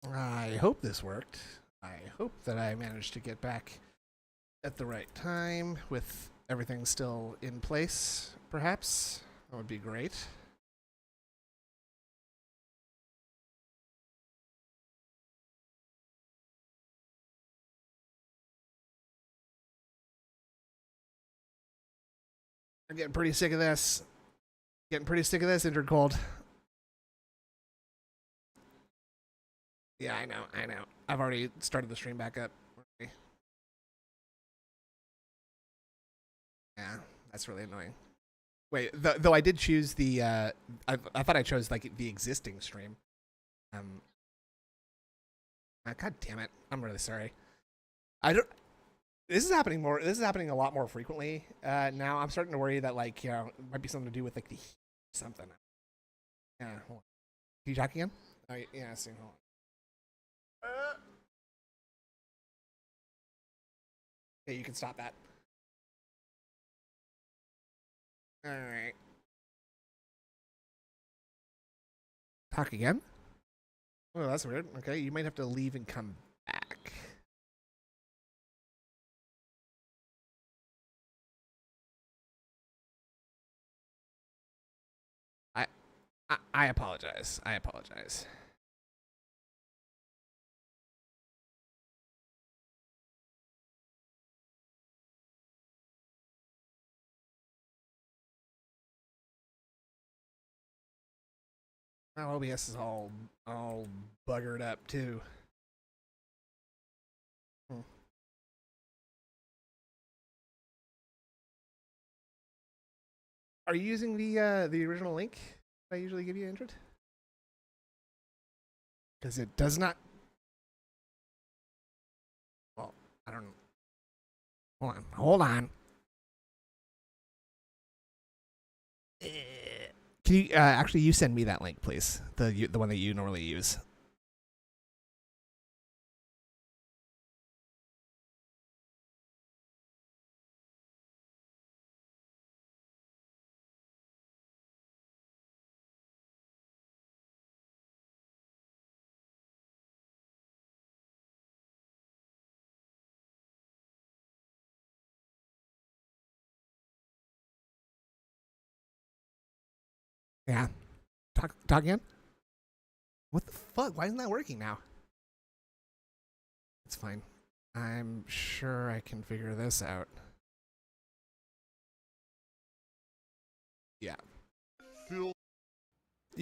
I hope this worked. I hope that I managed to get back at the right time with everything still in place, perhaps. That would be great. I'm getting pretty sick of this. Getting pretty sick of this, Injured Cold. Yeah, I know. I've already started the stream back up. Yeah, that's really annoying. Wait, though I did choose the, I thought I chose, like, the existing stream. God damn it. I'm really sorry. This is happening a lot more frequently, now. I'm starting to worry that, like, you know, it might be something to do with, like, the something. Yeah, hold on. Can you talk again? Oh, yeah, hold on. Okay, you can stop that. Alright. Talk again? Oh, that's weird. Okay, you might have to leave and come back. I apologize. I apologize. Oh, OBS is all buggered up too. Are you using the original link I usually give you, Indrid? Because it does not. Well, I don't know. Hold on. Can you actually you send me that link, please? The one that you normally use. Yeah. Talk again? What the fuck? Why isn't that working now? It's fine. I'm sure I can figure this out. Yeah. You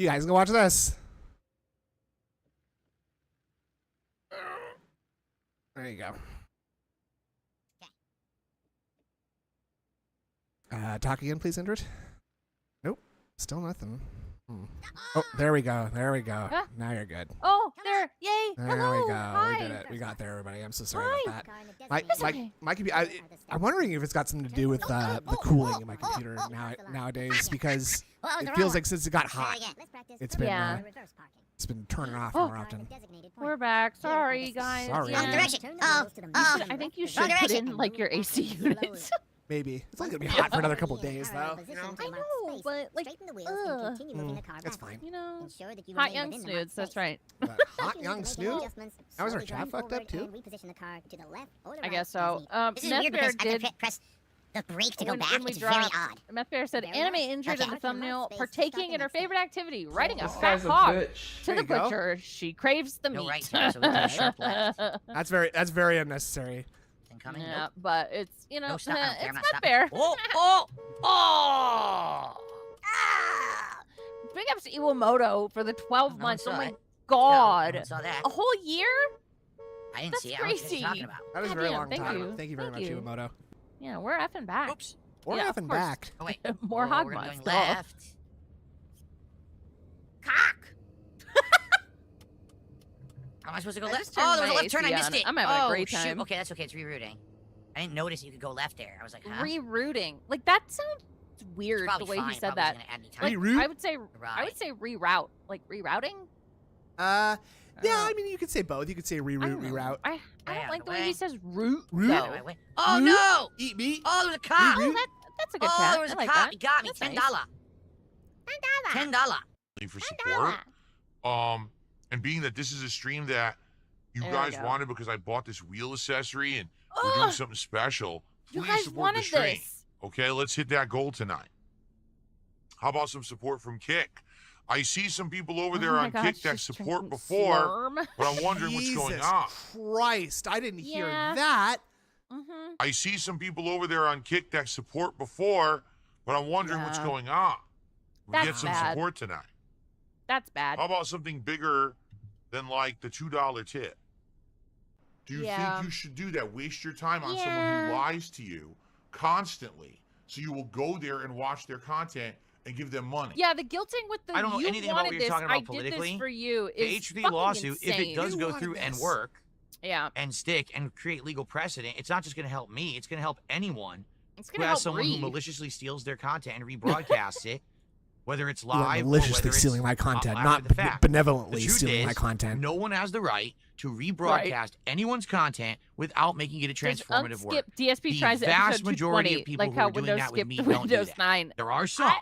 guys can watch this. There you go. Talk again, please, Indrid. Nope. Still nothing. Oh, there we go. There we go. Huh? Now you're good. Oh, there. Yay. There Hello. we go. Hi. We did it. We got there, everybody. I'm so sorry about that. Okay. My computer. I'm wondering if it's got something to do with the cooling in my computer nowadays, because it feels like since it got hot, it's been turning off more often. We're back. Sorry, guys. Sorry. Yeah. I think you should put in like your AC units. Maybe. It's only gonna be hot for another couple of days, though. You know? I know, but like, That's fine. You know, hot young snoods. That's right. Hot young snood? That was our chat fucked up too. I guess so. Meth did press the brake to go back. It's very odd. Meth Bear said, "Anime injured in the thumbnail, partaking in her favorite activity, riding a fat hog to the butcher. She craves the meat." That's very unnecessary. Yeah, but it's, you know, No, it's stop. not fair. Big ups to Iwamoto for the 12 months. Oh my god. No, saw that. A whole year? I didn't That's see it. I don't know what crazy. you're talking about. That was a God very damn, long thank time. you. Thank you very much, Thank you. Iwamoto. Yeah, we're effing back. Oops. We're Yeah, of effing course. back. Oh, wait. More hog we're months. going left. Cock! How am I supposed to go I left? just turned Oh, there was a my left turn. I AC missed on. it. I'm having a great shoot. time. Okay, that's okay. It's rerouting. I didn't notice you could go left there. I was like, huh? Rerouting. Like, that sounds weird the way he said that. Like, Reroute? I would say reroute. Like, rerouting? Yeah, I mean, you could say both. You could say reroute. I don't like the way he says root. Root? though. Oh, no! Eat meat? Oh, there was a cop! Oh, that's a good Oh, cat. there was I a like cop. that. He got me. That's $10. nice. $10. For support. And being that this is a stream that you guys wanted because I bought this wheel accessory and we're doing something special, You please guys support wanted the stream. this. Okay, let's hit that goal tonight. How about some support from Kick? I see some people over there on Kick that support before, but I'm wondering what's going on. Christ, I didn't hear Yeah. that. I see some people over there on Kick that support before, but I'm wondering what's going on. We That's get some bad. support tonight. That's bad. How about something bigger than like the $2 tip? Do you think you should do that? Waste your time on someone who lies to you constantly, so you will go there and watch their content and give them money. Yeah, the guilting with the I don't know you anything about what wanted you're this, talking about I did politically. this for you The is H3 fucking lawsuit, if insane. it does You go wanted through and this. work Yeah. and stick and create legal precedent, it's not just going to help me. It's going to help anyone It's who gonna has help someone who Reed. maliciously steals their content and rebroadcasts it, whether it's You are live or maliciously whether it's stealing my content, after not the fact. benevolently The truth stealing is, my content. No one has the right to rebroadcast anyone's content without making it a Just transformative work. unskip DSP The tries vast episode majority 220, of people like who how are doing Windows that with skipped me to don't do Windows that. 9. There are some.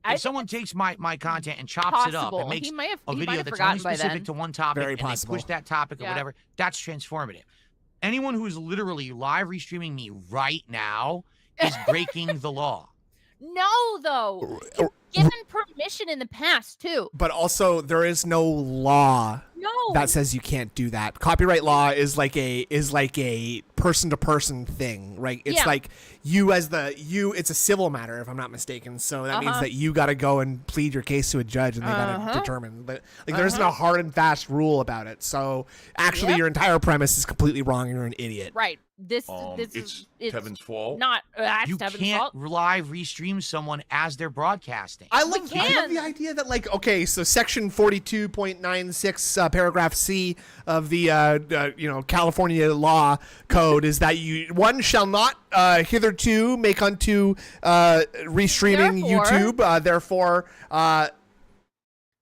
I If someone takes my content and chops it up possible. and makes He might have a video forgotten that's only by specific then. to one topic Very and possible. they push that topic or Yeah. whatever, that's transformative. Anyone who is literally live restreaming me right now is breaking the law. No, though. You've given permission in the past too. But also, there is no law No. that says you can't do that. Copyright law is like a person to person thing, right? It's Yeah. like it's a civil matter if I'm not mistaken. So that means Uh-huh. that you got to go and plead your case to a judge and they got to determine. But like there isn't a hard and fast rule about it. So actually your entire premise is completely wrong and you're an idiot. Right. This It's Kevin's fault. not that's You Kevin's can't fault. live restream someone as they're broadcasting. I love can. the idea that, like, okay, so section 42.96, paragraph C of the, California law code is that one shall not hitherto make unto restreaming YouTube, therefore,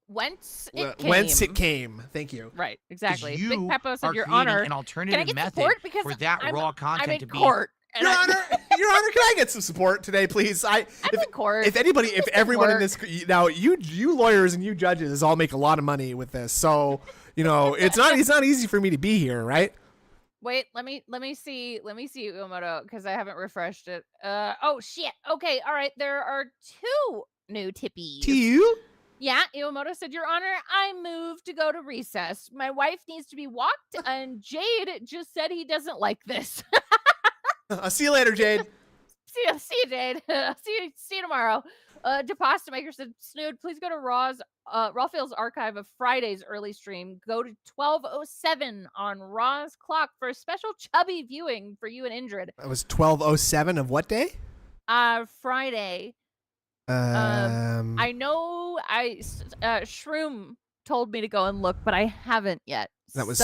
Whence it came. whence it came. Thank you. Right, exactly. You Big Peppo said, are Your creating Honor, an can I alternative get method support? Because for that raw content I'm in to be. court. and Your I- Honor, Your Honor, can I get some support today, please? I'm in court. If anybody, if This everyone in work. this, now you lawyers and you judges all make a lot of money with this, so it's not easy for me to be here, right? Wait, let me see Umoto because I haven't refreshed it. Oh shit. Okay, all right. There are 2 new tippies. To you? Yeah, Iwamoto said, Your Honor, I moved to go to recess. My wife needs to be walked, and Jade just said he doesn't like this. I'll see you later, Jade. See you, Jade. see you tomorrow. DePasta Maker said, Snood, please go to Rawfield's archive of Friday's early stream. Go to 12:07 on Raw's clock for a special chubby viewing for you and Indrid. That was 12:07 of what day? Friday. Um, I know Shroom told me to go and look, but I haven't yet. that's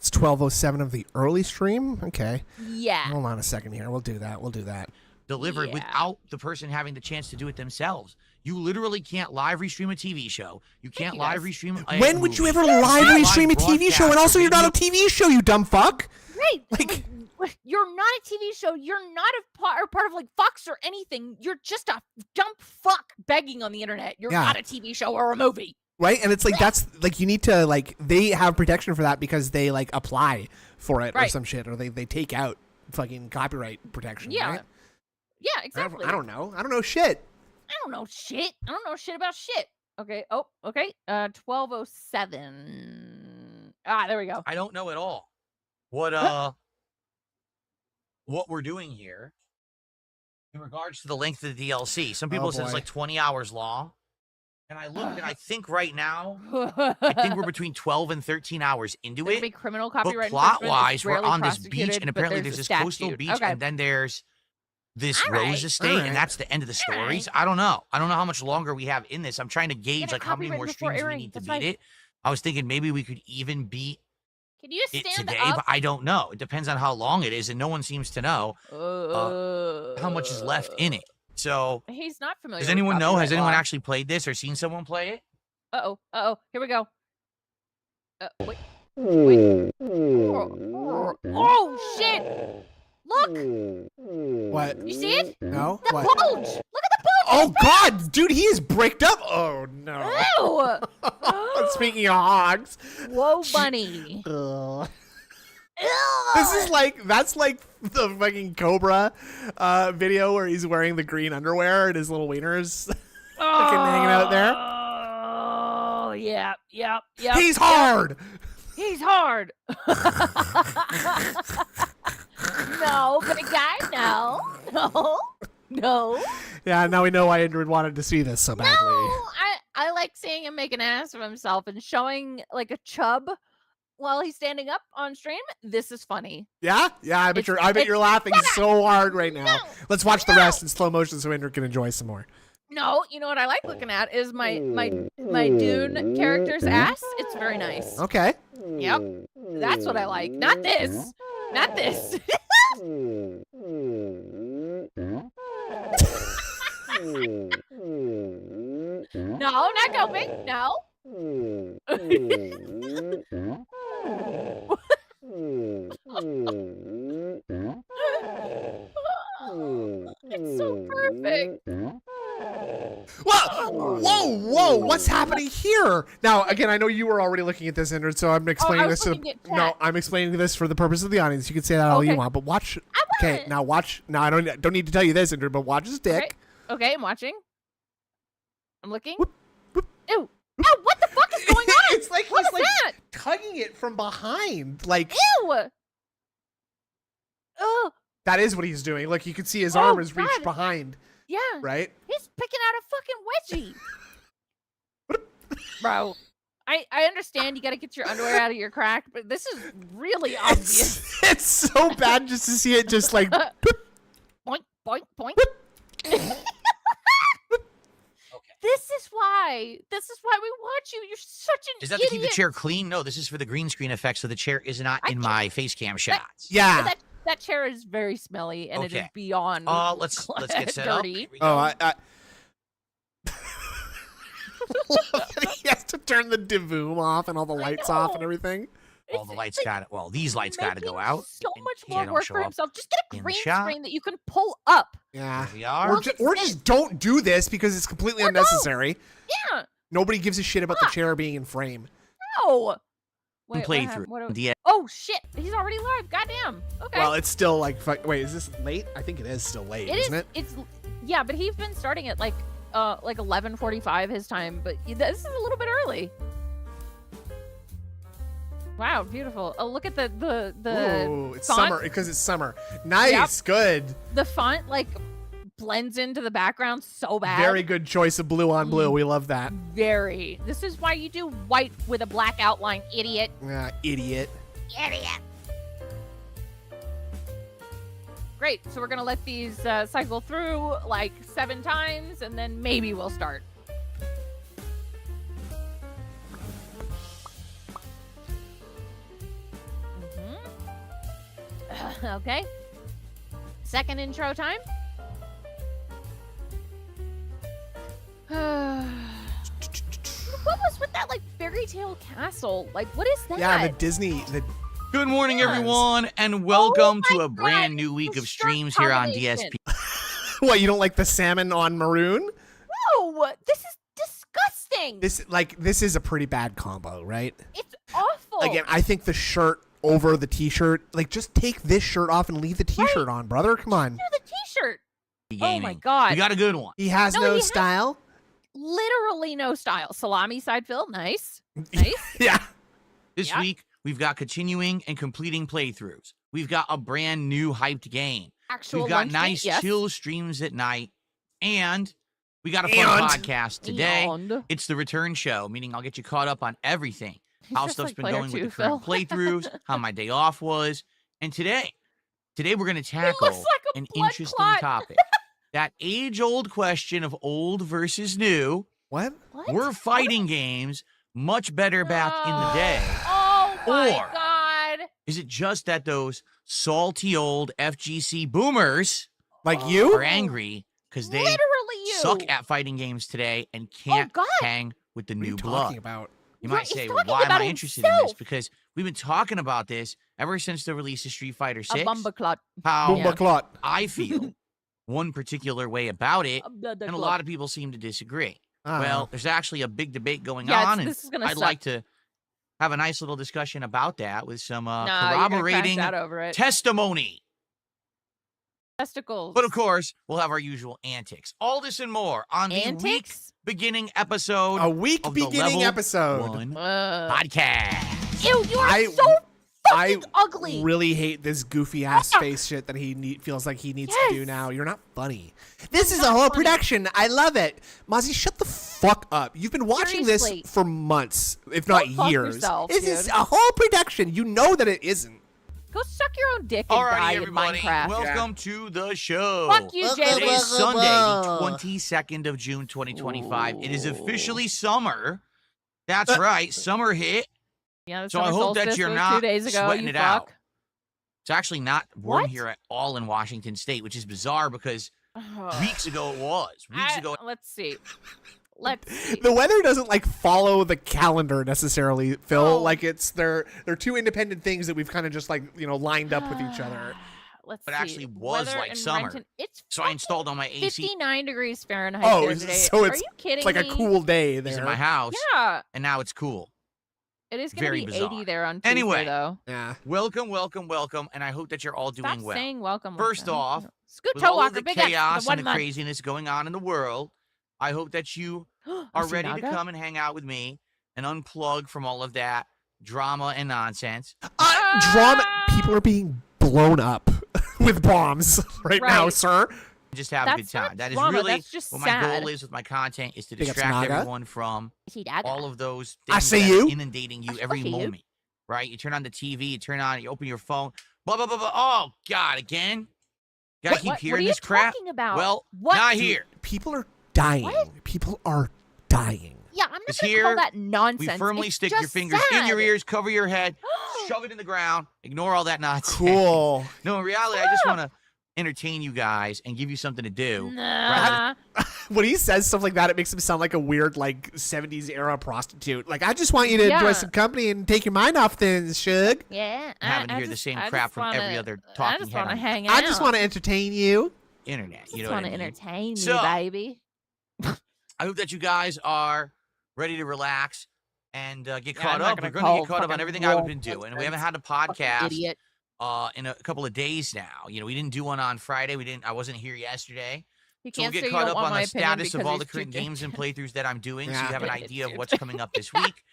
12:07 of the early stream. Okay, Yeah. hold on a second here. We'll do that. Delivered Yeah. without the person having the chance to do it themselves. You literally can't live restream a TV show. You can't you, live guys. restream a When would you movie. ever live restream a TV show? And broadcast also, a you're not a video- TV show, you dumb fuck. Right. Like- You're not a TV show. You're not a part of like Fox or anything. You're just a dumb fuck begging on the internet. You're Yeah. not a TV show or a movie. Right? And it's like that's like you need to like they have protection for that because they like apply for it or Right. some shit or they take out fucking copyright protection. Yeah. Right? Yeah, I exactly. don't know. I don't know shit. I don't know shit. I don't know shit about shit. Okay. Oh, okay. 12:07. There we go. I don't know at all what we're doing here in regards to the length of the DLC. Some people said it's boy. like 20 hours long. And I looked and I think right now, I think we're between 12 and 13 hours into There'll it. be criminal But copyright plot-wise, we're rarely on this beach, prosecuted, and but apparently there's a this coastal statute. beach, Okay. and then there's this All Rose right. Estate, All right. and that's the end of the All stories. right. I don't know how much longer we have in this. I'm trying to gauge Get it like how many more copyrighted before streams we airing. need to That's beat fine. it. I was thinking maybe we could even beat Can you it stand today, up? but I don't know. It depends on how long it is, and no one seems to know how much is left in it. So, He's not familiar. does with anyone know? Has copyright anyone law. actually played this or seen someone play it? Uh-oh. Here we go. Wait. Oh, shit! Look! What? You see it? No? The What? bulge! Look at the bulge Oh God, dude, he is bricked up. Oh no. Ew. Speaking of hogs. Whoa, bunny. Ugh. Ew. That's like the fucking Cobra video where he's wearing the green underwear and his little wieners fucking hanging out there. Oh, yeah. He's hard. He's hard. No, big guy, no. Yeah, now we know why Andrew wanted to see this so badly. No, I like seeing him make an ass of himself and showing like a chub while he's standing up on stream. This is funny. Yeah, I bet you're laughing so hard right now. No, Let's watch the rest in slow motion so Andrew can enjoy some more. No, you know what I like looking at is my Dune character's ass. It's very nice. Okay. Yep, that's what I like. Not this. Not this. No, not going. No. It's so perfect. Whoa! What's happening here? Now, again, I know you were already looking at this, Andrew, so I'm explaining this to. No, I'm explaining this for the purpose of the audience. You can say that all you want, but watch. Okay, now watch. Now I don't need to tell you this, Andrew, but watch his dick. Okay, I'm watching. I'm looking. Whoop, whoop. Ew! Ew! What the fuck is going on? It's like What he's was that? tugging it from behind, like. Ew! Ugh. That is what he's doing. Like you can see his Oh, arm is reached God. behind. Yeah. Right. He's picking out a fucking wedgie. Bro, I understand you got to get your underwear out of your crack, but this is really obvious. It's so bad just to see it just like. Boink, boink, boink. This is why we watch you. You're such an Is that idiot. to keep the chair clean? No, this is for the green screen effect, so the chair is not in my face cam shots. Yeah. That chair is very smelly, and it is Okay. beyond. Let's get set up. dirty. Here we go. Oh, I he has to turn the divoom off and all the lights off and know. everything. All the lights got it. Well, these lights got to go Making out. So and much they more don't work show for up himself. Just get in a the green shot. screen that you can pull up. Yeah. Here we are. Or just don't do this because it's completely unnecessary. Yeah. Nobody gives a shit about the chair being in frame. No. Wait, Playthrough. Oh shit! He's already live. Goddamn. Okay. Well, it's still like wait, is this late? I think it is still late, isn't it? It's yeah, but he's been starting at like 11:45 his time, but this is a little bit early. Wow, beautiful. Oh, look at the Ooh, it's font. summer because it's summer. Nice, good. The font like blends into the background so bad. Very good choice of blue on blue. We love that. Very. This is why you do white with a black outline, idiot. Idiot. Idiot. Great. So we're gonna let these cycle through like 7 times, and then maybe we'll start. Okay. Second intro time. What was with that like fairy tale castle? Like, what is that? Yeah, the Disney. Good morning, Yes. everyone, and welcome to my a brand God, new week the of sharp streams here on combination. DSP. What, you don't like the salmon on maroon? No, this is disgusting. This is a pretty bad combo, right? It's awful. Again, I think the shirt over the t-shirt, like just take this shirt off and leave the t-shirt on, brother. Come on. Do the t-shirt. Oh my Gaming. God. You got a good one. He has No, no he has- style. Literally no style. Salami side fill. Nice. Nice. Yeah. This Yep. week, we've got continuing and completing playthroughs. We've got a brand new hyped game. Actual We've got lunch nice meat, yes. chill streams at night. And we got a fun And- podcast today. And- It's the return show, meaning I'll get you caught up on everything. He's How just stuff's like been player going with the 2, current Phil. playthroughs, how my day off was. And today we're going to tackle looks like a an blood interesting clot. topic. That age-old question of old versus new. What? What? Were fighting games much better back in the day? Oh my Or- God. Is it just that those salty old FGC boomers Like you? are angry because they Literally you. suck at fighting games today and can't God. hang with the What are you new talking blood? about? You Right, might he's say, talking why am about I interested in this? himself. Because we've been talking about this ever since the release of Street Fighter A 6. bumba clot. How Boomba clot. I feel one particular way about it, The and a glove. lot of people seem to disagree. I don't Well, know. there's actually a big debate going Yeah, on, and this is gonna I'd suck. like to have a nice little discussion about that with some Nah, you're gonna crash corroborating out over it. testimony. Testicles. But of course, we'll have our usual antics. All this and more on the week Antics? beginning episode A week of the beginning Level episode. 1 Uh, podcast. ew, you are I- so I fucking ugly. really hate this goofy ass Fuck. face shit that he feels like he needs to do Yes. now. You're not funny. This is not a whole funny. production. I love it. Mozzie, shut the fuck up. You've been watching Seriously. this for months, if Go not fuck years. yourself, This is dude. a whole production. You know that it isn't. Go suck your own dick and die Alrighty, in everybody. Minecraft. Welcome to the show. Fuck you, Welcome, Jamie. Today is welcome. Sunday, the 22nd of June, 2025. It is Ooh. officially summer. That's right. Summer hit. Yeah, the So I summer hope that solstice you're was not 2 days ago. sweating You it fuck. out. It's actually not warm What? here at all in Washington State, which is bizarre because Ugh. weeks ago it was. Weeks ago. Let's see. Let's see. The weather doesn't like follow the calendar necessarily, Phil. No. Like they're two independent things that we've kind of just like lined up with each other. Let's But see. actually was Weather like in summer. Renton- It's So I installed on my AC 59 degrees Fahrenheit. Oh, the other day. so Are it's- you kidding It's like a me? cool day is there. in my house, Yeah, and now it's cool. it is going Very to be bizarre. 80 there on Tuesday, Anyway. though. Yeah. Welcome, and I hope that you're all Stop doing well. saying welcome. like First that. off, Scoot With toe all of walker, the big X, chaos one and the month. craziness going on in the world, I hope that you are ready to Osinaga? come and hang out with me and unplug from all of that drama and nonsense. Drama. People are being blown up with bombs right now, Right. sir. And just have a good That's not time. That is drama, really that's just what my sad. goal is with my content, is to Big ups, distract Naga. everyone from all of those I things see that you. are inundating you every Look at you. moment. Right? You turn on the TV, you open your phone, blah, blah, blah, blah. Oh, God, again? Gotta keep What are hearing you this crap? talking about? Well, What? not Dude, here. People are dying. What? People are dying. Yeah, I'm not Because going to here, call that nonsense. We firmly It's stick your just fingers in your sad. ears, cover your head, shove it in the ground, ignore all that nonsense. Cool. No, in reality, I just want to entertain you guys and give you something to do. Nah. When he says stuff like that, it makes him sound like a weird, like, 70s era prostitute. Like, I just want you to enjoy Yeah. some company and take your mind off things, Shug. Yeah. Having to I hear the just- same I crap just from every wanna- other I talking just head want to on hang out. I just want to entertain you. internet. just You know what want I to mean? entertain So- you, baby. I hope that you guys are ready to relax and get Yeah, caught I'm not up. gonna We're going to call get caught up on fucking everything I've Roll been doing. We nonsense. haven't had a Fucking podcast idiot. in a couple of days now. You know, we didn't do one on Friday. I wasn't here yesterday. You So we'll can't say get you caught don't up want on my the opinion status of because all the he's too current games and playthroughs that I'm doing, so Yeah. you have an It's idea of too what's coming up this week.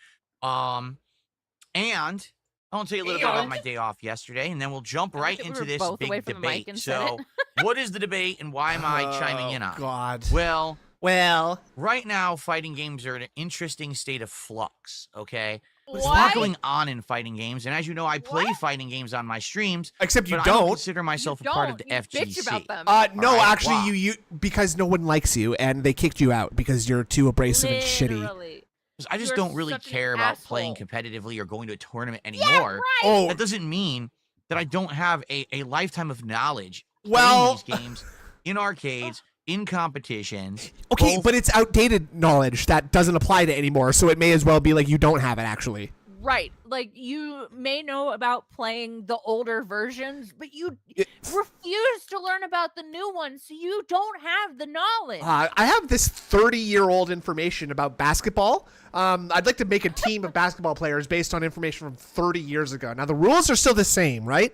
And I want to tell you a little bit about my day off yesterday, and then we'll jump I right wish that we into were this both away big from the mic debate. and said So, what is the debate, and why am I chiming in on it? God. Well, Well, right now, fighting games are in an interesting state of flux, okay? There's a What? lot going on in fighting games, and as you know, I play What? fighting games on my streams, except you but I don't don't. consider myself You a part of the don't. You FGC. bitch about them. No, All right, actually, why? you because no one likes you and they kicked you out because you're too abrasive and shitty. Literally. 'Cause I just You're don't really such an care about playing asshole. competitively or going to a tournament Yeah, anymore. right. Oh, That doesn't mean that I don't have a lifetime of knowledge well, playing these games in arcades, in competitions. okay, both- but it's outdated knowledge that doesn't apply to anymore, so it may as well be like you don't have it actually. Right. Like, you may know about playing the older versions, but you refuse to learn about the new ones, so you don't have the knowledge. I have this 30-year-old information about basketball. I'd like to make a team of basketball players based on information from 30 years ago. Now, the rules are still the same, right?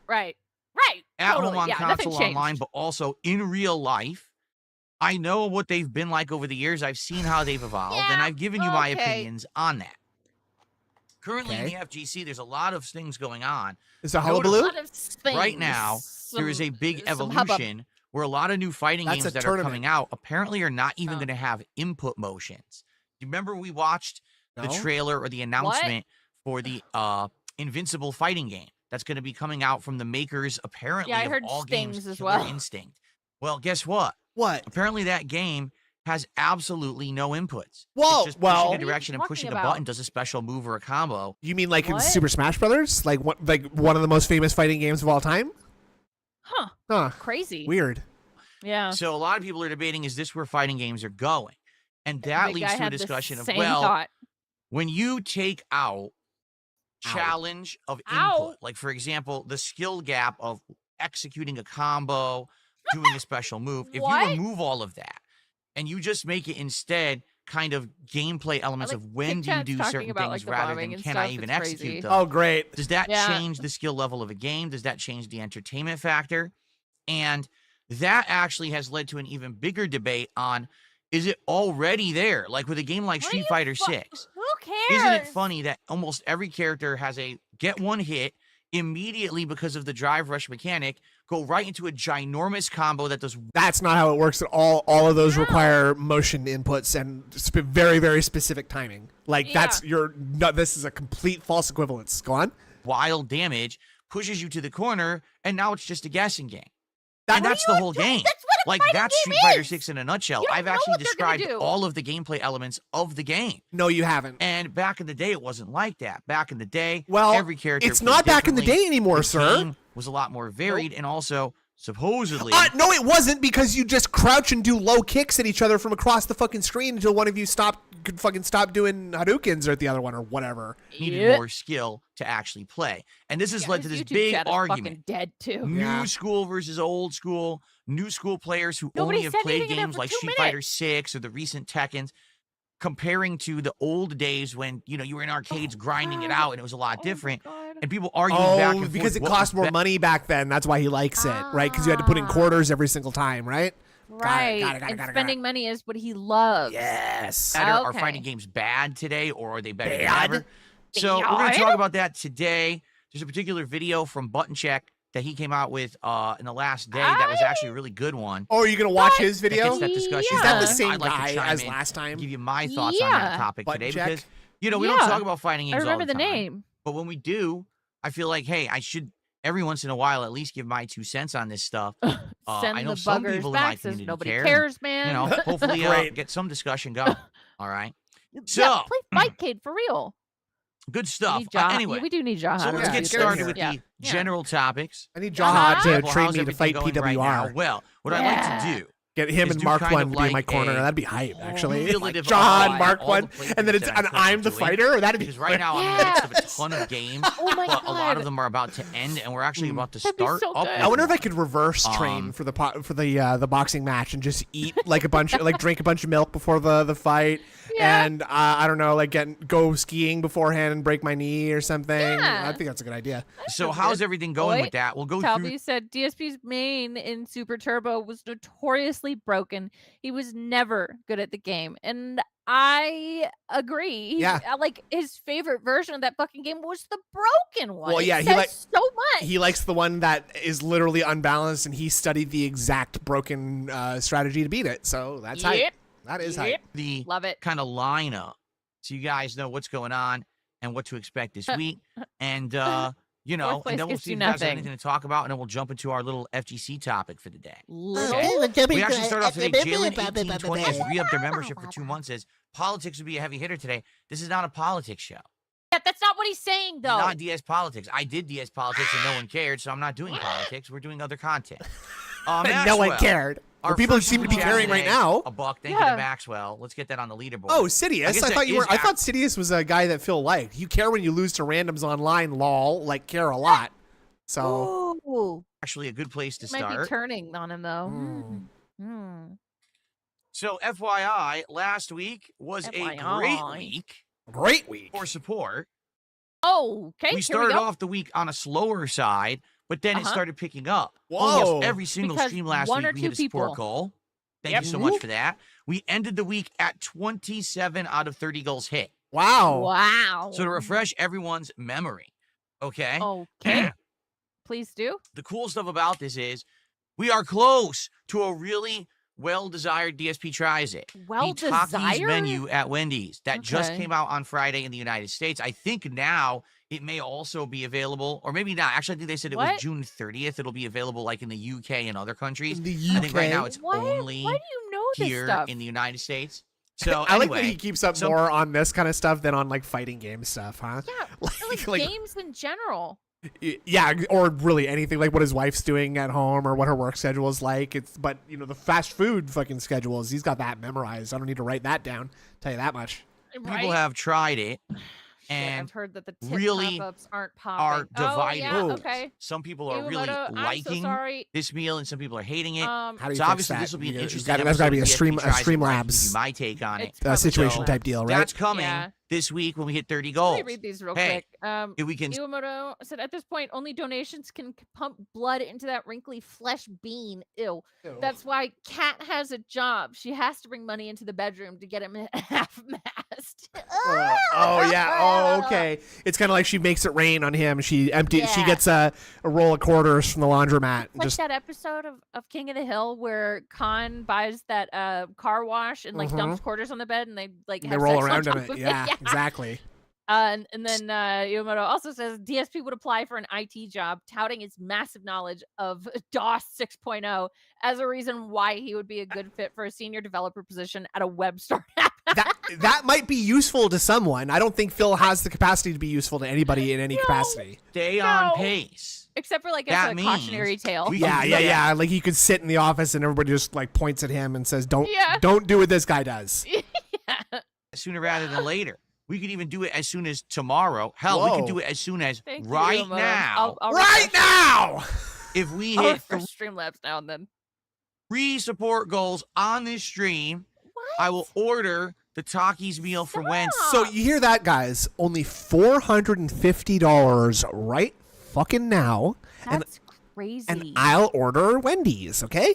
Right. Right. at totally. home on Yeah, nothing console online, changed. but also in real life. I know what they've been like over the years. I've seen how they've evolved, and Yeah, I've given you my okay. opinions on that. Currently in Okay. the FGC, there's a lot of things going on. Is a A hullabaloo? lot of Right now, things, There is a big some hubbub. evolution where a lot of new fighting That's games a that are tournament. coming out apparently are not even Oh. going to have input motions. You remember we watched the No? trailer or the announcement for the Invincible fighting game that's going to be coming out from the makers apparently I of heard all games Stings as Killer well. Instinct. Well, guess what? What? Apparently that game has absolutely no inputs. Whoa, It's just well- pushing What a are you direction and talking pushing a about? button does a special move or a combo. You mean like in What? Super Smash Brothers? Like one of the most famous fighting games of all time? Huh. Huh. Crazy. Weird. Yeah. So a lot of people are debating, is this where fighting games are going? And that Big leads guy to a had the discussion of, same well, thought. when you take out Ow. challenge of input, Ow. like for example, the skill gap of executing a combo doing a special move. If What? you remove all of that and you just make it instead kind of gameplay elements like of when do you Kit do Kat's certain talking about, things like, the rather bombing than and can I stuff. even It's execute crazy. them? Oh, great. Does that Yeah. change the skill level of a game? Does that change the entertainment factor? And that actually has led to an even bigger debate on, is it already there? Like with a game like What are Street you Fighter fu- 6. Who cares? Isn't it funny that almost every character has a get one hit immediately because of the drive rush mechanic, go right into a ginormous combo that does That's not how it works at all. All of those No. require motion inputs and very, very specific timing. Like that's this is a complete false equivalence. Go on. wild damage, pushes you to the corner, and now it's just a guessing game. That- And that's the whole game. That's what a Like fighting that's game Street Fighter is. 6 in a nutshell. You don't I've know actually what they're gonna described do. all of the gameplay elements of the game. No, you haven't. And back in the day, it wasn't like that. Back in the day, Well, every character it's played not back in the differently. day anymore, The sir. game was a lot more varied, and also supposedly No, it wasn't, because you just crouch and do low kicks at each other from across the fucking screen until one of you could fucking stop doing Hadoukens at the other one or whatever. needed Yep. more skill to actually play. And this has Yeah, led to his this YouTube big chat is argument. fucking dead too. New Yeah. school versus old school. New school players who Nobody only have said played anything in there games for like 2 Street Fighter minutes. 6 or the recent Tekkens, comparing to the old days when you were in arcades grinding it God. out and it was a lot Oh my different. God. And people arguing back Oh, and because forth it what cost was more be- money back then. That's why he likes it, right? Because you had to put in Ah. quarters every single time, right? Right. got it, and got it. spending money is what he loves. Yes. better. Are Okay. fighting games bad today, or are they better than Bad? ever? So we're going to Bad? talk about that today. There's a particular video from Button Check that he came out with in the last day that was actually a really good one. Oh, are you gonna watch What? his video? That gets that discussion Is that the going. same I'd like to guy chime as in last time? Give you my thoughts on that Yeah. topic Button today check? because we don't Yeah. talk about fighting I games remember all the the time. name. But when we do, I feel like, hey, I should every once in a while at least give my 2 cents on this stuff. Send I know the some buggers people in my back says community nobody care, and, cares, man. hopefully Great. get some discussion going. All right, yeah, so play Fight Kid for real. good We stuff. need Jaha- Anyway, yeah, we do need Jaha. so to let's Yeah, get do get started here. with Yeah. the Yeah. general topics. I need Uh-huh. Jaha to Well, train how's me to everything fight going PWR. right now? Well, what I'd like to do Get him is and do Mark kind One of to be in my like corner. a That'd be hype, actually. cumulative John, of Mark all One, the playthroughs and then it's that and I'm I'm the doing. fighter. That'd be Because right now I'm in the midst of a ton of games, Oh my but a lot God. of them are about to end, and we're actually about to That'd be start so up. good. with I wonder if I one. could reverse train Um, for the boxing match and just eat like a bunch, like drink a bunch of milk before the fight, Yeah. and I don't know, like go skiing beforehand and break my knee or something. Yeah. I think that's a good idea. So sounds how's good. everything going Wait, with that? We'll go through. Talby said DSP's main in Super Turbo was notoriously broken. He was never good at the game. And I agree. Yeah. Like his favorite version of that fucking game was the broken one. Well, It yeah, he says like- so much. He likes the one that is literally unbalanced, and he studied the exact broken strategy to beat it. So that's hype. Yep. That is Yep. hype. The Love it. kind of lineup so you guys know what's going on and what to expect this week. And, Fourth place and then we'll gets see you if you guys have nothing. anything to talk about, and then we'll jump into our little FGC topic for the day. Little. We actually start off today. Jalen1820 has re-upped their membership for 2 months. Says politics would be a heavy hitter today. This is not a politics show. Yeah, that's not what he's saying, though. Not DS politics. I did DS politics and no one cared, so I'm not doing politics. We're doing other content. And no one Maxwell, cared. our Or people first seem to be super chat caring right today, now. A buck. Thank you Yeah. to Maxwell. Let's get that on the leaderboard. Oh, Sidious. guess I that thought you is were. I thought Sidious was a guy that Phil liked. You care when you lose to randoms online. Lol. Like care a lot. So Ooh. actually a good place to Might be start. turning on him, though. Hmm. Hmm. So FYI, last week was a great FYI. week great week. for support. Oh, okay. We here we started go. off the week on a slower side, but then it Uh-huh. started picking up. Whoa. Almost every single Because stream last one week or we two hit a support people. goal. Thank Yep. you so much for that. We ended the week at 27 out of 30 goals hit. Wow. Wow. So to refresh everyone's memory, okay? Okay. Please do. The cool stuff about this is we are close to a really well-desired DSP tries it. Well the Takis desired. menu at Wendy's that just Okay. came out on Friday in the United States. I think now it may also be available, or maybe not. Actually, I think they said it What? was June 30th. It'll be available like in the UK and other countries. In the I think right UK. now it's Why? only Why do you know this here stuff? in the United States. So I like anyway, that he keeps up so- more on this kind of stuff than on like fighting game stuff, huh? Yeah, Like, like games in general. yeah, or really anything like what his wife's doing at home or what her work schedule is like. But the fast food fucking schedules, he's got that memorized. I don't need to write that down. Tell you that much. people Right? have tried it. And I've heard that the tip really pop-ups aren't are popping. divided. Oh, yeah, Oh. okay. Some people are really Iwamoto, I'm so liking sorry. this meal, and some people are hating it. How do you So fix obviously that? this will be an You- interesting that's episode. gotta be a of stream, DSP Tries, and I can give Streamlabs you my take on it. It's probably situation so. type deal, right? That's coming Yeah. this week when we hit 30 Let goals. me read these real Hey, quick. if we can Iwamoto said, at this point, only donations can pump blood into that wrinkly flesh bean. Ew. That's why Kat has a job. She has to bring money into the bedroom to get him half-mast. Oh yeah. Oh okay. It's kind of like she makes it rain on him. She She Yeah. gets a roll of quarters from the laundromat. And Like just that episode of King of the Hill where Khan buys that car wash and like dumps quarters on the bed and they like they have roll sex on around in top it. of Yeah, exactly. And then Iwamoto also says DSP would apply for an IT job, touting his massive knowledge of DOS 6.0 as a reason why he would be a good fit for a senior developer position at a web startup. That might be useful to someone. I don't think Phil has the capacity to be useful to anybody in any capacity. stay on No. pace. Except for like That as a means cautionary tale. we Yeah, can yeah, do yeah. Like he could sit in the office and everybody just like points at him and says, "Don't, Yeah. don't do what this guy does." Yeah. sooner rather than later. We could even do it as soon as tomorrow. Hell, we Whoa. could do it as soon as Thank you, right Iwamoto. now. I'll Right refresh- now. If we I'll hit refresh Streamlabs now and then. 3 support goals on this stream, What? I will order the Takis meal for Wednesday. So you hear that, guys? Only $450 right fucking now, That's crazy. and I'll order Wendy's. Okay.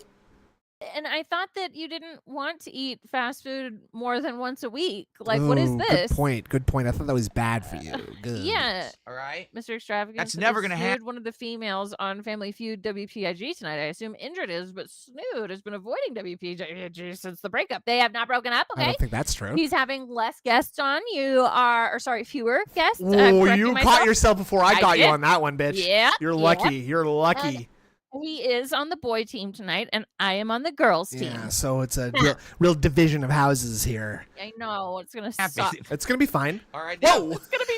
And I thought that you didn't want to eat fast food more than once a week. Like, what is Ooh, this? Good point. Good point. I thought that was bad for you. Good. Yeah, All right. Mr. Extravagant. That's said never they gonna hap- snood one of the females on Family Feud WPIG tonight. I assume Indrid is, but Snood has been avoiding WPIG since the breakup. They have not broken up. I Okay. don't think that's true. He's having less guests on. You are, or sorry, fewer guests. Oh, correcting you myself. caught yourself before I I got you did. on that one, bitch. Yeah. You're yeah. lucky. You're lucky. He is on the boy team tonight, and I am on the girls team. Yeah, so it's a real division of houses here. I know it's gonna Happy. suck. It's gonna be fine. All right. Now, Whoa! It's gonna be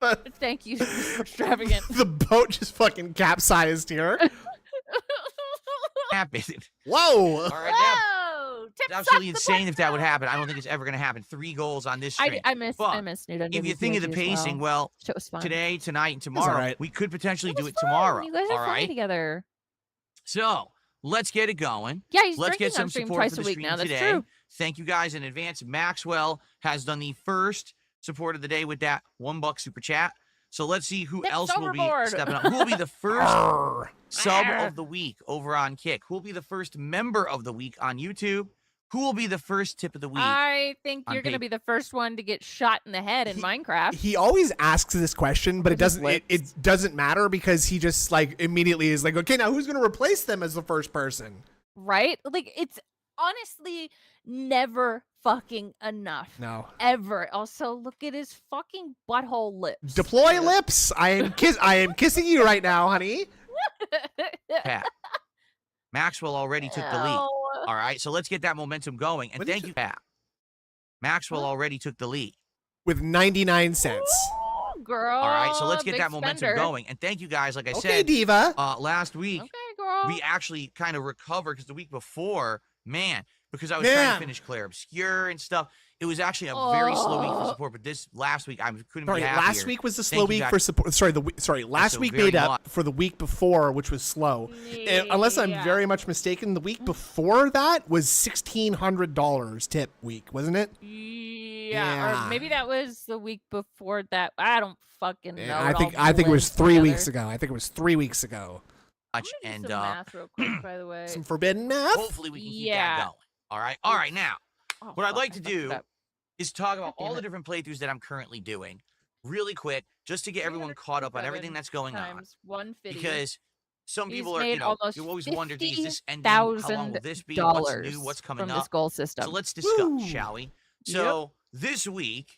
fine. Thank you, Mr. Extravagant. The boat just fucking capsized here. happen. Whoa! All right. Now, Whoa! it's Tips absolutely off the insane if that would happen. I don't think it's ever going to happen. 3 goals on this stream. I miss But Snood on if you think of the WPIG as pacing, well. well, Shit was fun. today, tonight, and all tomorrow, right. we could potentially do was it fun. tomorrow. You guys are all funny right. together. So let's get it going. Yeah, he's Let's drinking get some on stream support twice for a the week stream now. That's today. true. Thank you guys in advance. Maxwell has done the first support of the day with that $1 super chat. So let's see who Tips else will be overboard. stepping up. Who will be the first Arr. sub Arr. of the week over on Kick? Who will be the first member of the week on YouTube? Who will be the first tip of the week? I think on you're going to paper. be the first one to get shot in the head in Minecraft. He always asks this question, but it With his doesn't. It doesn't matter because he just like immediately is like, okay, now who's gonna replace them as the first person? Right? Like, it's honestly never fucking enough. No. Ever. Also, look at his fucking butthole lips. Deploy lips. I am kissing you right now, honey. Pat. Maxwell already took the lead. Oh. All right, so let's get that momentum going. And What did thank you- you, Pat. Maxwell already took the lead. With 99 cents. Ooh, girl. All right, so let's get big that momentum spender. going. And thank you guys. Like I Okay, said, diva. last week, Okay, girl. we actually kind of recovered because the week before, man, because I was trying Man. to finish Claire Obscure and stuff. It was actually a very slow week for Oh. support. But this last week, I couldn't Sorry, be happier. last week was the Thank slow you week guys for support. Sorry, last so week very made up much. for the week before, which was slow. Unless I'm Yeah. very much mistaken, the week before that was $1,600 tip week, wasn't it? Yeah, or maybe that was the week before that. I don't fucking know. Yeah, It all I think it was blends 3 together. weeks ago. I think it was 3 weeks ago. I'm much, gonna do and some math real quick, by the way. Some forbidden math. hopefully we can keep Yeah. that going. All right. All right. Now, Oh, what I'd fuck, like I to fucked it do up. is talk about God damn all the it. different playthroughs that I'm currently doing really quick, just to get everyone caught up on everything that's going on. Times 150. Because some He's people are, made almost you always wonder, is this ending? How long will $50,000 this be? What's new? What's coming from up? this goal system. So let's discuss, Woo. shall we? So this week,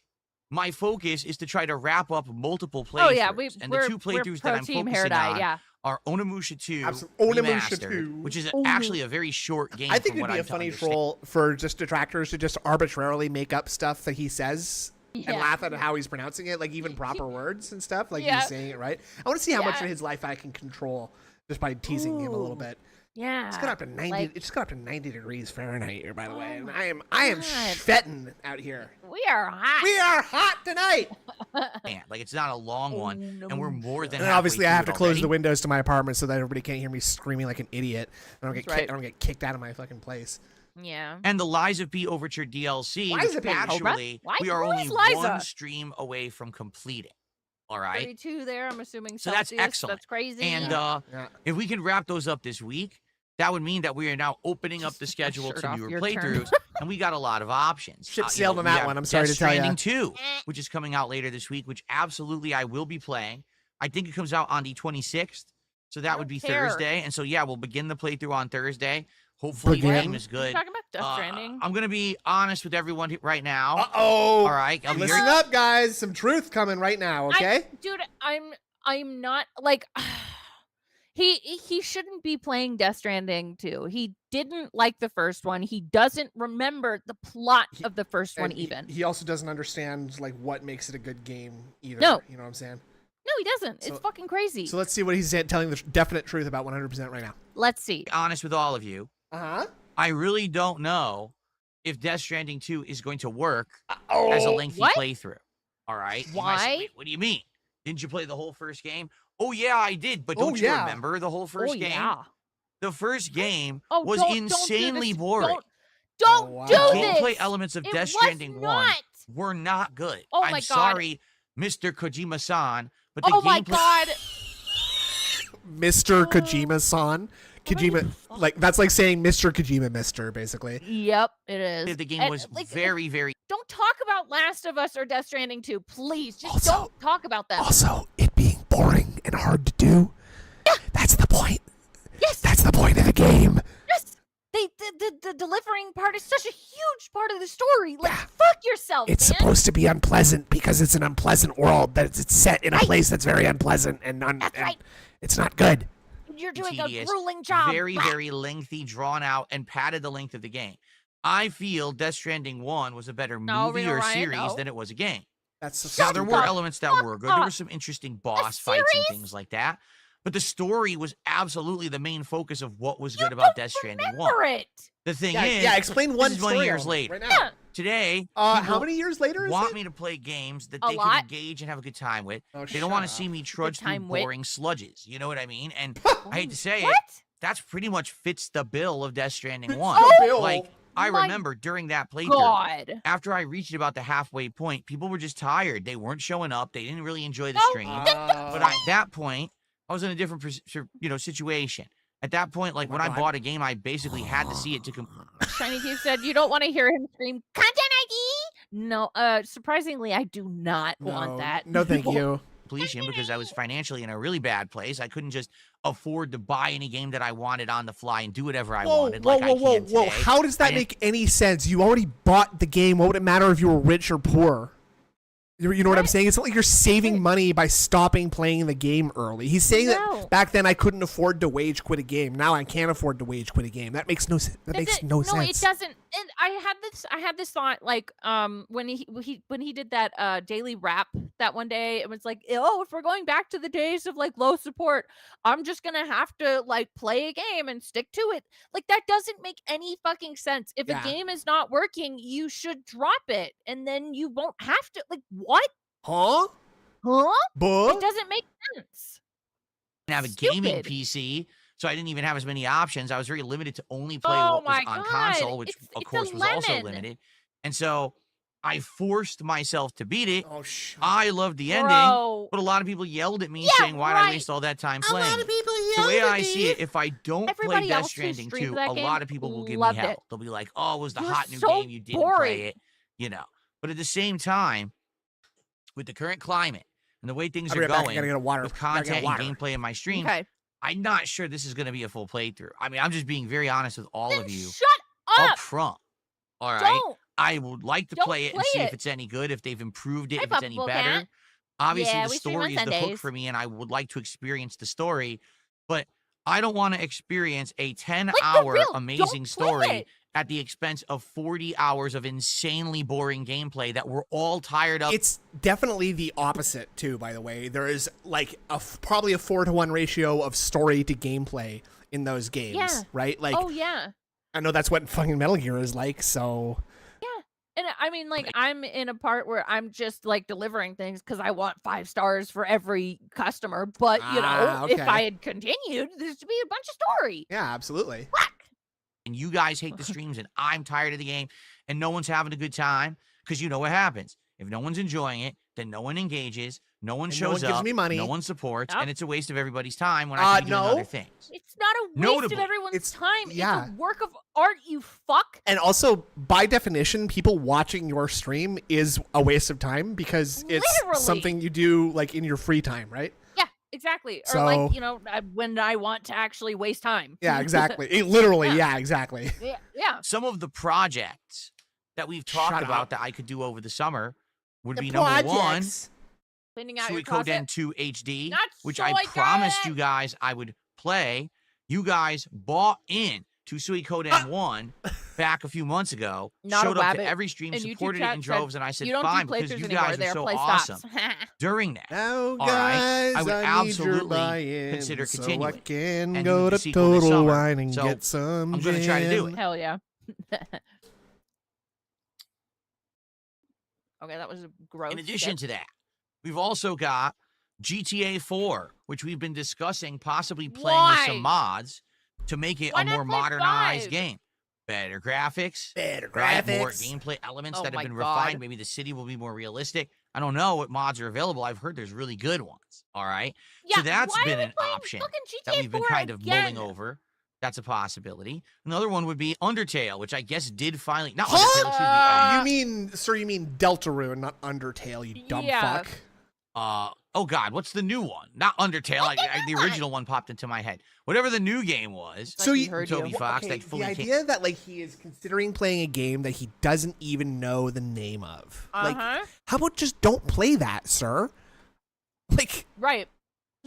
my focus is to try to wrap up multiple playthroughs. oh yeah, and we're the 2 playthroughs pro that I'm team focusing hair dye, on yeah. are Onimusha 2 Onimusha Remastered, 2. which is Oh. actually a very short game. I think from it'd what be a I'm to funny understand. troll for just detractors to just arbitrarily make up stuff that he says and Yeah. laugh at how he's pronouncing it, like even proper words and stuff, like Yeah. he's saying it right. I want to see how much Yeah. of his life I can control just by teasing him a little Ooh. bit. Yeah. It's got up to 90. like- It just got up to 90 degrees Fahrenheit here, by the way. Oh And my I am God. sweating out here. We are hot. We are hot tonight. Man, like it's not a long one, and we're more than. And obviously, I halfway have to through it close already. the windows to my apartment so that everybody can't hear me screaming like an idiot. I don't get That's right. I don't get kicked out of my fucking place. Yeah. And the Lies of P Overture DLC, Lies which of P. actually Why- we are who only is Liza? one stream away from completing. All right, 32 there, I'm assuming. So that's Celsius. excellent. That's crazy. and Yeah. if we can wrap those up this week, that would mean that we are now opening up the Just take my schedule shirt to off, newer your turn. playthroughs, and we got a lot of options. Ship You sailed know, on we that have one, I'm sorry Death to tell ya. Stranding 2, which is coming out later this week, which absolutely I will be playing. I think it comes out on the 26th, so that would be don't care. Thursday. And so yeah, we'll begin the playthrough on Thursday. Hopefully the Begin? game is Are good. you talking about Death Stranding? I'm gonna be honest with everyone right now. Uh-oh. All right, I'll be Listen very- up, guys. Some truth coming right now, okay? Dude, I'm not like he shouldn't be playing Death Stranding 2. He didn't like the first one. He doesn't remember the plot of the first one And even. he also doesn't understand like what makes it a good game either. No. You know what I'm saying? No, he doesn't. So- It's fucking crazy. So let's see what he's telling the definite truth about 100% right now. Let's see. honest with all of you. Uh-huh. I really don't know if Death Stranding 2 is going to work Oh, as a lengthy what? playthrough. All right. You might say, Why? "Wait, what do you mean? Didn't you play the whole first game?" Oh yeah, I did. But Oh, don't you yeah. remember the whole first oh, game? Yeah. The first game Oh, was don't do insanely this. boring. Don't Oh, wow. do The this. gameplay elements of It Death was Stranding 1 not. were not good. Oh I'm my God. sorry, Mr. Kojima-san, but the Oh my gameplay god. Mr. Kojima-san. Kojima, like that's like saying Mr. Kojima, Mister, basically. Yep, it is. of the game And, was like, very, very Don't talk about Last of Us or Death Stranding 2, please. Just Also- don't talk about them. Also, it being boring and hard to do. That's the point. Yes. That's the point of the game. Yes. The delivering part is such a huge part of the story. Like, Yeah. fuck yourself, It's man. supposed to be unpleasant because it's an unpleasant world. That it's set in a Right. place that's very unpleasant and, That's right. it's not good. You're doing a tedious, grueling job. very, Blah. very lengthy, drawn out, and padded the length of the game. I feel Death Stranding 1 was a better No, movie Reno or Ryan, series no. than it was a game. That's Now, there were the elements that fuck were good. There were up. some interesting boss fights and series? things like that. But the story was absolutely the main focus of what was good about Death Stranding 1. Remember it. The thing yeah, is, yeah. Explain one this is 20 story years element later. right now. Yeah. Today, How people many years later is want it? me to play games that A they can lot. engage and have a good time with. Oh, They don't want to shut see up. me trudge through time with. boring sludges. You know what I mean? And I hate to say What? it, that's pretty much fits the bill of Death Stranding 1. the bill. Like, I My remember during that playthrough, God. after I reached about the halfway point, people were just tired. They weren't showing up. They didn't really enjoy the No, stream. Uh, But at that point, I was in a different, situation. At that point, like my when I God. bought a game, I basically had to see it to Shiny Cube said you don't want to hear him scream content ID. No, surprisingly, I do not want that. No, thank you. completion because I was financially in a really bad place. I couldn't just afford to buy any game that I wanted on the fly and do whatever I wanted like I can today. How does that I- make any sense? You already bought the game. What would it matter if you were rich or poor? You know what I'm What? saying? It's not like you're saving money by stopping playing the game early. He's saying No. that back then I couldn't afford to wage quit a game. Now I can afford to wage quit a game. That makes no sense. That makes no sense. No, it doesn't. And I had this thought like when he did that daily rap that one day, it was like, oh, if we're going back to the days of like low support, I'm just gonna have to like play a game and stick to it. Like that doesn't make any fucking sense. If Yeah. a game is not working, you should drop it, and then you won't have to. Like what? Huh? Huh? Buh? It doesn't make sense. didn't have a gaming Stupid. PC, so I didn't even have as many options. I was very limited to only play Oh what was my on God, console, which it's of a course was also lemon. limited. And so I forced myself to beat it. Oh, shit. I loved the ending, Bro. but a lot of people yelled at me Yeah, saying, "Why'd I right. waste all that time A lot playing?" of people The yelled way at I me. see it, if I don't Everybody play Death else who Stranding streamed 2, that a game lot of people will give me loved hell. it. They'll be like, "Oh, it was the You're hot new so game. You didn't boring. play it," But at the same time, with the current climate and the way things I'll are be right back. I going, gotta get a water. with Gotta get content water. and gameplay in my stream, Okay. I'm not sure this is going to be a full playthrough. I mean, I'm just being very honest with all Then of you shut up up. front. All right. Don't. I would like to Don't play it and play see if it. it's any good, if they've improved it, Hi, if it's any Puppable better. Cat. Obviously, Yeah, the we stream story on is the hook Sundays. for me, and I would like to experience the story, but I don't want to experience a Like, for 10-hour real, amazing don't play story it. at the expense of 40 hours of insanely boring gameplay that we're all tired of. It's definitely the opposite too, by the way. There is like probably a 4-to-1 ratio of story to gameplay in those games, Yeah. right? Like, Oh yeah. I know that's what fucking Metal Gear is like. So And I mean, like, I'm in a part where I'm just like delivering things because I want 5 stars for every customer. But you know, if okay. I had continued, there's to be a bunch of story. yeah, absolutely. Fuck. And you guys hate the streams, and I'm tired of the game, and no one's having a good time, because you know what happens. If no one's enjoying it, then no one engages, no one And shows no one gives up, me money. no one supports, Yep. and it's a waste of everybody's time when I can be doing no. other things. It's not a waste Notably, of everyone's it's- time. yeah. It's a work of art, you fuck. And also, by definition, people watching your stream is a waste of time because it's Literally. something you do like in your free time, right? Yeah, exactly. So- Or like, you know, when I want to actually waste time. Yeah, exactly. Literally, Yeah. yeah, exactly. Yeah. Some of the projects that we've talked Shut about up. that I could do over the summer would The be number one, projects. Cleaning out your Suikoden closet. 2 HD, Not which I Suikoden! promised you guys I would play. You guys bought in to Suikoden 1 back a few months ago, Not a showed up wabbit. to every stream, And YouTube supported it chat in said, droves, and I said, You don't fine, do because playthroughs you anymore. guys are They're so play awesome. stops. During that. Now, All right. guys, I would need your absolutely buy-in consider so I continuing can and go doing the to sequel this Total summer. Wine and So, get some I'm gonna try to do gin. it. Hell yeah. Okay, that was a gross. In addition shit. to that, we've also got GTA 4, which we've been discussing possibly playing with some Why? mods to make it Why a not more play modernized 5? game. Better graphics, Better right? More graphics. gameplay elements Oh that have my been God. refined. Maybe the city will be more realistic. I don't know what mods are available. I've heard there's really good ones. All right. Yeah, so that's why are been we an playing option fucking that GTA we've been 4 kind of mulling again? over. That's a possibility. Another one would be Undertale, which I guess did finally not Huh? Undertale, excuse me. You mean, sir, you mean Deltarune, not Undertale, you dumb Yeah. fuck. Oh God, what's the new one? Not Undertale. What's the The new one? original one popped into my head. Whatever the new game was. So Like he you- heard Toby you. Fox Okay, that fully the came. idea that like he is considering playing a game that he doesn't even know the name of. Like, Uh-huh. how about just don't play that, sir? Like, Right.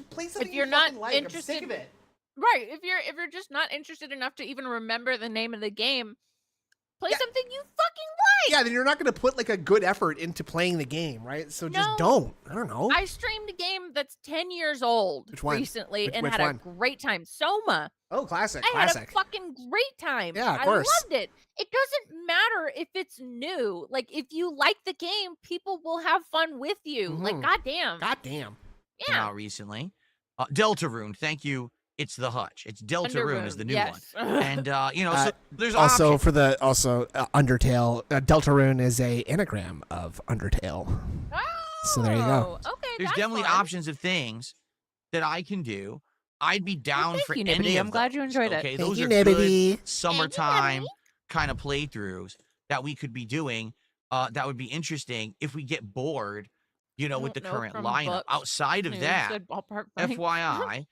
play something If you're you not fucking like. I'm interested- sick of it. Right. If you're just not interested enough to even remember the name of the game, play Yeah. something you fucking like. Yeah, then you're not going to put like a good effort into playing the game, right? So just No. don't. I don't know. I streamed a game that's 10 years old Which one? recently and Which had one? a great time. Soma. Oh, classic, I had a classic. fucking great time. Yeah, of I course. loved it. It doesn't matter if it's new. Like, if you like the game, people will have fun with you. Like, Mhm. goddamn. God damn. Came Yeah. out recently. Deltarune, thank you. It's the Hutch. It's Deltarune is the new yes. one. And so there's Also options. for the Undertale, Deltarune is a anagram of Undertale. So there you go. Oh, Okay, There's that's definitely fun. options of things that I can do. I'd be down thank for you, any Nibbity. of I'm glad you those, enjoyed it. okay? Thank Those you, are Nibbity. good summertime kind of playthroughs that we could be doing. That would be interesting if we get bored, with Don't the know current from lineup. books. Outside of Snooze that, said ballpark money. FYI,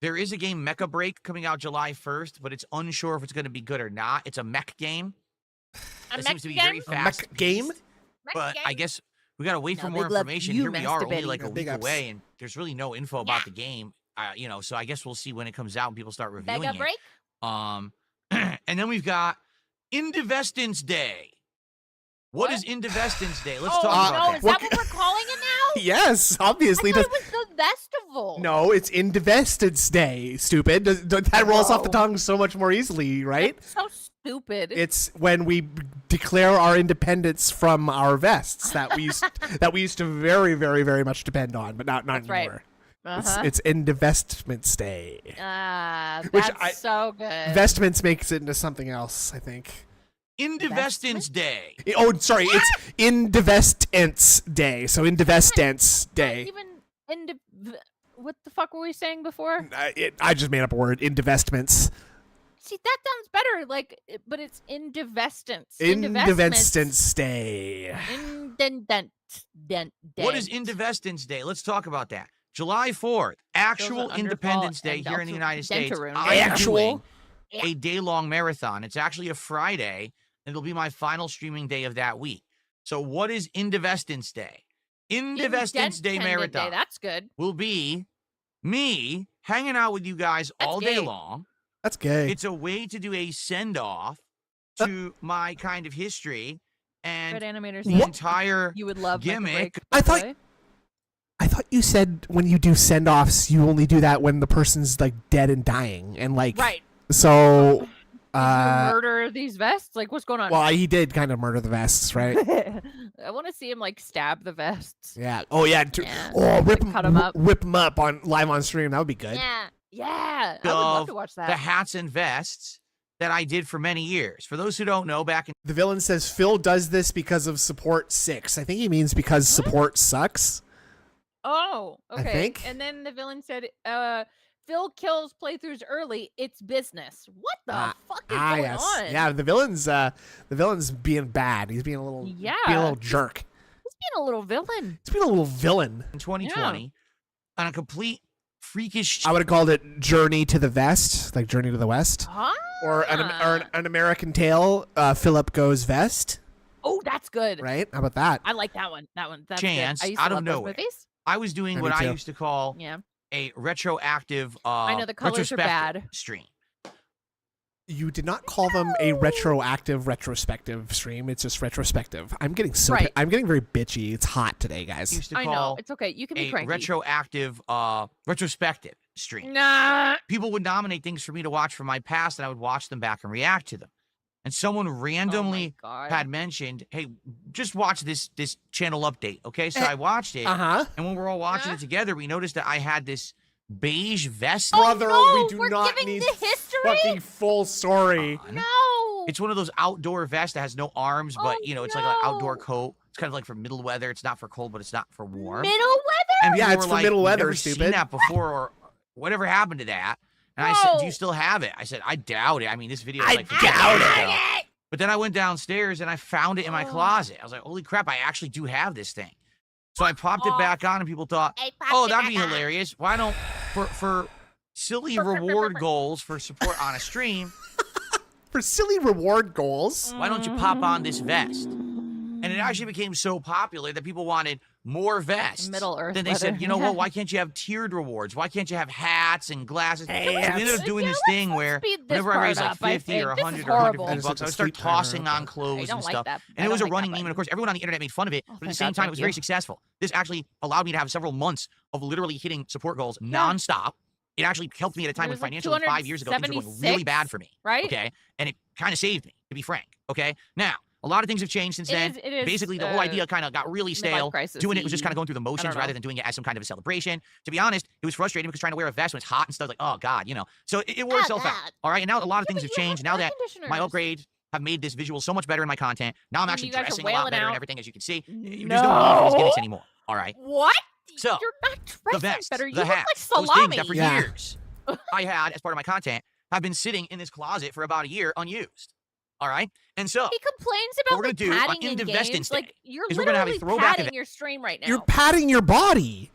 there is a game Mecha Break coming out July 1st, but it's unsure if it's going to be good or not. It's a mech game. A It mech seems to be game? very A fast. mech game? Mech But game? I guess we got to wait for No, more big love information. you, Here we are, only masturbating. like a Yeah, big week ups. away, and there's really no info about the game. So I guess we'll see when it comes out and people start reviewing Mega it. break? And then we've got Indivestance Day. What is Indivestance Day? Let's Oh, talk no, about is that. that what we're calling it now? Yes, obviously. I Does, thought it was the festival. no, it's Indivestance Day, stupid. That rolls off the No. tongue so much more easily, right? That's so stupid. It's when we declare our independence from our vests that we used to very, very, very much depend on, but not That's right. anymore. Uh-huh. It's Indivestments Day. That's so good. Vestments makes it into something else, I think. Indivestance Day. Oh, sorry, it's Indivestance Day. So Indivestance Not Day. even what the fuck were we saying before? I just made up a word. Indivestments. See, that sounds better. Like, but it's indivestance. Indivestance Day. What is Indivestance Day? Let's talk about that. July 4th, actual Those are Independence Underfall Day and here in the United States. Deltarune. I'm Actual? doing a day-long marathon. It's actually a Friday, and it'll be my final streaming day of that week. So what is Indivestance Day? Indivestance Day Independent marathon That's good. will be me hanging out with you guys That's all day gay. long. That's gay. It's a way to do a send-off to my kind of history Red and animators. the entire You would love Mega gimmick. Break, I by the thought- way. I thought you said when you do send-offs, you only do that when the person's like dead and dying, and like Right. So, Did you murder these vests? Like, what's going on? well, he did kind of murder the vests, right? I want to see him like stab the vests. Yeah. Oh yeah. Yeah. Oh, rip Like, him, cut 'em up. Whip him up on live on stream. That would be good. Yeah. Yeah. I would love to watch that. The hats and vests that I did for many years. For those who don't know, back in The villain says Phil does this because of support 6. I think he means because support sucks. Oh, I okay. think. And then the villain said, Phil kills playthroughs early. It's business. What the fuck is going on? Yeah, the villain's being bad. He's being a little being a little jerk. He's being a little villain. He's being a little villain. 2020, on a complete freakish I would have called it Journey to the Vest, like Journey to the West. Huh? Or an American Tale, Philip Goes Vest, Oh, that's good. right? How about that? I like that one. That one. That's Chance, good. I used out to of love those nowhere. movies. I was doing Me what I too. used to call Yeah. a retroactive I know the colors are bad. stream. You did not call them a retrospective stream. It's just retrospective. I'm getting Right. I'm getting very bitchy. It's hot today, guys. Used to I know. call It's okay. You can be a cranky. retroactive retrospective stream. Nah. People would nominate things for me to watch from my past, and I would watch them back and react to them. And someone randomly Oh my God. had mentioned, "Hey, just watch this channel update." Okay, so I watched it, Uh-huh. and when we're all watching Yeah. it together, we noticed that I had this beige vest. Brother, no, we do we're not giving need the history? fucking full story. on. No. It's one of those outdoor vests that has no arms, but Oh, it's like an outdoor no. coat. It's kind of like for middle weather. It's not for cold, but it's not for warm. Middle weather? And Yeah, people it's were for like, middle "We've weather, never seen stupid." that before, or whatever happened to that?" And I said, "Do Whoa. you still have it?" I said, "I doubt it. I mean, this video is I like from doubt 10 years it. ago." But then I went downstairs and I found it in my Oh. closet. I was like, "Holy crap! I actually do have this thing." So I popped it Oh. back on, and people thought, Hey, pop "Oh, it that'd be back on. hilarious. Why don't for silly reward goals for support on a stream? For silly reward goals. Why don't you pop on this vest?" And it actually became so popular that people wanted more vests. Middle Earth Then they said, weather. "You know what? Why can't you have tiered rewards? Why can't you have hats and glasses?" Hey, So we ended up doing this thing where speed this whenever I raised part like up, I 50 or think. This is 100 or horrible. 150 That is bucks, such I a would start sweet timer, tossing on okay. clothes I and don't like stuff. that. And I it was don't a like running that meme, and button. of course, everyone on the internet made fun of it. Oh, But at the thank same God, time, it thank was very you. successful. This actually allowed me to have several months of literally hitting support goals nonstop. It actually helped me at a time It when was like financially 5 years ago things were going really 276, bad for me. right? Okay, and it kind of saved me, to be frank. Okay, now a lot of things have changed since then. It is, Basically, the whole idea kind of got really stale. Doing it was just kind of going through the motions know. rather than doing it as some kind of a celebration. To be honest, it was frustrating because trying to wear a vest when it's hot and stuff, like, oh God, So it wore Oh, itself out. God. All right, and now a lot of Yeah, things but have you have changed. Now air that my conditioners. upgrades have made this visual so much better in my content, now I'm And actually you guys are dressing a lot wailing better and out. everything, as you can see. You just don't want those gimmicks anymore. All right. What? So, You're not The dressing vest, better. You the look hats, like those things salami. that for Yeah. years I had as part of my content have been sitting in this closet for about a year unused. All right, and so He complains What about we're gonna like do on padding in Indivestance games. Day Like you're is we're gonna have a literally throwback padding event. your stream right now. You're padding your body.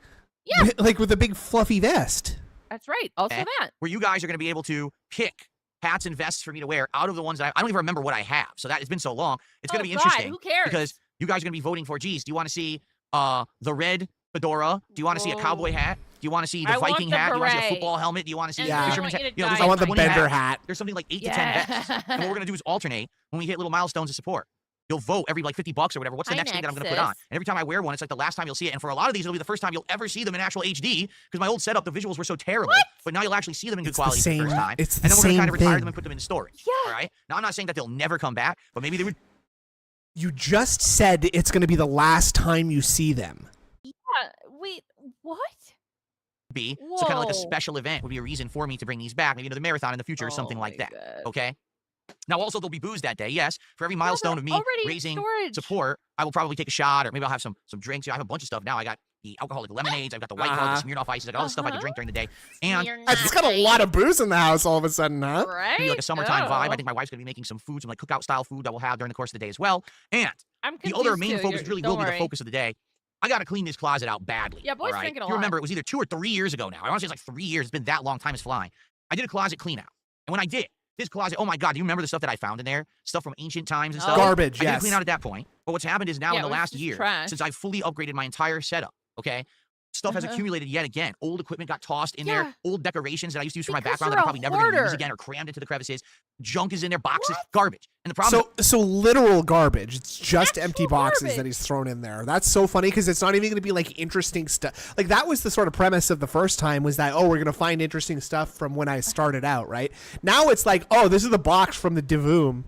Yeah. Like with a big fluffy vest. That's right. Also Okay. that. where you guys are going to be able to pick hats and vests for me to wear out of the ones that I don't even remember what I have. So that it's been so long. It's going to be God, interesting Who cares? because you guys are going to be voting for, geez, do you want to see the red fedora? Do you want to see a cowboy Whoa. hat? Do you want to see the I want Viking the hat? Do you want to see a beret. football helmet? Do you want to see And then a I fisherman's want hat? you to There's dye I like want the 20 bender hats. hat. There's something like 8 to 10 vests. And what we're going to do is alternate when we hit little milestones of support. You'll vote every like $50 or whatever. What's the Hi, next thing that I'm going to put on? Nexus. And every time I wear one, it's like the last time you'll see it. And for a lot of these, it'll be the first time you'll ever see them in actual HD because my old setup, the visuals were so terrible. But now you'll actually see them in good It's the quality for the same- first time. it's the And then we're going to kind of same retire thing. them and put them in storage. Yeah. All right. Now I'm not saying that they'll never come back, but maybe they would You just said it's going to be the last time you see them. Wait, what? be. So kind of like a Whoa. special event would be a reason for me to bring these back, maybe another marathon in the future or something like that. Okay. Now also there'll be booze that day. Yes, for every milestone of me already raising storage. support, I will probably take a shot or maybe I'll have some drinks. I have a bunch of stuff now. I got the alcoholic lemonades. I've got the White Claw, the Smirnoff Ices. I got all this stuff I can drink during the day. And It's got a lot of booze in the house all of a sudden, huh? Right? maybe like a summertime vibe. I Oh. think my wife's gonna be making some food, some like cookout style food that we'll have during the course of the day as well. And I'm the other confused main too. focus You're- really don't will be the worry. focus of the day. I got to clean this closet out badly. Yeah, boys all right? drinking a You remember lot. it was either 2 or 3 years ago now. I want to say it's like 3 years. It's been that long. Time is flying. I did a closet clean out. And when I did, this closet, oh my God, do you remember the stuff that I found in there? Stuff from ancient times and stuff? Garbage, I did a yes. clean out at that point. But what's happened is now Yeah, in the it was last just year, trash. since I've fully upgraded my entire setup, okay, stuff has accumulated yet again. Old equipment got tossed in there. Old decorations that I used to use for my Because background that you're I'm a probably never going to use hoarder. again are crammed into the crevices. Junk is in there, boxes, garbage. And the problem So literal garbage. It's just Actual empty boxes garbage. that he's thrown in there. That's so funny because it's not even going to be like interesting stuff. Like that was the sort of premise of the first time was that, oh, we're going to find interesting stuff from when I started out, right? Now it's like, oh, this is the box from the Divoom.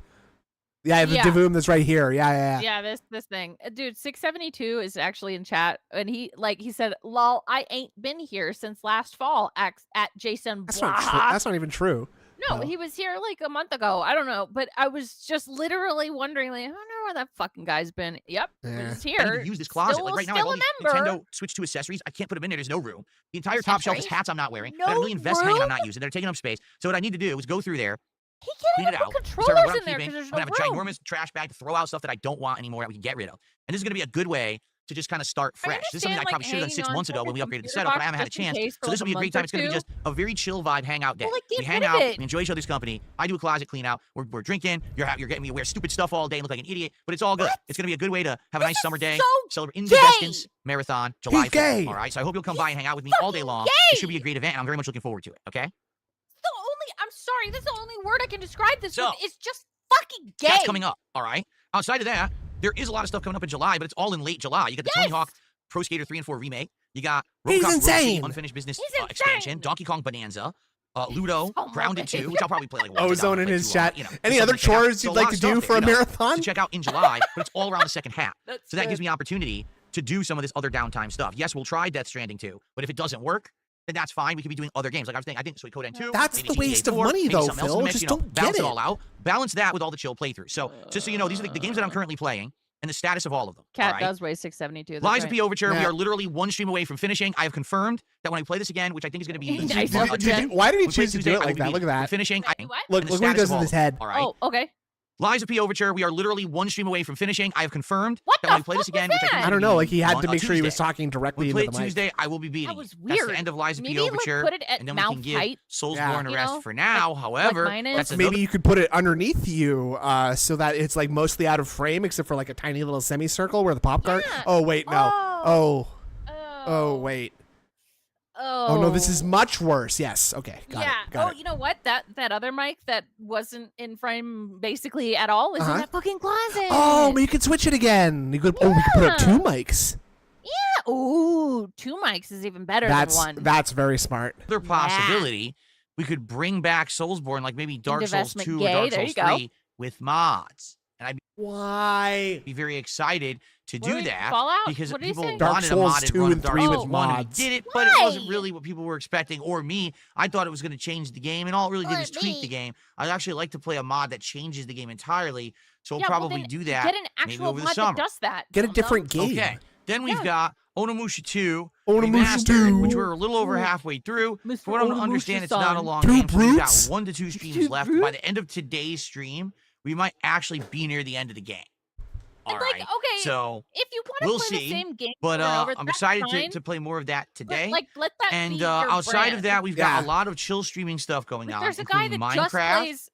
Yeah, the Divoom that's right here. Yeah. Yeah, this thing. Dude, 672 is actually in chat and he said, "Lol, I ain't been here since last fall." At Jason That's blah. not true. That's not even true. No, he was here like a month ago. I don't know, but I was just literally wondering, like, I don't know where that fucking guy's been. Yep, Yeah. he's I here. need to use this closet. Still, Like right now, I have still all a these member. Nintendo Switch 2 accessories. I can't put them in there. There's no room. The entire top shelf is Accessories? hats I'm not wearing. I No got a million vests hanging I'm room? not using. They're taking up space. So what I need to do is go through there, He clean can't it even out. put determine controllers what I'm in there keeping. because there's I'm no gonna have a room. ginormous trash bag to throw out stuff that I don't want anymore that we can get rid of. And this is gonna be a good way to just kind of start fresh. This is something I understand, probably like, should have done hanging 6 on months to ago your when we upgraded the computer setup, but I box haven't had a just in chance. case So for this will like be a a great time. month It's gonna or be just a very chill vibe hangout day. Well, like, We get hang rid of out, it. we enjoy each other's company. I do a closet clean out. We're drinking. You're getting me to wear stupid stuff all day and look like an idiot, but it's all good. It's gonna be a good way to have a nice summer day. so Celebrate gay. Indivestance Marathon July 4th. gay. All right. So I hope you'll come by and hang out with me all day long. It should be a great event, and I'm very much looking forward to it. Okay. I'm sorry, that's the only word I can describe this So, with. It's just fucking gay. That's coming up. All right. Outside of that, there is a lot of stuff coming up in July, but it's all in late July. You got the Tony Hawk Pro Skater 3 and 4 remake. You got He's RoboCop Road insane. City Unfinished Business He's expansion, insane. Donkey Kong Bonanza, Ludo, Oh my Grounded God. 2, which I'll probably play like once. Ozone in play his too chat. long, Any just other something to check out. chores So you'd a lot like of to do stuff for there, a marathon? to check out in July, but it's all around the second half. That's So that good. gives me opportunity to do some of this other downtime stuff. Yes, we'll try Death Stranding 2, but if it doesn't work, then that's fine. We could be doing other games. Like I was saying, I think Suikoden 2. That's maybe the waste GTA of 4, money, maybe though, something else in the Phil. mix, Just you know, don't balance get it it. all out. Balance that with all the chill playthroughs. So just so you know, these are the games that I'm currently playing and the status of all of them. Cat all right? does weigh 672. That's Liza right. P. Overture, we Yeah. are literally one stream away from finishing. I have confirmed that when I play this again, which I think is going to be Nice. Did- Well, did- why did he we play choose to Tuesday, do it I will like be that? Look at beating. that. We're finishing. Wait, what? Look and the what he status does of in all his of them, head. All right. Oh, okay. Liza P. Overture, we are literally one stream away from finishing. I have confirmed What that the when we play this fuck was again, which I think that? is I don't gonna know. be Like he had on to a make sure he was Tuesday. talking directly When we into play the it mic. Tuesday, I will be beating That was it. That's weird. the end of Liza P. Maybe, like, Overture. put it at and then we mouth can give height. Soulsborne a You rest know? for now. However, mine is. that's Maybe another you could put it underneath you so that it's like mostly out of frame except for like a tiny little semicircle where the popcorn. Yeah. Oh, wait, no. Oh, Oh, wait. Oh, Oh, no, this is much worse. Yes. Okay. Got yeah. it. Got it. You know what? That other mic that wasn't in frame basically at all is Uh-huh. in that fucking closet. Oh, but you could switch it again. You could. Oh, we could put up Yeah. two mics. Yeah. Ooh, 2 mics is even better than one. That's very smart. other possibility. We could bring back Soulsborne, like maybe Dark Souls Divestment 2 gay, or Dark there Souls you go. 3 with mods. And I'd Why? be very excited to What do did he- that Fallout? because What did he people say? Dark wanted a Souls modded 2 run and of Dark 3 with Souls 1 and we mods. did it, but it wasn't Why? really what people were expecting or me. I thought it was going to change the game, and all it really did Or is tweak me. the game. I'd actually like to play a mod that changes the game entirely, so we'll Yeah, well, probably then do that Get an maybe actual over the mod summer. that does that. Get a you know? different game. Okay. Then we've Yeah. got Onimusha 2 Onimusha Remastered, 2. which we're a little over halfway through. Mr. For what I understand, it's not a Onimusha-san. long Two game. So we've got brutes? 1 to 2 streams Two left. By brutes? the end of today's stream, we might actually be near the end of the game. All And, right. like, okay, So, if you want to we'll play see, the same game but over and over, I'm that's excited fine. to play more of that today. Let that be And your outside brand. of that, we've Yeah. got a lot of chill streaming stuff going Like, on, there's a guy including that just Minecraft, plays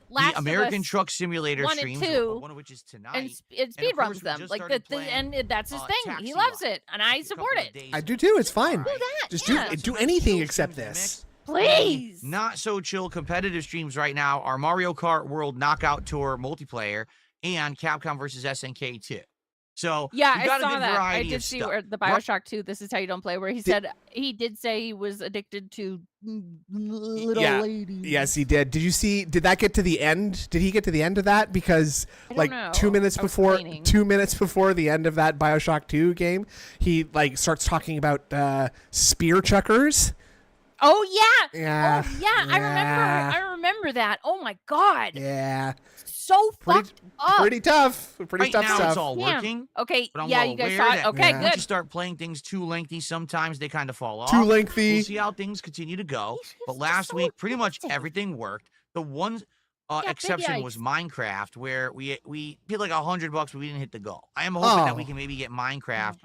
Last the of American Us Truck Simulator 1 and streams, 2, one of which is tonight. and of speed course, runs we them. just Like started and that's his thing. Taxi He loves Lot it, and I a support couple of it. days I do ago. too. It's fine. All right. that. Just yeah. do anything Chill except streams in the this. Please. Not so chill competitive streams right now are Mario Kart World Knockout Tour multiplayer and Capcom versus SNK 2. So Yeah, we've I got a saw good that. I variety did of see stuff. where the Bioshock 2, This Is How You Don't Play, where he said he did say he was addicted to little Yeah. ladies. Yes, he did. Did that get to the end? Did he get to the end of that? Because I don't like know. 2 minutes I was before cleaning. 2 minutes before the end of that BioShock 2 game, he like starts talking about spear chuckers. Oh yeah. Yeah. Oh yeah. I remember that. Oh my god. Yeah. So Pretty fucked up. pretty tough. Pretty Right tough now stuff. it's all Damn. working. Okay. But I'm Yeah, well you guys aware saw it. that Okay, Yeah. Once you good. start playing things too lengthy, sometimes they kind of fall off. Too lengthy. We'll see how things continue to go. He's But just last so week, pretty much aggressive. everything worked. The one big exception was yikes. Minecraft, where we paid like $100, but we didn't hit the goal. I am hoping that we Oh. can maybe get Minecraft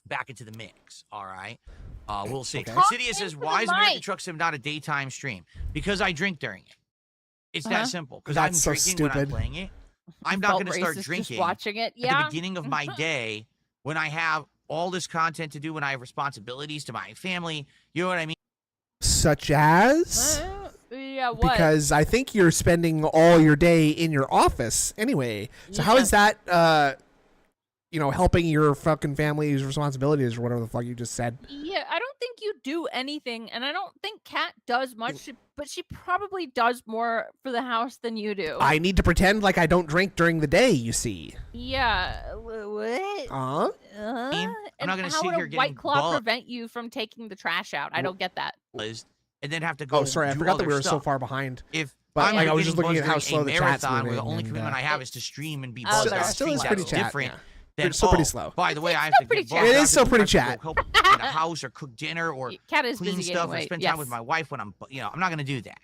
back into the mix. All right. We'll see. Okay. Sidious says, into the why is American mic. Truck Sim not a daytime stream? Because I drink during it. It's Uh-huh. that simple. Because I'm That's so drinking when I'm stupid. playing it. I'm not Felt going to start racist just drinking watching it. at Yeah. the beginning of my day when I have all this content to do when I have responsibilities to my family. You know what I mean? Such as? Yeah, what? Because I think you're spending all your day in your office anyway. So how is that, helping your fucking family's responsibilities or whatever the fuck you just said? Yeah, I don't think you do anything, and I don't think Kat does much, but she probably does more for the house than you do. I need to pretend like I don't drink during the day, you see. Yeah. What? Huh? I'm not gonna how sit would here a getting White Claw bugged. prevent you from taking the trash out? I don't get that. And then have to go. Oh, sorry, I do forgot that other we were so stuff. far behind. But I was just looking at how during slow a the chat's marathon moving. where the only and, commitment I have is to stream and be Oh, buzzed sorry. on Still stream. is That's pretty chat, different. yeah. Then, Still pretty slow. By the way, I have still to pretty get chat. buzzed. It I is have still to pretty go chat. help in the house or cook dinner or Kat is clean busy stuff gaining or weight. spend Yes. time with my wife when I'm not gonna do that.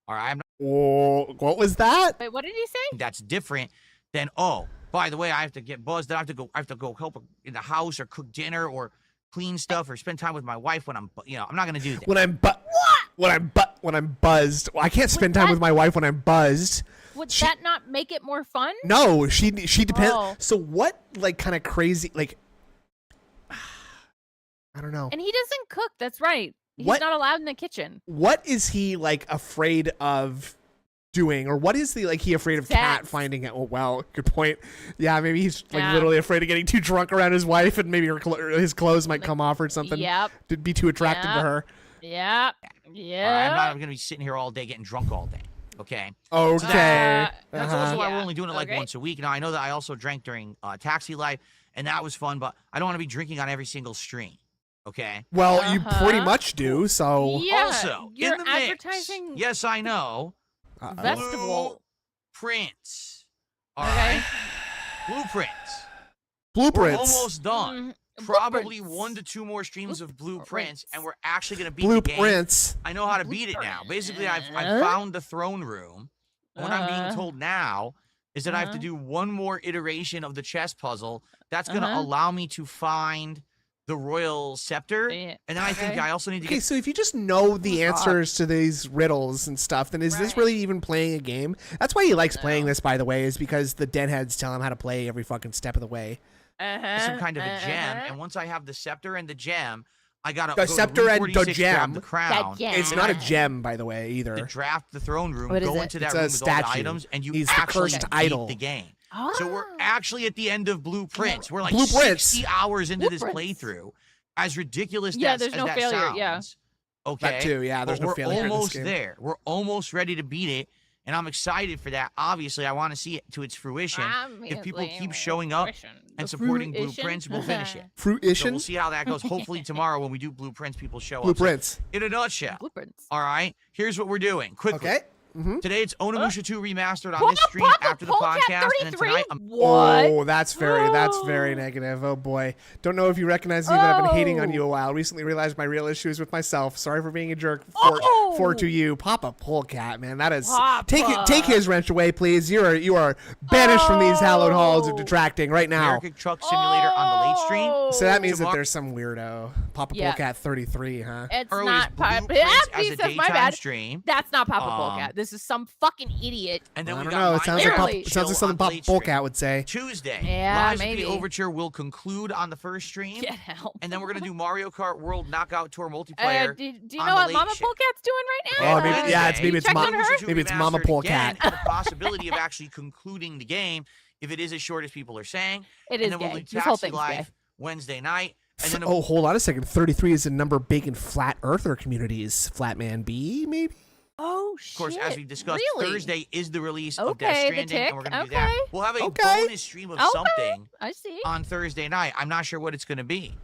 All right, Whoa, what was that? Wait, what did he say? that's different than by the way, I have to get buzzed. I have to go help in the house or cook dinner or clean stuff or spend time with my wife when I'm not gonna do that. When I'm buzzed. Well, I can't spend time with my wife when I'm buzzed. Would that not make it more fun? No, she depends. Oh. So what, like, kind of crazy, like, I don't know. And he doesn't cook. That's right. He's What- not allowed in the kitchen. What is he, like, afraid of doing? Or what is he afraid of Cat Sex. finding out? Oh, well, good point. Yeah, maybe he's, like, Yeah. literally afraid of getting too drunk around his wife and maybe his clothes might come off or something. Yep. To be too attractive to Yep. her. Yeah. All Yeah. right, I'm not gonna be sitting here all day getting drunk all day. Okay. Okay. That's Uh-huh. also why we're Yeah, only doing it like okay. once a week. Now I know that I also drank during Taxi Life, and that was fun, but I don't want to be drinking on every single stream. Okay. Well, you pretty Uh-huh. much do, so. Yeah, Also, you're in the mix, advertising yes, I know. Uh-oh. Festival. Blueprints. All Okay. right. Blueprints. Blueprints. We're almost done. Mm, Probably blueprints. 1 to 2 more streams of Blueprints, Blueprints. and we're actually gonna beat the game. Blueprints. I know how to beat it now. Basically, I've found the throne room. What I'm being told now is that I have to do one more iteration of the chess puzzle. That's going to allow me to find the royal scepter. Yeah, And then I think okay. I also need to Okay, get... so if you just know the God. answers to these riddles and stuff, then is this Right. really even playing a game? That's why he likes playing this, by the way, is because the deadheads tell him how to play every fucking step of the way. some kind of a gem. And once I have the scepter and the gem, I got to The go scepter to and Route the 46, grab gem. the crown. gem. It's not a gem, by the way, To either. draft the throne room, What is go it? into that It's a room with all the statue. items, and you He's the actually cursed beat idol. the game. Oh. So we're actually at the end of Blueprints. We're like Blueprints. 60 hours into this Blueprints. playthrough. As ridiculous Yeah, as, there's as no that failure, sounds. yeah. Okay. That too, yeah, there's but no we're failure in this almost game. there. We're almost ready to beat it, and I'm excited for that. Obviously, I want to see it to its fruition. If people keep showing up and supporting Blueprints, we'll finish it. So Fruition? we'll see how that goes. Hopefully tomorrow when we do Blueprints, people show up. Blueprints. So, in a nutshell, Blueprints. all right, here's what we're doing. Quickly. Okay. Mm-hmm. Today it's Onimusha 2 remastered on What? this stream after the podcast, and then tonight I'm What? Oh, that's very negative. Oh boy. Don't know if you recognize me, but I've been hating on you a while. Recently realized my real issue is with myself. Sorry for being a jerk for to you. Papa Polecat, man. That is take his wrench away, please. You are banished from these hallowed halls of detracting right now. American Truck Simulator on the late stream. So that means that Tomorrow- there's some weirdo. Papa Yeah. Polecat 33, huh? It's Early not Papa. Blueprints as a Please, that's my daytime bad. stream. That's not Papa Um, Polecat. This is some fucking idiot. And then I we don't got know. It My sounds Little like Clearly. it sounds like Show something on the Papa late stream. Polecat would say. Tuesday, Yeah, Lies of maybe. the Overture will conclude on the first stream. Get help. And then we're going to do Mario Kart World Knockout Tour multiplayer. Do you on know the what late Mama shift. Polecat's doing right now? Oh, And maybe yeah, it's Wednesday, maybe it's Check Ma- on her. Onimusha 2 maybe it's Mama Remastered Polecat. again, and the possibility of actually concluding the game if it is as short as people are saying. It And is then we'll gay. do This whole Taxi thing's Life gay. Wednesday night. And then Oh, hold on a second. 33 is the number big in flat earther communities. Flatman B, maybe? Oh, of course, as we discussed, really? Thursday is the release of Death Okay, the Stranding, and we're tick. going to do that. Okay. We'll have a Okay. bonus stream of Okay. something I see. on Thursday night. I'm not sure what it's going to be.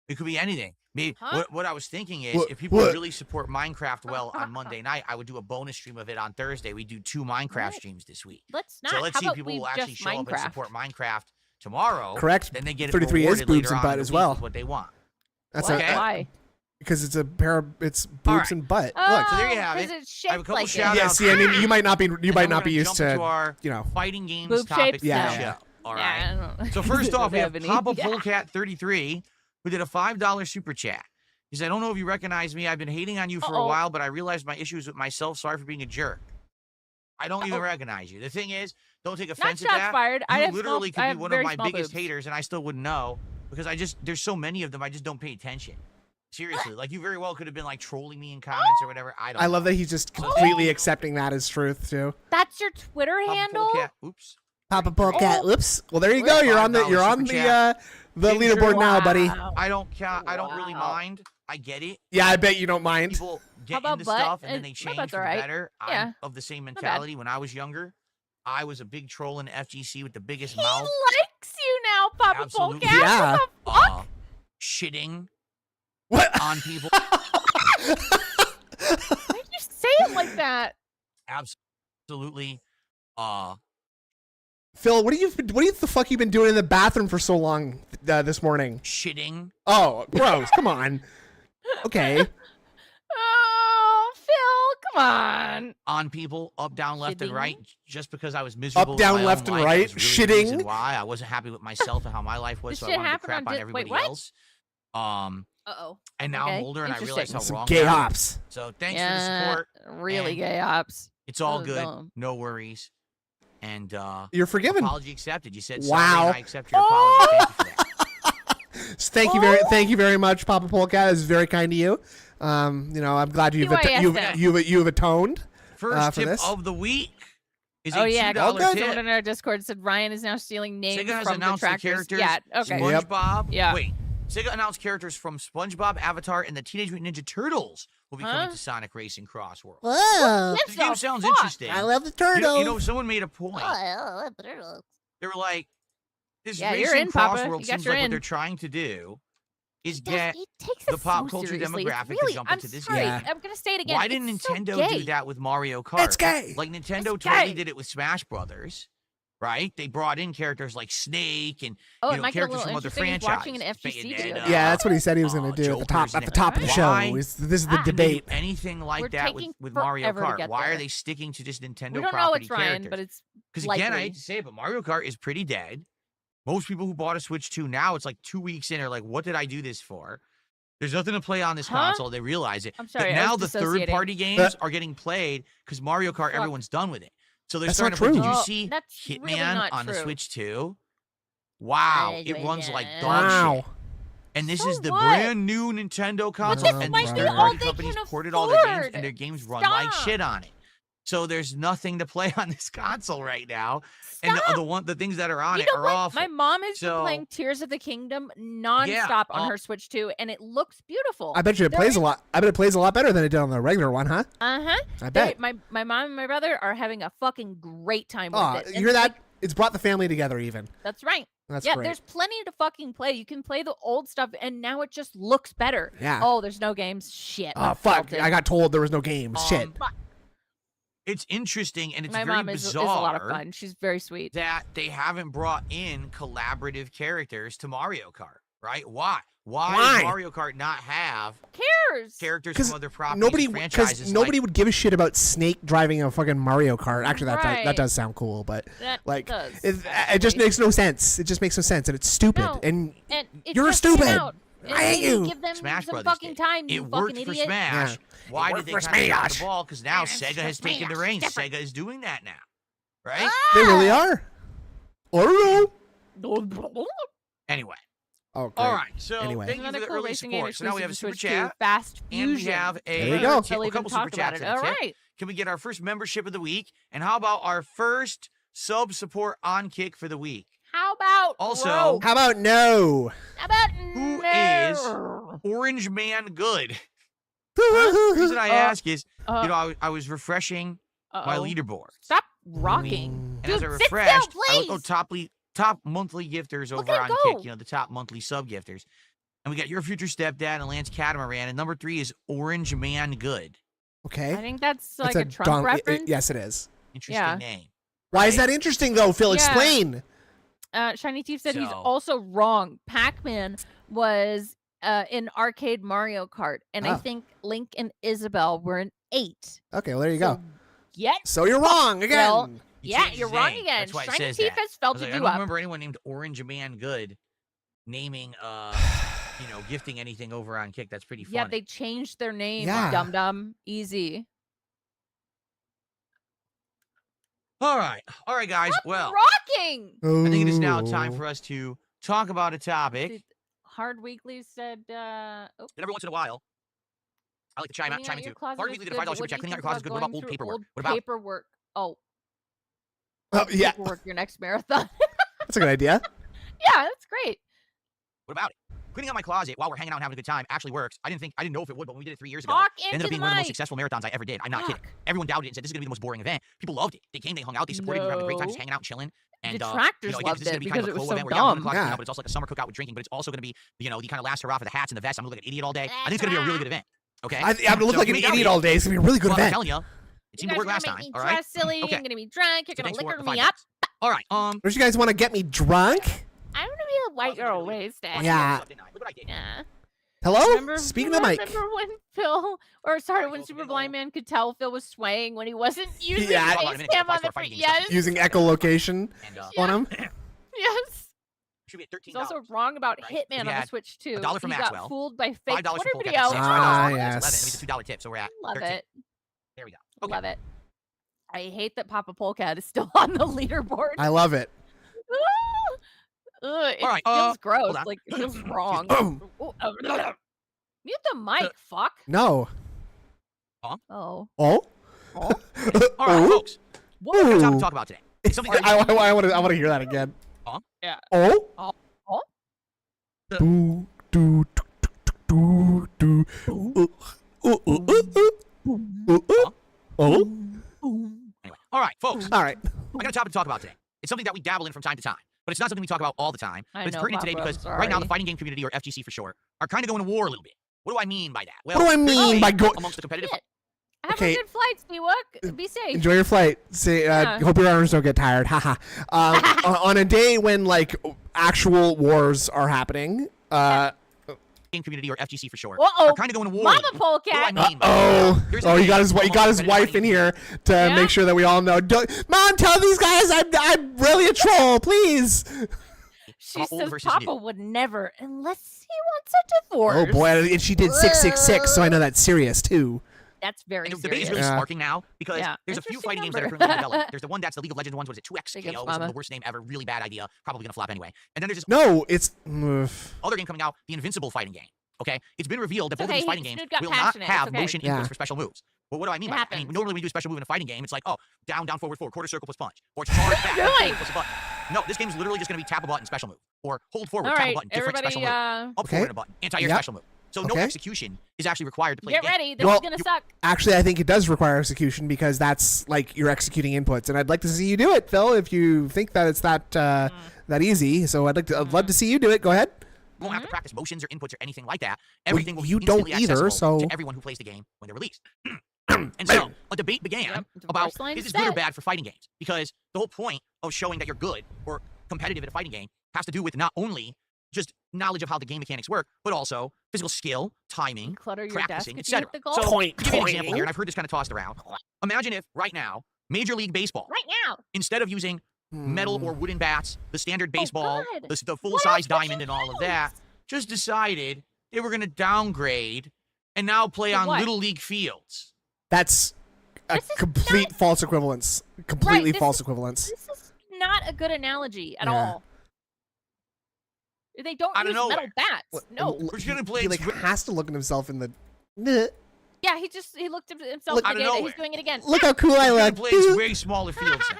It could be anything. Maybe Huh? what I was thinking is What- if people what? really support Minecraft well on Monday night, I would do a bonus stream of it on Thursday. We do 2 Minecraft Right. streams this week. Let's not. So let's How see if about people we will actually just show up and Minecraft? support Minecraft tomorrow. Correct. Then they get it 33 is rewarded boobs later and on butt in the as week well. with what they want. That's Okay. a, Why? because it's a pair of it's boobs right. and butt. Oh, Look. So there you have 'cause it. It's I have a shaped couple like shout it. Yeah, outs. see, I mean, you might not be And then we're used gonna jump into to, our you know. fighting games Boob topic shapes? for Yeah, the yeah. show. All Yeah, right. I don't know. So first off, we have Don't Papa any. Polecat 33, who did a $5 super chat. He said, "I don't know if you recognize me. I've been hating on you for a Uh-oh. while, but I realized my issues with myself. Sorry for being a jerk. I don't even recognize you. The thing is, don't take Not offense at shots that. fired. You I have literally small, I could have be one of very my small biggest boobs. haters, and I still wouldn't know because there's so many of them, I just don't pay attention. Seriously, like you very well could have been like trolling me in comments or whatever. I don't. I love know. that he's just completely accepting that as truth too. That's your Twitter Papa handle? Polecat, oops. Papa Polecat. Oh. Oops. Well, there you go. You're on the $5 super chat. leaderboard now, buddy. Wow. I don't really Wow. mind. I get it. Yeah, I bet you don't mind. People get about into butt? stuff and then My they change butt's for the alright. better. Yeah. I'm of the same bad. mentality. When I was younger, I was a big troll in FGC with the biggest He mouth. likes you now, Papa Absolutely. Polecat. Yeah. What the fuck? Shitting What? on people. Why did you say it like that? Absolutely. Phil, what the fuck you been doing in the bathroom for so long this morning? Shitting Oh, gross. Come on. Okay. Oh, Phil, come on. on people, up, down, left, and Shitting? right, just because I was miserable. Up, in down, my own left, and life. That right, was really the reason shitting? Why I wasn't happy with myself and how my life was, This so shit I wanted to happened crap on on everybody what? else. Uh-oh. And now Okay, I'm older and I realize how Some wrong gay I am. hops. So thanks for the support. Really and gay ops. It's all That was good. dumb. No worries. And You're forgiven. apology accepted. You said Wow. sorry and I accept your apology. Thank you for that. Thank you very much, Papa Polecat. It's very kind of you. I'm glad you've atoned. First for tip this. of the week is Oh a yeah, $2 good. tip. someone in our Discord said Ryan is now stealing names Sega has from the announced the tractors. characters. Yeah, okay. Yep. SpongeBob. Yeah. Wait. Sega announced characters from SpongeBob, Avatar, and the Teenage Mutant Ninja Turtles will be coming Huh? to Sonic Racing Cross World. Whoa. This game sounds fuck? interesting. I love the You turtle. know, someone made a point. They were like, this Yeah, you're Racing in, Cross Papa. World You got seems your like what in. they're trying to do is He get takes the it pop so culture seriously. It's demographic to really, jump I'm into this sorry. game. I'm gonna say it again. Why didn't It's so Nintendo gay. do that with Mario Kart? It's gay. Like Nintendo It's totally gay. did it with Smash Brothers, right? They brought in characters like Snake and Oh, you it know, might get a characters little from other interesting. He's franchises. watching an FGC video. Bayonetta, Yeah, that's what he said he was going to do at the top Jokers of the and show. why- This is the Ah. Did they do debate. anything like We're that taking with Mario forever to Kart? get Why are there. they sticking to just Nintendo We don't know property it's Ryan, characters? but it's Because again, I likely. hate to say it, but Mario Kart is pretty dead. Most people who bought a Switch 2 now, it's like 2 weeks in, are like, what did I do this for? There's nothing to play on this Huh? console. They realize it. I'm sorry, But I was now the dissociating. third-party games are getting played because Mario Kart, Fuck. everyone's done with it. So they're That's starting not to play. true. Did you Oh, see that's really Hitman not on the true. Switch 2? Wow, I it runs like know. dog Wow. shit. And this So is the what? brand new Nintendo console, this and might these be third-party all they companies can ported all their games, afford. and their games run like Stop. shit on it. So there's nothing to play on this console right now, and Stop. the things that are on You it know are what? awful. My mom has been So- playing Tears of the Kingdom nonstop on her Switch 2, and it looks beautiful. I bet you it There plays a is- lot. I bet it plays a lot better than it did on the regular one, huh? Uh-huh. I bet. My mom and my brother are having a fucking great time with Oh, it. you And hear that? like, It's brought the family together even. that's right. That's Yeah, great. there's plenty to fucking play. You can play the old stuff, and now it just looks better. Yeah. Oh, there's no games. Shit. Oh, I fuck. felt it. I got told there was no games. Shit. It's interesting, and it's My very mom is a bizarre lot of fun. She's very sweet. that they haven't brought in collaborative characters to Mario Kart, right? Why? Why Why? does Mario Kart not have Cares. characters 'Cause from other properties Nobody, and because franchises? nobody like, would give a shit about Snake driving a fucking Mario Kart. Actually, that Right. does sound cool, but That like, does, it just actually. makes no sense. It just makes no sense, and it's stupid. No. And And it You're just came stupid. out. And I hate maybe you. Give them Smash some Brothers fucking did. time, you It worked fucking for idiot. Smash. Yeah. Why It did they worked for kind of drop the Smash. ball? Because now It's Sega has for taken the Smash. reins. Different. Sega is doing that now, right? they really are. Or no. Anyway, Oh, great. all right. So Anyway. thank you for Another the cool early racing game support. So now we have a exclusive super to Switch 2, chat, Fast and we Fusion. have There you a, go. They'll a even couple talk super about chats. it. and a All tip. right. Can we get our first membership of the week? And how about our first sub support on kick for the week? How about Also, Rogue? How about no? How about Who no? Orange Man Good. The reason I ask is, Uh, you know, I was refreshing my uh-oh. leaderboard. Stop rocking. And as I Dude, refreshed, sit down, I please. looked top monthly gifters over Okay, on go. Kick, you know, the top monthly sub gifters. And we got Your Future Stepdad and Lance Catamaran. And number 3 is Orange Man Good. Okay. I think that's like That's a Trump reference. yes, it is. Interesting Yeah. name. Why is Right? that interesting though, Phil? Yeah. Explain. Shiny Chief said he's So- also wrong. Pac-Man was in arcade Mario Kart, and I Ah. think Link and Isabel were in 8. Okay, well there you go. Yet, So you're wrong again. Phil. He Yeah, changed you're his wrong name. again. That's why it Shiny says Chief that. has I felt was to like, do I don't up. remember anyone named Orange Man Good naming, you know, gifting anything over on Kick. That's pretty funny. Yeah, they changed their name. Yeah. Dum Dum. Easy. All right, guys. Stop Well, rocking. I think it is now time for us to talk about a topic Hard Weekly said, oh, And every once in a while, I like to chime cleaning out in your too. closet Hard is Weekly did a good, $5 but super what do chat. you Cleaning out think your closet is good. What about going old through paperwork? old What about paperwork? Oh, Oh, yeah. paperwork your next marathon. That's a good idea. Yeah, that's great. what about it? Cleaning out my closet while we're hanging out and having a good time actually works. I didn't know if it would, but when we did it 3 years ago, Talk it ended into up being the one of the most mic. successful marathons I ever did. I'm not kidding. Everyone doubted it and said this is gonna be the most boring event. People loved it. They came, they hung out, they supported. We were having a great time just No. hanging out and chilling. And Detractors again, loved this is gonna it be kind of because a it was cool so event where, yeah, we're doing dumb. closet cleanup, Yeah. but it's also like a summer cookout with drinking, but it's also gonna be, the kind of last hurrah for the hats and the vest. I'm gonna look like an idiot all day. I think it's gonna be a really good event. Okay. I'm gonna look So like you an may doubt idiot it. all day. It's gonna be a really good Well, I'm event. telling you, it You seemed to guys work are last gonna time. make me All right. dress silly. Okay. I'm gonna be drunk. You're So gonna thanks for liquor the me 5 up. minutes. All right. Don't you guys want to get me drunk? I'm gonna be a white girl wasted. Yeah. Look what I did. Yeah. Hello? Remember, Speaking of the mic. Remember when Phil, or sorry, when Super Blind Man could tell Phil was swaying when he wasn't using Yeah. face cam on the front? Yes. Using echolocation And on him? Yes. should be at $13. He's also wrong about Right. Hitman We on the had Switch too. $1 from he Maxwell, got fooled by fake $5 Twitter from Polka videos. Six, Ah, $5 from yes. 11, and it's a $2 tip, so we're at Love 13. it. There we go. Okay. Love it. I hate that Papa Polecat is still on the leaderboard. I love it. It All right, feels gross. hold on. Like it feels wrong. Mute the mic, fuck. No. Oh. Oh? All right, Oh? folks. What we're going to Ooh. talk about today is something that I want to hear that again. Yeah. Oh? Oh? Do, do, do, do, do. Oh? Anyway, all right, folks. All right. I got a topic to talk about today. It's something that we dabble in from time to time, but it's not something we talk about all the time. I But it's know, pertinent today Papa, because I'm right now the sorry. fighting game community, or FGC for short, are kind of going to war a little bit. What do I mean by that? Well, What do I there's mean debate by go- amongst the competitive? Shit. Have Okay. a good flight, Seawalk. Be safe. Enjoy your flight. Say, Yeah. hope your arms don't get tired. Haha. On a day when like actual wars are happening. Game community, or FGC for short, Uh-oh. are kind of going to war. Mama What do I Polecat. mean by that? There's a Oh, he got debate his amongst wife in here to Yeah? make sure that we all know. Mom, tell these guys I'm really a troll, please. She old says versus Papa new. would never unless he wants a divorce. Oh boy, and she did 666, so I know that's serious too. That's very And the debate is serious. really Yeah. sparking now because Yeah. there's a few Interesting fighting games that are number. currently being developed. There's the one that's the League of Legends ones. Was it Big ups, 2XKO? Which is Mama. the worst name ever. Really bad idea. Probably gonna flop anyway. And then there's this No, it's. other game coming out, the Invincible fighting game. Okay, it's been revealed that It's both of these okay, fighting games Snoot got will not passionate, it's have okay. motion Yeah. inputs for special moves. Well, what do I mean It by that? I mean, happens. normally when we do a special move in a fighting game, it's like, oh, down, down, forward, forward, quarter circle plus punch, or charge back, Really? plus a button. No, this game's literally just gonna be tap a button, special move, or hold forward, All tap a right, button, different everybody, special move, up Okay. forward and a button, anti-air Yep. special move. So no Okay. execution is actually required to play get the game. ready. This Well, is gonna suck. Actually, I think it does require execution because that's like you're executing inputs, and I'd like to see you do it, Phil. If you think that it's that that easy, so I'd love to see you do it. Go ahead. You won't have to practice motions or inputs or anything like that. Well, Everything will be you don't instantly either, accessible so- to everyone who plays the game when they're released. And so a debate began Yep, about divorce line is this good or set. bad for fighting games? Because the whole point of showing that you're good or competitive at a fighting game has to do with not only just knowledge of how the game mechanics work, but also physical skill, timing, Clutter your practicing, desk if you hit etc. the goal. So Point, to give you an point. example here, and I've heard this kind of tossed around. Imagine if right now Major League Baseball, Right now. instead of using metal or wooden bats, the standard baseball, Oh, God. the What full-size else would you diamond, and all of that, use? just decided they were going to downgrade and now play To on what? Little League fields. That's a This is complete false equivalence. Completely this false is- equivalence. This is not a good analogy at Yeah. all. They don't Out of use metal nowhere. bats. No. We're just gonna play He like has to look at himself in the. Nah. Yeah, he looked at himself Look- in Out the of data. nowhere. He's doing it again. Look how cool I We're going look. to play these way smaller fields now.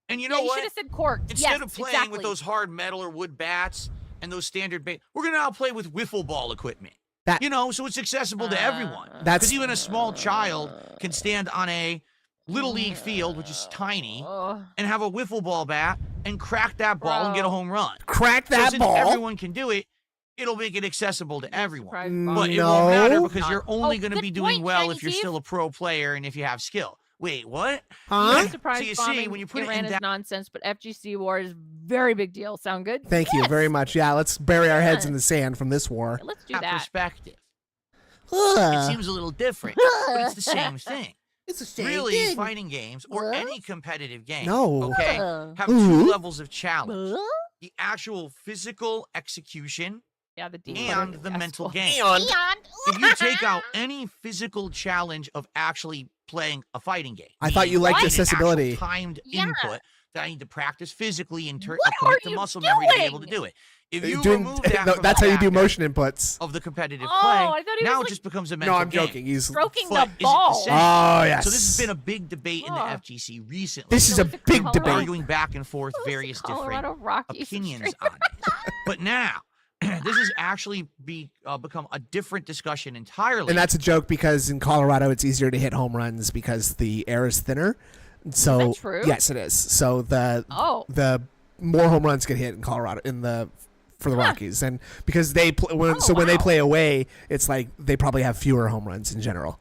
And you know Yeah, you what? should have said corked. Instead Yes, of playing exactly. with those hard metal or wood bats and those standard we're going to now play with wiffle ball equipment. That- You know, so it's accessible to everyone. That's- Because even a small child can stand on a Little League field, which is tiny, Ugh. and have a wiffle ball bat and crack that ball and get a Bro. home run. Crack So that since ball. everyone can do it, it'll make it accessible to everyone. Surprise Mm, bomb. But it won't matter No. because you're only Oh, going to good be doing point, well Shiny if you're Chief. still a pro player and if you have skill. Wait, what? Huh? Surprise So you see, bombing when you put it Iran in is that- nonsense, but FGC war is very big deal. Sound good? Thank you Yes. very much. Yeah, let's bury our heads Yeah. in the sand from this war. Let's do That that. perspective. It Ugh. seems a little different, but it's the same thing. It's the same Really, thing. fighting games or What? any competitive game, No. okay, Ugh. have Ooh. two levels of challenge: Ugh. the actual physical execution Yeah, the deep and water the mental basketball. game. And If you take out any physical challenge of actually playing a fighting game, I thought you liked meaning an actual accessibility. timed Yeah. input that I need to practice physically and What commit are the you muscle memory to be able to doing? do it. If you Doing, remove that from that's the how you do factor motion inputs. of the competitive Oh, play, I thought he now was, it like, just becomes a No, mental I'm game. joking. He's stroking But the is it ball. the same? Oh yes. So this has been a big debate in the Huh. FGC recently. This is a Those are big Colorado. debate. arguing back and forth Those are various different Colorado Rockies opinions stream. on this. But now, this has actually become a different discussion entirely. And that's a joke because in Colorado it's easier to hit home runs because the air is thinner. So that true? yes, it is. So Oh. the more home runs get hit in Colorado for the Rockies, and because they when they wow. play away, it's like they probably have fewer home runs in general.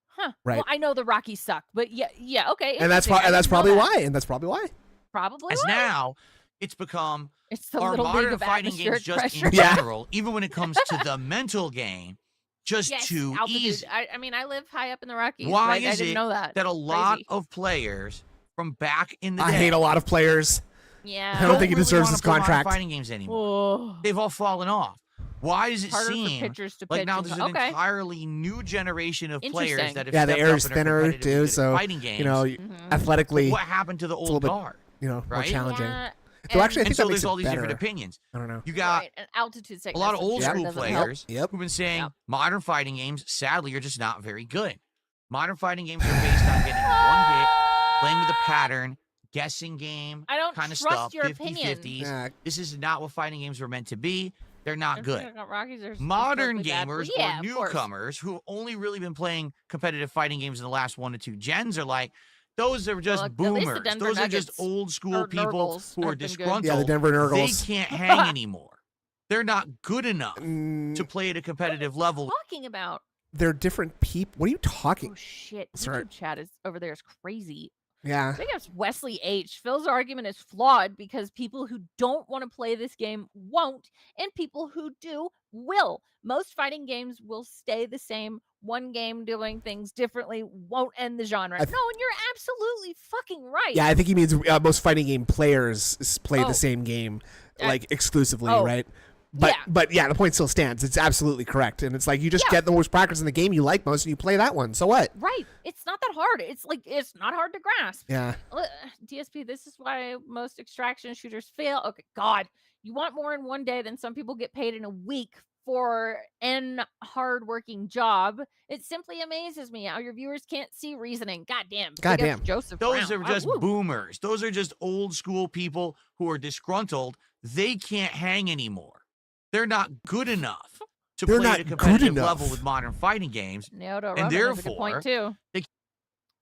Huh. Right. Well, I know the Rockies suck, but yeah, okay. And that's interesting. I didn't know probably that. why. And that's probably why. Probably As why. now, it's become It's the our little league modern of fighting games atmospheric just pressure. in Yeah. general, even when it comes to the mental game, just Yes, too altitude. easy. I mean, I live high up in the Rockies. Why but I is didn't it know that. that a lot Crazy. of players from back in the I day hate a lot of players. Yeah. I don't think he really deserves wanna his play modern contract. fighting games anymore. Oh. They've all fallen off. Why does it Harder for seem pitchers to like pitch now and there's so- an okay. entirely new generation of players Interesting. that have Yeah, the stepped air up is and are thinner competitively too, good at so fighting games? you know, Mhm. athletically, what happened to the it's a old little bit, guard? more Right? challenging. Yeah, Though actually, I And think so that makes there's all it these better. different opinions. I don't know. You got right, and altitude a sickness. lot of I'm old sure school doesn't help. players Yep. who've been saying Yep. modern fighting games, sadly, are just not very good. Modern fighting games are based on getting one hit, playing with a pattern, guessing game, I don't kind of trust stuff, your 50-50s. opinion. Yeah. This is not what fighting games were meant to be. They're not good. Rockies are Modern historically bad. gamers Well, yeah, or of course. newcomers who've only really been playing competitive fighting games in the last 1 to 2 gens are like, those are just at least the boomers. Denver Those are just Nuggets old school or people Nurgles who are have been good. disgruntled. Yeah, the Denver They Nurgles. can't hang anymore. They're not good enough Mm, to play at a What are competitive you level. talking about? they're different people. What are you talking? Oh shit! Sorry. YouTube chat is over there is crazy. Yeah. I think it's Wesley H. Phil's argument is flawed because people who don't want to play this game won't, and people who do will. Most fighting games will stay the same. One game doing things differently won't end the genre. No, and you're absolutely fucking right. Yeah, I think he means most fighting game players play Oh. the same game, Uh, like exclusively, oh. right? But Yeah. but yeah, the point still stands. It's absolutely correct, and it's like you just Yeah. get the most practice in the game you like most, and you play that one. So what? Right. It's not that hard. It's like it's not hard to grasp. Yeah. DSP, this is why most extraction shooters fail. Okay, God, you want more in one day than some people get paid in a week for an hardworking job. It simply amazes me how your viewers can't see reasoning. Goddamn. Big ups, Goddamn. Joseph Those Brown. are just Woo. boomers. Those are just old school people who are disgruntled. They can't hang anymore. They're not good enough to They're play not at a good competitive enough. level with modern fighting games. Naoto And Roman has a good point therefore, too. they-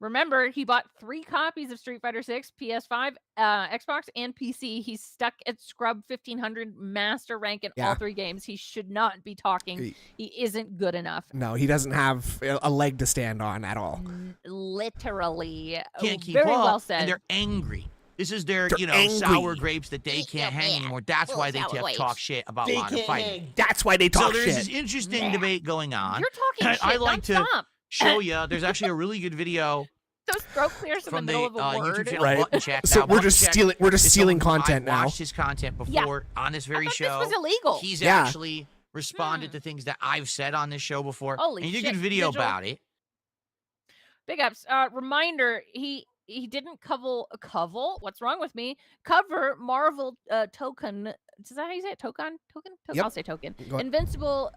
Remember, he bought 3 copies of Street Fighter 6, PS5, Xbox, and PC. He's stuck at Scrub 1500 Master Rank in all Yeah. 3 games. He should not be talking. He isn't good enough. No, he doesn't have a leg to stand on at all. Literally. Can't keep Very up, well said. and they're angry. This is their, They're sour angry. grapes that they Eat can't your hang man. anymore. That's Full why they sour grapes. talk shit about modern fighting. That's why they So talk there's this shit. interesting Yeah. debate going on. You're talking I shit. like to nonstop. show you. There's actually a really good video Those throat clears in the from the middle of a YouTube word. channel Right. Button Check. So Now, we're Button just Check stealing. We're just is stealing someone who content I've now. watched his content Yeah. before on this I very thought show. this was illegal. He's Yeah. actually responded to things that I've said on this show before. Holy and he did a shit, good video Vigil. about it. Big ups. Reminder, he didn't cover. What's wrong with me? Cover Marvel token. Is that how you say it? Token? Yep. I'll say token. Go ahead. Invincible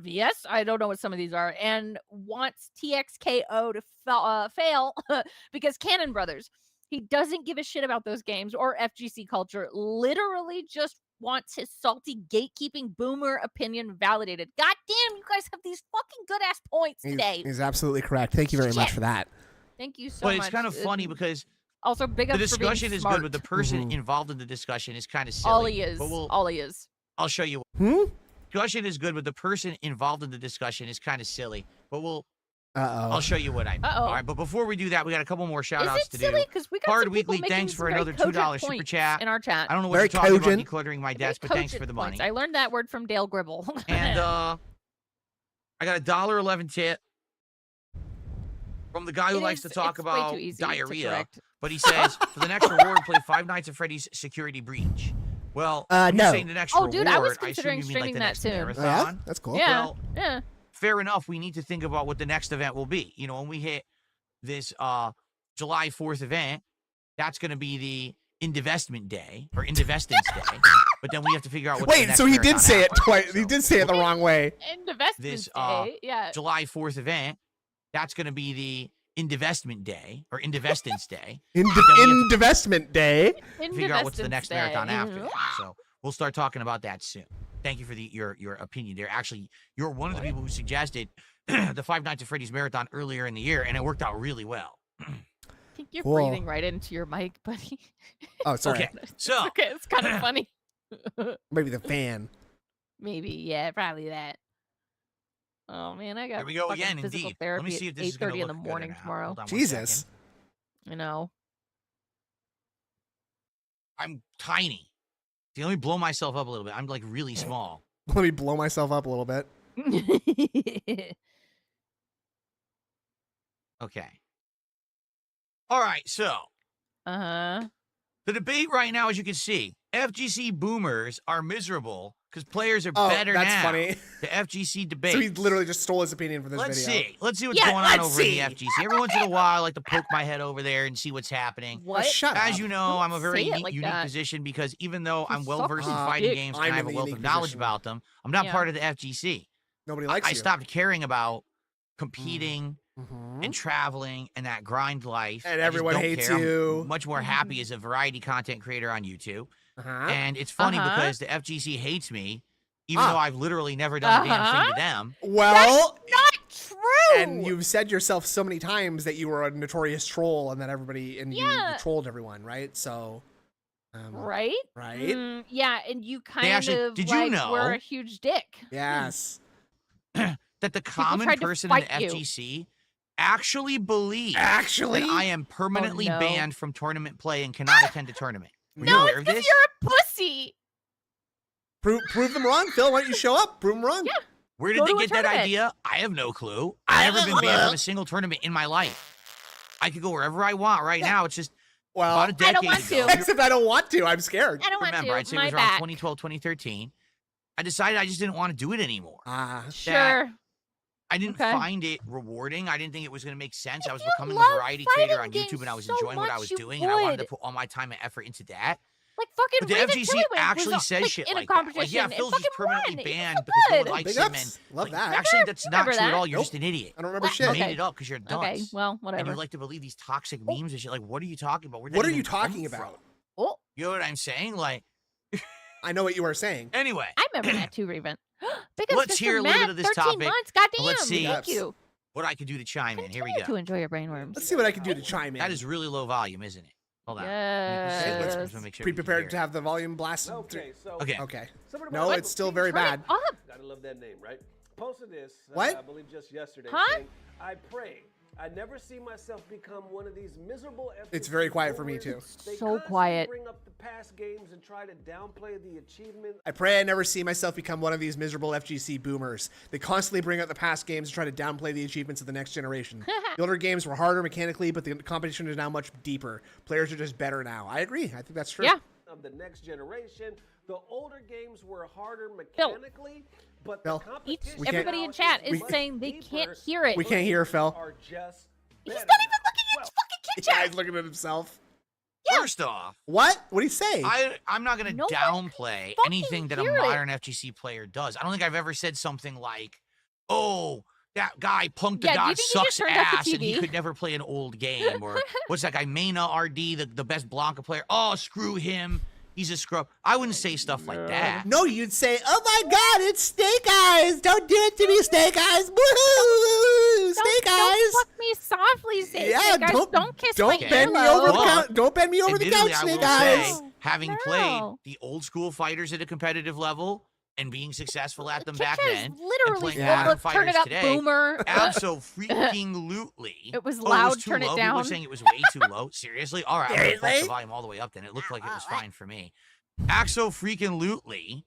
VS. I don't know what some of these are. And wants TXKO to fail because Cannon Brothers. He doesn't give a shit about those games or FGC culture. Literally just wants his salty gatekeeping boomer opinion validated. God damn, you guys have these fucking good ass points today. He's absolutely correct. Thank you very much Shit. for that. Thank you so But much. it's kind of funny because Also, big the ups for being discussion is smart. good, but the person Mhm. involved in the discussion is kind of silly. All he is. But All he is. I'll show you. Hmm. Discussion is good, but the person involved in the discussion is kind of silly. But I'll Uh show you what I mean. Uh-oh. All right, but before we do that, we got a couple more shout Is outs it to silly? do. Because we got Hard some people Weekly, making thanks some for very another cogent $2 super points chat. in our chat. I don't know what Very you're talking about cogent. decluttering my Very desk, but thanks cogent for the points. money. I learned that word from Dale Gribble. And I got a $1.11 tip from the guy who likes to talk it's way about too easy to diarrhea. correct. But he says, for the next reward, play Five Nights at Freddy's Security Breach. Well, when no. you're saying the next Oh, reward, dude, I was assume considering you mean like streaming the that next soon. Oh, marathon. yeah, that's cool. Yeah. Well, Yeah. fair enough. We need to think about what the next event will be. When we hit this July 4th event, That's going to be the Indivestment Day or Indivestance Day. But then we have to figure out what. Wait, so he did say it twice. He did say it the wrong way. Investment This Day. Yeah. July 4th event. That's going to be the Indivestment Day or Indivestance Day. Indivestment Day. Figure out what's the next Day. marathon after that. So we'll start talking about that soon. Thank you for your opinion there. Actually, you're one of the people who suggested the Five Nights at Freddy's marathon earlier in the year, and it worked out really well. I think you're Cool. breathing right into your mic, buddy. Oh, sorry. Okay, so Okay, it's kind of funny. Maybe the fan. Maybe, yeah, probably that. Oh man, I got here we go fucking again. physical Indeed. Let therapy me see if this is at going 8:30 to in look the good morning or not. tomorrow. Hold on one Jesus. second. I know. I'm tiny. See, let me blow myself up a little bit. I'm like really small. Let me blow myself up a little bit. Okay. All right, so Uh-huh. the debate right now, as you can see, FGC boomers are miserable because players are Oh, better that's now. funny. The FGC debate. So he literally just stole his opinion for this Let's video. see. Let's see what's Yeah, going on let's over see. in the FGC. Every once in a while, I like to poke my head over there and see what's happening. What? shut up. As you know, I'm a very Say it like unique that. position because even though You I'm well versed in suck. fighting Dick. games I'm and I in have a the wealth of unique knowledge position. about them, I'm not Yeah. part of the FGC. Nobody likes I you. stopped caring about competing Mhm. and traveling and that grind life. And I just everyone don't hates care. you. I'm much more happy as a variety content creator on YouTube. Uh-huh. And it's funny Uh-huh. because the FGC hates me, even Ah. though I've literally never done a damn thing Uh-huh. to them. Well, Not true. and you've said yourself so many times that you were a notorious troll and that everybody and you Yeah. trolled everyone, right? So, Right? right? Yeah, and you kind actually- of did you like know- were a huge dick. Yes. That the common tried to person in the fight you. FGC actually believes Actually, that I am permanently no. banned from tournament play and cannot attend a tournament. Were you No, aware it's of because this? you're a pussy. prove them wrong, Phil. Why don't you show up? Prove them wrong. Yeah. Where did Go they to a get that tournament. idea? I have no clue. I've never been banned from a single tournament in my life. I could go wherever I want right now. It's just Well, about a decade I don't want ago. to. except I don't want to. I'm scared. I don't want Remember, to. I'd say it My was around back. 2012, 2013. I decided I just didn't want to do it anymore. Sure. I didn't Okay. find it rewarding. I didn't think it was going to make sense. I was you becoming a love variety creator on fighting YouTube, and I was games so enjoying what I much, was you doing, and I wanted to would. put all my time and effort into that. Like fucking But the Raven FGC Tiddlywink actually was, says like, shit in a like that. Like, competition yeah, and Phil's just fucking permanently won. banned He's because no one good. likes Big him. ups. And Love like, that. actually, that's not Remember true at that. all. You're Nope. just an idiot. I don't remember What? shit. You Okay. made it up because you're a dunce. Okay, well, And whatever. you like to believe these toxic memes and shit. Like, what are you talking about? Where'd that What are even you come talking from? about? Oh, You know what I'm saying? Like, I know what you are saying. anyway, I remember that too, Raven. Big ups, Let's Mr. hear a little Matt, bit of this 13 topic, months. Goddamn. and let's see- Thank you. what I could do to chime in. Here we Continue to go. enjoy your brainworms. Let's see what I can do to chime in. That is really low volume, isn't it? Hold on. Yes. Let's just make sure Be we can prepared hear to it. have the volume blasted. Okay, so Okay. Okay. somebody No, posted- it's still very Turn bad. it up. Gotta love that name, right? Posted this. What? I believe just yesterday. Huh? Saying, I pray. I never see myself become one of these miserable. It's very quiet for me, too. They So constantly quiet. Bring up the past games and try to downplay the achievement. I pray I never see myself become one of these miserable FGC boomers. They constantly bring up the past games and try to downplay the achievements of the next generation. The older games were harder mechanically, but the competition is now much deeper. Players are just better now. I agree. I think that's true. Yeah. Of the next generation, the older games were harder mechanically, but Phil. the competition. can't- Everybody in chat is much saying they deeper. can't hear it. We can't hear Phil. Are just He's better not even now. looking at his fucking kid Yeah, chat. he's looking at himself. First off, What? What did he say? I'm not going to No one downplay fucking anything that a hear it. modern FGC player does. I don't think I've ever said something like, "Oh, that guy Punk the Yeah, do you God think he just sucks turned off the ass and he TV? could never play an old game," or what's that guy Mena RD, the best Blanca player? Oh, screw him. He's a scrub. I wouldn't say stuff like that. No, you'd say, "Oh my God, it's Snake Eyes! Don't do it to me, Snake Eyes! Woohoo! Snake Don't Eyes!" fuck me softly, say Yeah, Snake Eyes. Don't kiss don't my bend me earlobe. over the But, couch. Don't bend me over the Admittedly, couch, I Snake will Eyes. say, having played No. the old school fighters at a competitive level and being successful at them Kid back chat is then, literally playing Yeah. full modern of turn fighters it up, today, boomer. Abso-freaking-lutely. It was Oh, loud, too turn it low? People were down. saying it was way too low. Seriously? All right, I'm gonna pump the Seriously? volume all the way up then. It looked like it was fine for me. Axo-freaking-lutely.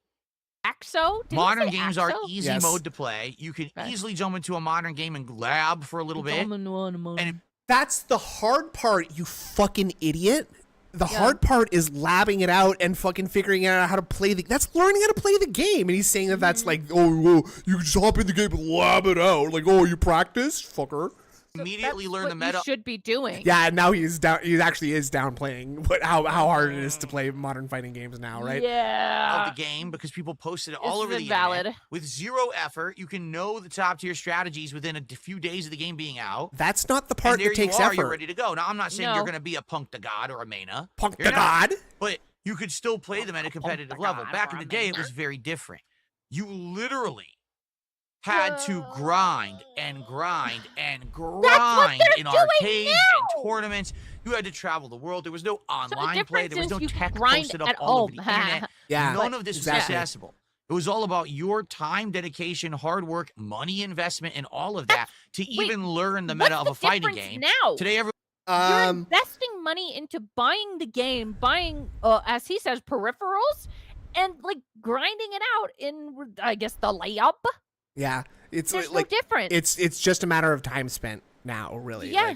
Axo? Did he Modern say games are Axo? easy Yes. mode to play. You can Okay. easily jump into a modern game and lab for a little bit. And it, That's the hard part, you fucking idiot. The Yeah. hard part is labbing it out and fucking figuring out how to play the. That's learning how to play the game. And he's saying that that's like, oh, you can just hop in the game and lab it out. Like, oh, you practice, fucker. Immediately That's learn the what meta. you should be doing. Yeah, now he's down. He actually is downplaying how hard it is to play modern fighting games now, right? Yeah. Of the game because people posted it all This over is the invalid. internet with zero effort. You can know the top tier strategies within a few days of the game being out. That's not the part And there that takes you are, effort. You're ready to go. Now I'm not saying No. you're going to be a punk to god or a mana. Punk You're the not. god. But you could still play them at a competitive level. Back in the day, it was very different. You literally had to grind and grind and grind in doing arcades now. and tournaments. You had to travel the world. There was no online play. There was no difference is you tech can grind posted up at all over home. the internet. Yeah, None of this was exactly. accessible. It was all about your time, dedication, hard work, money investment, and all of that to even learn the meta of a fighting game. Now? Today, everyone You're investing money into buying the game, buying, as he says, peripherals, and like grinding it out in, I guess, the layup. Yeah, it's There's like no difference. it's just a matter of time spent now, really. Yeah.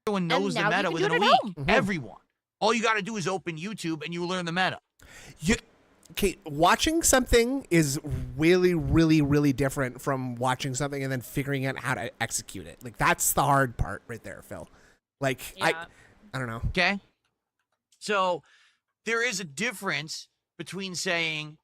Like, knows the now you meta can do within it a at week. home. Mhm. Everyone. All you got to do is open YouTube and you learn the meta. okay, watching something is really, really, really different from watching something and then figuring out how to execute it. Like that's the hard part right there, Phil. Like Yeah. I don't know. Okay. So there is a difference between saying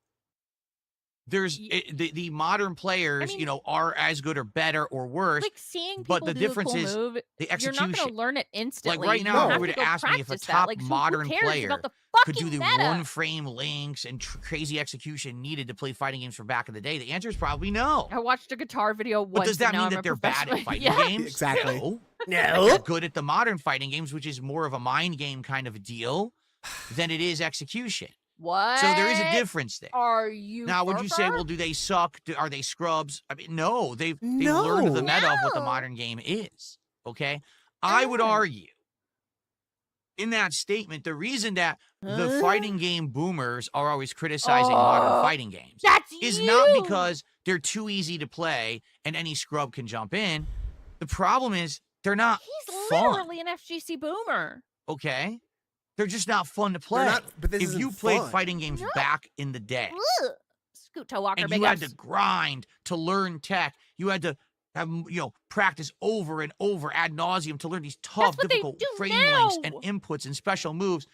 there's the modern players, mean- you know, are as good or better or worse. Like seeing people but the do difference a cool is move, the you're not execution. going to learn it instantly. right You now, if have you were to to go ask me if a practice that. top Like, who modern cares player about the could do fucking the meta? one frame links and crazy execution needed to play fighting games from back in the day, the answer is probably no. I watched a guitar video once. But does that and now mean I'm that a they're bad at professional. fighting Yeah. games? Exactly. No. No. They're good at the modern fighting games, which is more of a mind game kind of a deal than it is execution. What? So there is a difference there. Are you? Now, would you say, Furfur? well, do they suck? Are they scrubs? I mean, no. They've learned the meta of what the No. modern game is. Okay? I would argue in that statement, the reason that the fighting game boomers are always criticizing modern fighting games That's is you. not because they're too easy to play and any scrub can jump in. The problem is they're not He's fun. literally an FGC boomer. Okay? They're just not fun to They're play. not- but this If isn't you played fun. fighting games No. back in the day, Ugh. Scoot toe walker, and big you had ups. to grind to learn tech. You had to have practice over and over ad nauseum to learn these tough, what they difficult do frame links and now. inputs and special moves.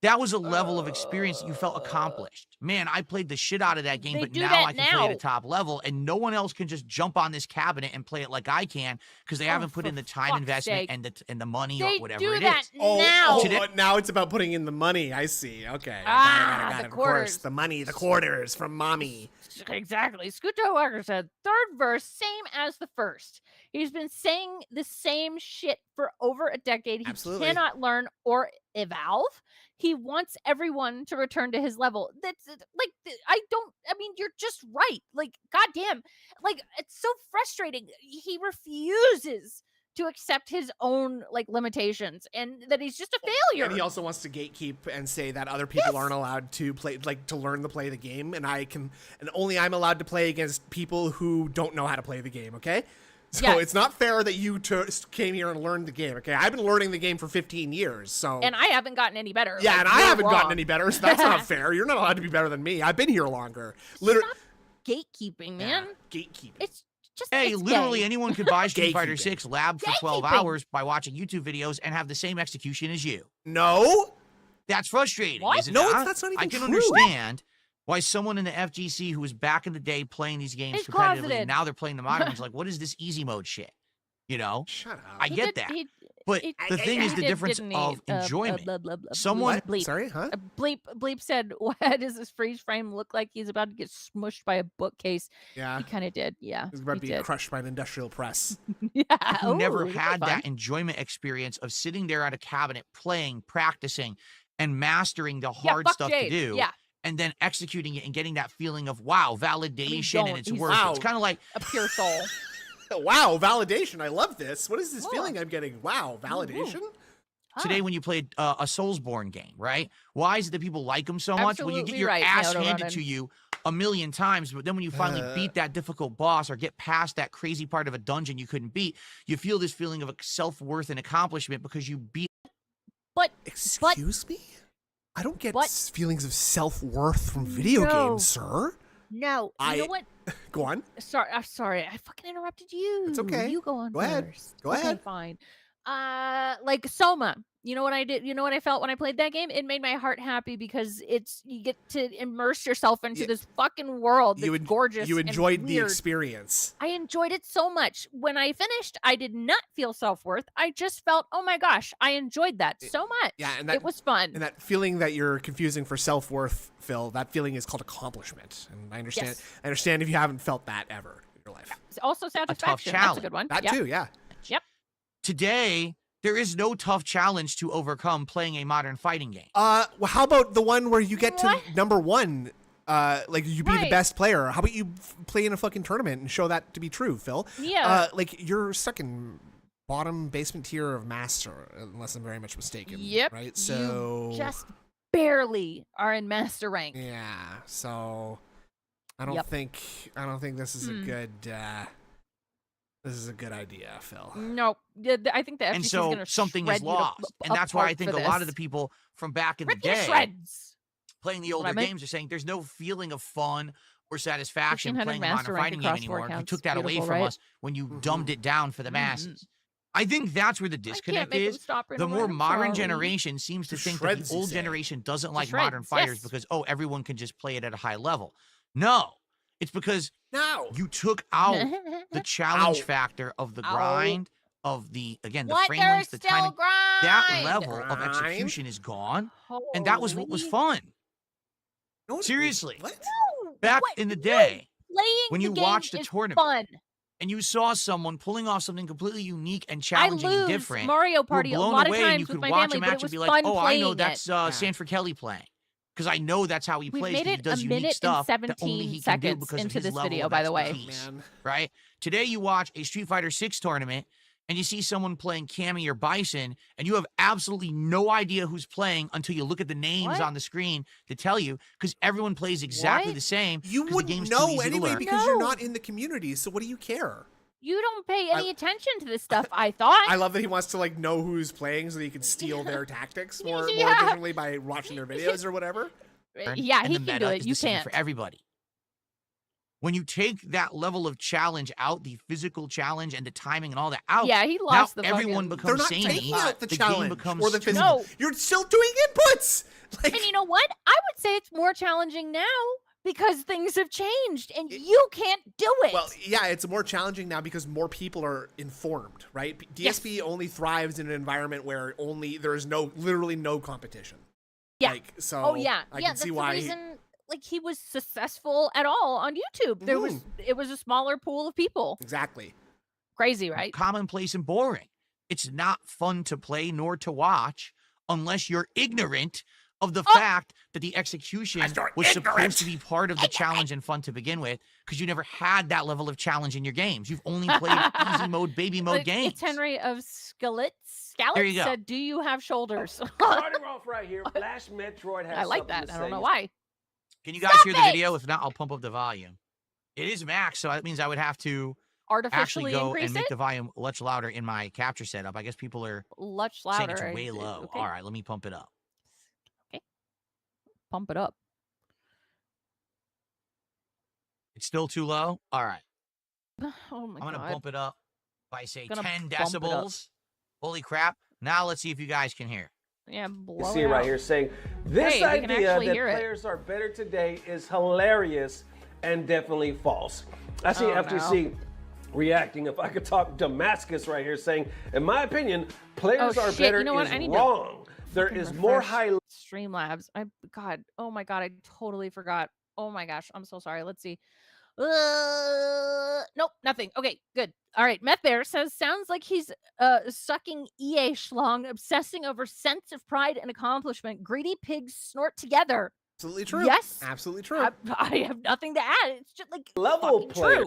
That was a level of experience that you felt accomplished. Man, I played the shit out of that game, They but do now that I can play at a now. top level, and no one else can just jump on this cabinet and play it like I can because they haven't put for in the time fuck's investment sake. and the money They or whatever do it that is. now. Today- now it's about putting in the money. I see. Okay. Ah, got the it. Of course, quarters. the money, the quarters from mommy. Exactly. Scoot toe walker said, third verse, same as the first. He's been saying the same shit for over a decade. He Absolutely. cannot learn or evolve. He wants everyone to return to his level. That's like, I mean, you're just right. Like, goddamn. Like, it's so frustrating. He refuses to accept his own, like, limitations and that he's just a failure. And he also wants to gatekeep and say that other people aren't allowed to play, like to learn to play the game, and only I'm allowed to play against people who don't know how to play the game. Okay. So Yes. it's not fair that you came here and learned the game. Okay, I've been learning the game for 15 years. So And I haven't gotten any better. yeah, Like, and I you're haven't gotten wrong. any better. So that's not fair. You're not allowed to be better than me. I've been here longer. Literally, Stop gatekeeping, man. gatekeeping. It's just Hey, it's literally gay. anyone could buy Street Fighter Gatekeeping. 6 lab for 12 Gatekeeping. hours by watching YouTube videos and have the same execution as you. No. That's frustrating, What? is it No, not? that's not I even can true. understand why someone in the FGC who was back in the day playing these games He's competitively, closeted. and now they're playing the modern ones, like, what is this easy mode shit? You know? Shut up. I He get did- that. he- But he- the thing is he the did, difference didn't he? of enjoyment. Blah, blah, blah, Someone- bleep, bleep. Sorry, huh? Bleep said, "What does this freeze frame look like? He's about to get smushed by a bookcase." Yeah. He kind of did. Yeah, He's about to he be did. crushed by an industrial press. Yeah, who never ooh, that'd be had fun. that enjoyment experience of sitting there at a cabinet, playing, practicing, and mastering the Yeah, hard fuck stuff Jade. to do. Yeah, And then executing it and getting that feeling of, wow, validation don't. and it's He's- worth it. Wow. It's kind of like, a pure soul. Wow, validation. I love this. What is this Oh. feeling I'm getting? Wow, validation? today when you played a Soulsborne game, right? Why is it that people like them so much? Well, you get Absolutely your right, ass Naoto handed Ronan. to you a million times, but then when you finally beat that difficult boss or get past that crazy part of a dungeon you couldn't beat, you feel this feeling of self-worth and accomplishment because you beat. But Excuse me? I don't get But- feelings of self-worth from video No. games, sir. no, you know what? Go on. Sorry, I'm sorry. I fucking interrupted you. It's okay. You go on Go ahead. first. Go okay, ahead. Fine. Like Soma. You know what I did? You know what I felt when I played that game? It made my heart happy because you get to immerse yourself into this fucking world that's gorgeous. You enjoyed and the weird. experience. I enjoyed it so much. When I finished, I did not feel self-worth. I just felt, oh my gosh, I enjoyed that so much. Yeah, and it was fun. And that feeling that you're confusing for self-worth, Phil, that feeling is called accomplishment. And I understand. Yes. I understand if you haven't felt that ever in your life. It's also satisfaction. That's a good one. That too, yeah. Yep. Today, there is no tough challenge to overcome playing a modern fighting game. Well, how about the one where you get to number 1? Like you be the best player. How about you play in a fucking tournament and show that to be true, Phil? Yeah. Like you're stuck in bottom basement tier of master, unless I'm very much mistaken. Yep. Right. So you just barely are in master rank. Yeah. So I don't think this is a good. This is a good idea, Phil. No, I think the FGC and is so gonna something shred is you to lost, and that's why I think a lot of this. the people from back in Rip the you to day shreds. playing the older games are saying there's no feeling of fun or satisfaction 1500 playing a modern master rank fighting game across 4 anymore. You accounts. took that away Beautiful, from right? us when you dumbed it down for the masses. I think that's where the disconnect make 'em is. stop right The away, more I'm modern sorry. generation seems to think that shreds, the you old say. generation doesn't To like modern shreds, fighters yes. because, oh, everyone can just play it at a high level. No, it's because No. you took out the challenge factor of the grind, of the frame length, the timing. grind. That level of Grind? execution is gone, and that was what was fun. No, Seriously. What? Back in the day, Playing when the you game watched a is tournament fun. and you saw someone pulling off something completely unique and I challenging and lose different, Mario you were Party a blown lot away of and times you with could my watch family, a but match it and was be like, fun oh, I know playing that's it. Sanford Kelly playing. Because I know that's how he We've plays. made He it does a unique minute and stuff that only 17 he can do seconds because into of his this level video, of by the way. expertise, Man. right? Today you watch a Street Fighter 6 tournament and you see someone playing Cammy or Bison, and you have absolutely no idea who's playing until you look at the names on the screen to tell you, because everyone plays exactly What? the same. You 'cause the wouldn't game's too know easy to anyway learn. because you're No. not in the community. So what do you care? You don't pay any attention to this stuff, I thought. I love that he wants to like know who's playing so that he can steal their tactics more Yeah. efficiently by watching their videos or whatever. Yeah, and he the can meta do is it. the You same can't. for everybody. When you take that level of challenge out, the physical challenge and the timing and all that out, Yeah, he lost now the everyone fucking- They're becomes not samey. taking out the game challenge becomes or the too- physical. No. You're still doing inputs. Like, And you know what? I would say it's more challenging now because things have changed and you can't do it. well, yeah, it's more challenging now because more people are informed, right? DSP only thrives in an environment where there's literally no competition. Yeah. Like, so oh yeah, I yeah. can That's see the why. reason. Like he was successful at all on YouTube. It was a smaller pool of people. Exactly. Crazy, right? Commonplace and boring. It's not fun to play nor to watch unless you're ignorant of the fact that the execution was supposed to be part of the challenge and fun to begin with, because you never had that level of challenge in your games. You've only played easy mode, baby mode games. It's Henry of Skillets. There you go. Said, "Do you have shoulders?" Starting off right here, Flash Metroid has I like something that. to I don't say. know why. Can you guys hear the video? If not, I'll pump up the volume. It is max, so that means I would have to actually Artificially go increase and make it. the volume much louder in my capture setup. I guess people are Much saying louder. it's way low. Okay. All right, let me pump it up. Pump it up. It's still too low? All right. Oh my I'm going to god. bump it up by, say, Gonna 10 bump it up. decibels. Holy crap. Now let's see if you guys can hear. Yeah, You blow see it it right out. here saying, this Hey, we can idea actually that hear it. players are better today is hilarious and definitely false. I see Oh, FGC reacting, if I could talk, Damascus right here saying, in my opinion, players Oh, are shit, better you know what? is I need to wrong. There Fucking is more refresh high Streamlabs. Oh my god, I totally forgot. Oh my gosh, I'm so sorry. Let's see. Nope, nothing. Okay, good. All right, Meth Bear says sounds like he's sucking EA schlong, obsessing over sense of pride and accomplishment. Greedy pigs snort together. Absolutely true. Yes. Absolutely true. I have nothing to add. It's just like level fucking players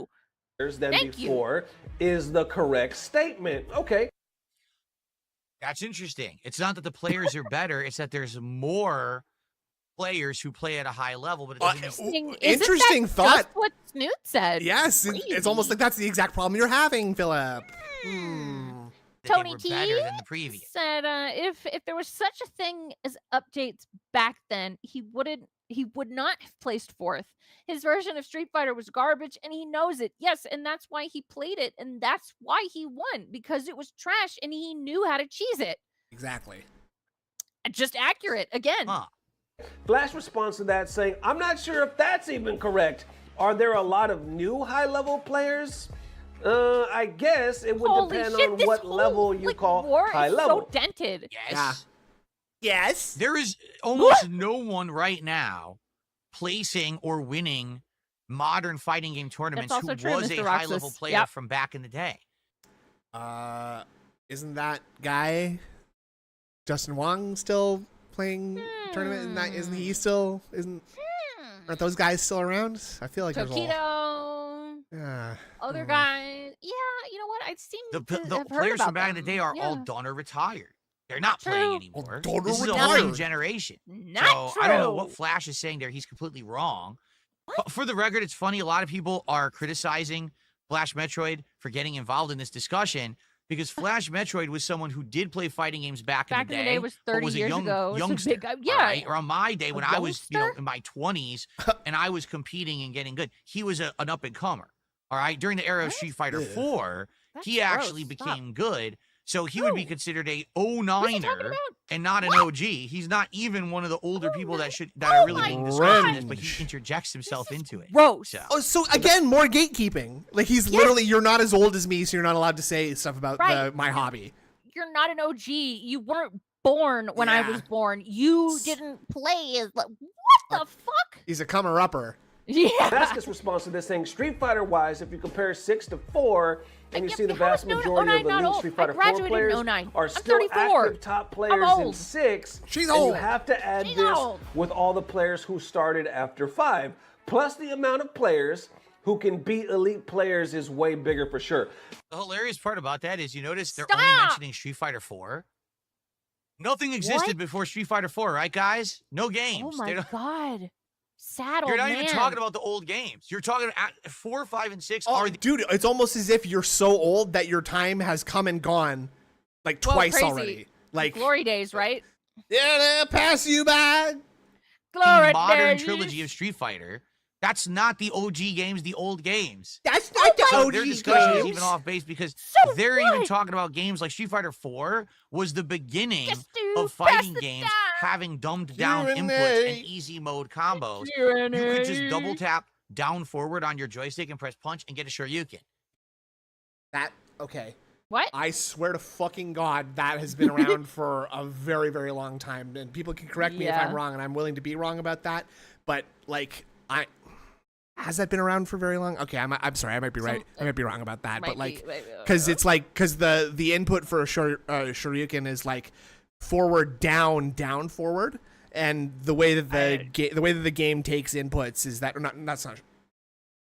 true. than Thank you. before is the correct statement. Okay. That's interesting. It's not that the players are better. It's that there's more players who play at a high level, but it doesn't mean Interesting Isn't that thought. Just what Snoot said. Yes, it's almost like that's the exact problem you're having, Philip. that Tony they were T better than the previous. said if there was such a thing as updates back then, he wouldn't he would not have placed 4th. His version of Street Fighter was garbage, and he knows it. Yes, and that's why he played it, and that's why he won, because it was trash, and he knew how to cheese it. Exactly. Just accurate, again. Huh. Flash responds to that saying, I'm not sure if that's even correct. Are there a lot of new high-level players? I guess it would Holy depend shit, on this what whole, level you like, call war high is level. so dented. Yes. Yeah. Yes. There is almost no one right now placing or winning modern fighting game tournaments That's who also true, was Mr. a high-level Roxas. player Yep. from back in the day. Isn't that guy Justin Wong still playing tournament? Isn't he still? Aren't those guys still around? I feel like there's Tokido, other guys. Yeah, you know what? I'd seen The have heard players about from back in the them. day are Yeah. all done or retired. They're not True. playing anymore. Done or This is a retired. whole new generation. Not so I don't know true. what Flash is saying there. He's completely wrong. But for the record, it's funny. A lot of people are criticizing Flash Metroid for getting involved in this discussion because Flash Metroid was someone who did play fighting games back in the day. Was but 30 was a years young ago. It's a youngster. big guy. Yeah. all right? Around my day when I was, youngster? in my 20s and I was competing and getting good, he was an up and comer. All right, during the era of What? Street Fighter Ugh. 4, That's he actually gross. became good. So he would be Who? considered a What's he talking 09er about? and not an OG. He's not even one of the older people that Oh are really my being discussed in this, but Cringe. he interjects himself is into it. Gross. So Oh, so again, more gatekeeping. Like he's literally, you're not as old as me, so you're not allowed to say stuff about Right. my hobby. You're not an OG. You weren't born when I Yeah. was born. You didn't play as what the fuck? He's a comer-upper. Yeah. Vasquez responds to this saying, Street Fighter wise, if you compare 6 to 4, and you Yep, see the how vast is no- majority 09 of the not new old? Street I Fighter 4 graduated in players 09. are I'm still 34. active top players in old. 6. She's and old. you have to add She's this old. with all the players who started after 5. Plus the amount of players who can beat elite players is way bigger for sure. the hilarious part about that is you notice they're only Stop! mentioning Street Fighter 4. Nothing existed What? before Street Fighter 4, right, guys? No games. Oh They my don't- god. Sad old You're not man. even talking about the old games. You're talking about 4, 5, and 6 Oh, are the dude, it's almost as if you're so old that your time has come and gone like Whoa, twice crazy. already. Like, Glory days, right? yeah, pass you by. Glory modern days. trilogy of Street Fighter. That's not the OG games, the old games. That's not the So OG their discussion is games. even off base because So they're even what? talking about games like Street Fighter 4 was the beginning Yes, dude, of press fighting the games die. having dumbed down Q&A. inputs and easy mode combos. You could just double tap down forward on your joystick and press punch and get a Shoryuken. That okay. What? I swear to fucking God, that has been around for a very, very long time. And people can correct me if Yeah. I'm wrong, and I'm willing to be wrong about that. But like, has that been around for very long? Okay, I'm sorry, I might be right. I might be wrong about that. But like, because it's like, because the input for a Shoryuken is like forward, down, down, forward, and the way that the game takes inputs is that, or not, that's not.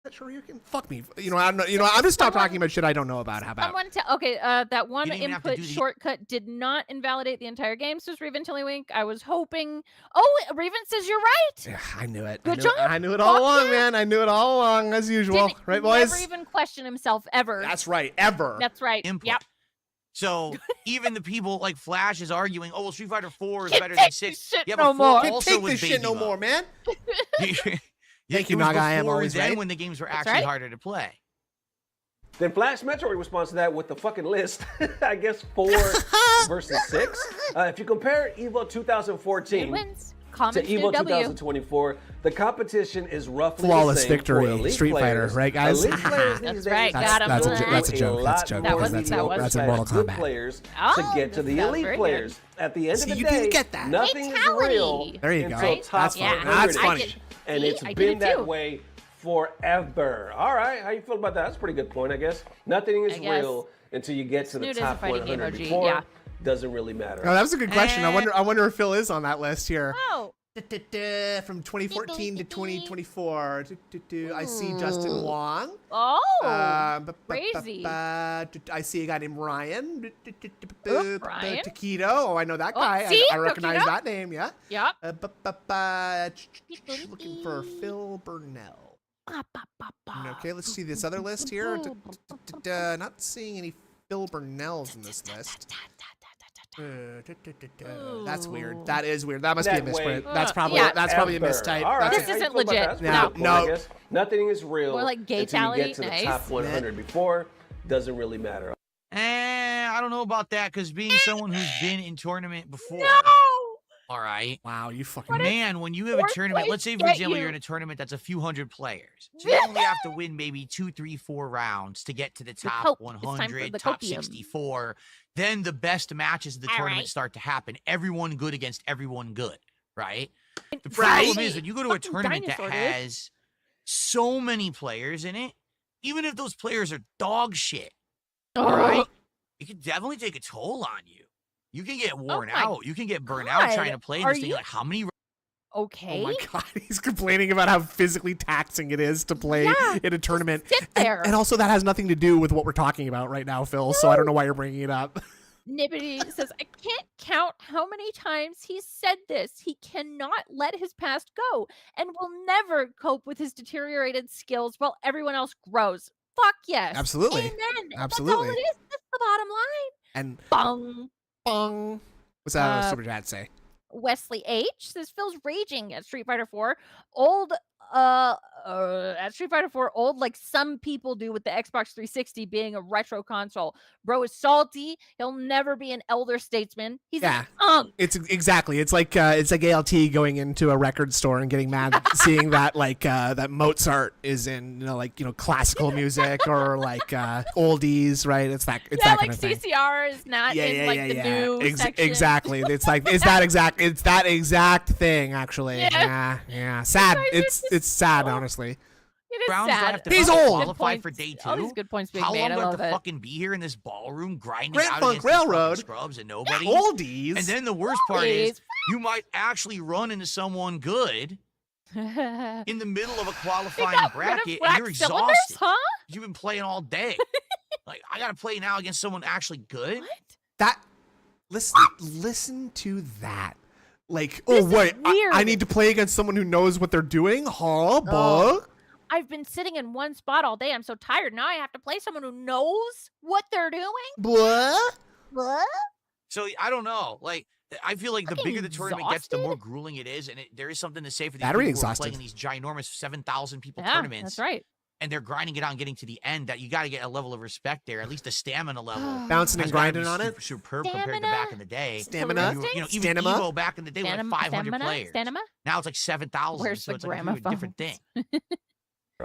That Shoryuken? Fuck me. You know, I don't know. You know, I'm gonna stop talking about shit I don't know about. How about? Someone okay, that one didn't even have to input do the- shortcut did not invalidate the entire game, says Raven Tillywink. I was hoping. Oh, Raven says you're right. Yeah, I knew it. Good I knew job. It. I knew it all Fuck along, yeah. man. I knew it all along, as usual. Didn't Right, boys? Never even question himself ever. That's right. Ever. That's right. Input. Yep. So even the people like Flash is arguing, oh, well, Street Fighter 4 is Can't better take than this 6. shit Yeah, no but 4 more. Can't also take was this shit baby no mode. more, man. Thank you, It was Naga. I am before always then right. when the games were That's actually right. harder to play. Then Flash Metroid responds to that with the fucking list. I guess 4 versus 6. If you compare EVO It 2014 wins. to Comments to EVO W. 2024, the competition is roughly Flawless the same victory, for elite Street Fighter, players. right, guys? Elite players That's these right, days got him. That's a Good. that's a joke. That's a joke. lot That because was- that's that was that's in mediocre Mortal good Kombat. players Oh, to get to the that was elite very players. At the end See, of the you day, didn't get that. nothing is Fatality. real There you go. until Right? top That's Yeah. funny. That's 100. funny. And See, it's I did been it that too. way forever. All right, how you feel about that? That's a pretty good point, I guess. Nothing is I guess. real until you get to the Snoot is a top fighting game 100. OG, Before, yeah. doesn't really matter. Oh, that was a good question. I wonder if Phil is on that list here. Oh. From 2014 to 2024. I see Justin Wong. Oh. Crazy. I see a guy named Ryan. Ryan? Taquito. Oh, I know that guy. see? I recognize Taquito? that name, yeah. Yep. Looking for Phil Burnell. Okay, let's see this other list here. Not seeing any Phil Burnells in this list. That's weird. That is weird. That must be a That misprint. way. That's probably Yeah. that's probably a Ever. mistype. All right. That's This How you isn't feel about legit. that? That's pretty No. cool, I guess. Nothing is real More like until you gay-tality. get to the Nice. top 100. Before, doesn't really matter. I don't know about that because being someone who's been in tournament before. No. All right. Wow, you fucking Man, when you have a fourth tournament, place let's say, for get example, you? you're in a tournament that's a few hundred players. So you only have to win maybe 2, 3, 4 rounds to get to the top cope. It's time for 100, the top copium. 64. Then the best matches of the All tournament right. start to happen. Everyone good against everyone good, right? The Right. problem is when you go to a Fucking tournament that dinosaur, dude. has so many players in it, even if those players are dog shit, all right, it can definitely take a toll on you. You can get worn my out. You can get burnt out God. trying to play Are this thing. you- Like, how many Okay. Oh my god, he's complaining about how physically taxing it is to play Yeah, in a tournament. sit there. And also that has nothing to do with what we're talking about right now, Phil, so I don't know why you're bringing it up. Nibbity says, I can't count how many times he's said this. He cannot let his past go and will never cope with his deteriorated skills while everyone else grows. Fuck yes. Absolutely. Amen. Absolutely. That's all it is. That's the bottom line. And Bung. bong. What's that Uh, super chat say? Wesley H says Phil's raging at Street Fighter 4. Old at Street Fighter 4, old like some people do with the Xbox 360 being a retro console. Bro is salty. He'll never be an elder statesman. He's Yeah. It's Exactly. It's like ALT going into a record store and getting mad seeing that that Mozart is in classical music or oldies, right? It's that like kind of thing. CCR is not in the new section. Exactly. It's like it's that exact thing actually. Yeah. Sad. It's sad, honestly. It is rounds do I sad. have to He's fucking old. qualify for day 2? All these good points being How made. long I do I have love to it. fucking be here in this ballroom grinding Grand out Funk against these fucking Railroad. scrubs and nobody? Oldies. And then the worst part is Oldies. you might actually run into someone good in the middle of a They qualifying got rid of bracket and black you're cylinders, exhausted. huh? You've been playing all day. Like, I gotta play now against someone actually good. What? That listen to that. Like, This oh is wait, I weird. need to play against someone who knows what they're doing? Huh, bug? I've been sitting in one spot all day. I'm so tired. Now I have to play someone who knows what they're doing. Blah? What? So I don't know. Like, I feel like the bigger the Fucking tournament gets, the more exhausted? grueling it is, and there is something to say for these Battery people who are exhausted. playing these ginormous 7,000 people Yeah, tournaments. that's right. And they're grinding it out and getting to the end. That you got to get a level of respect there, at least the stamina level. Bouncing has and gotta be grinding on it? Superb compared to Stamina? back in the day. Stamina? You know, even Stamina? Evo back in the day was like 500 players. Stamina? Now it's like 7,000. Where's So the it's like a completely different thing. gramophones?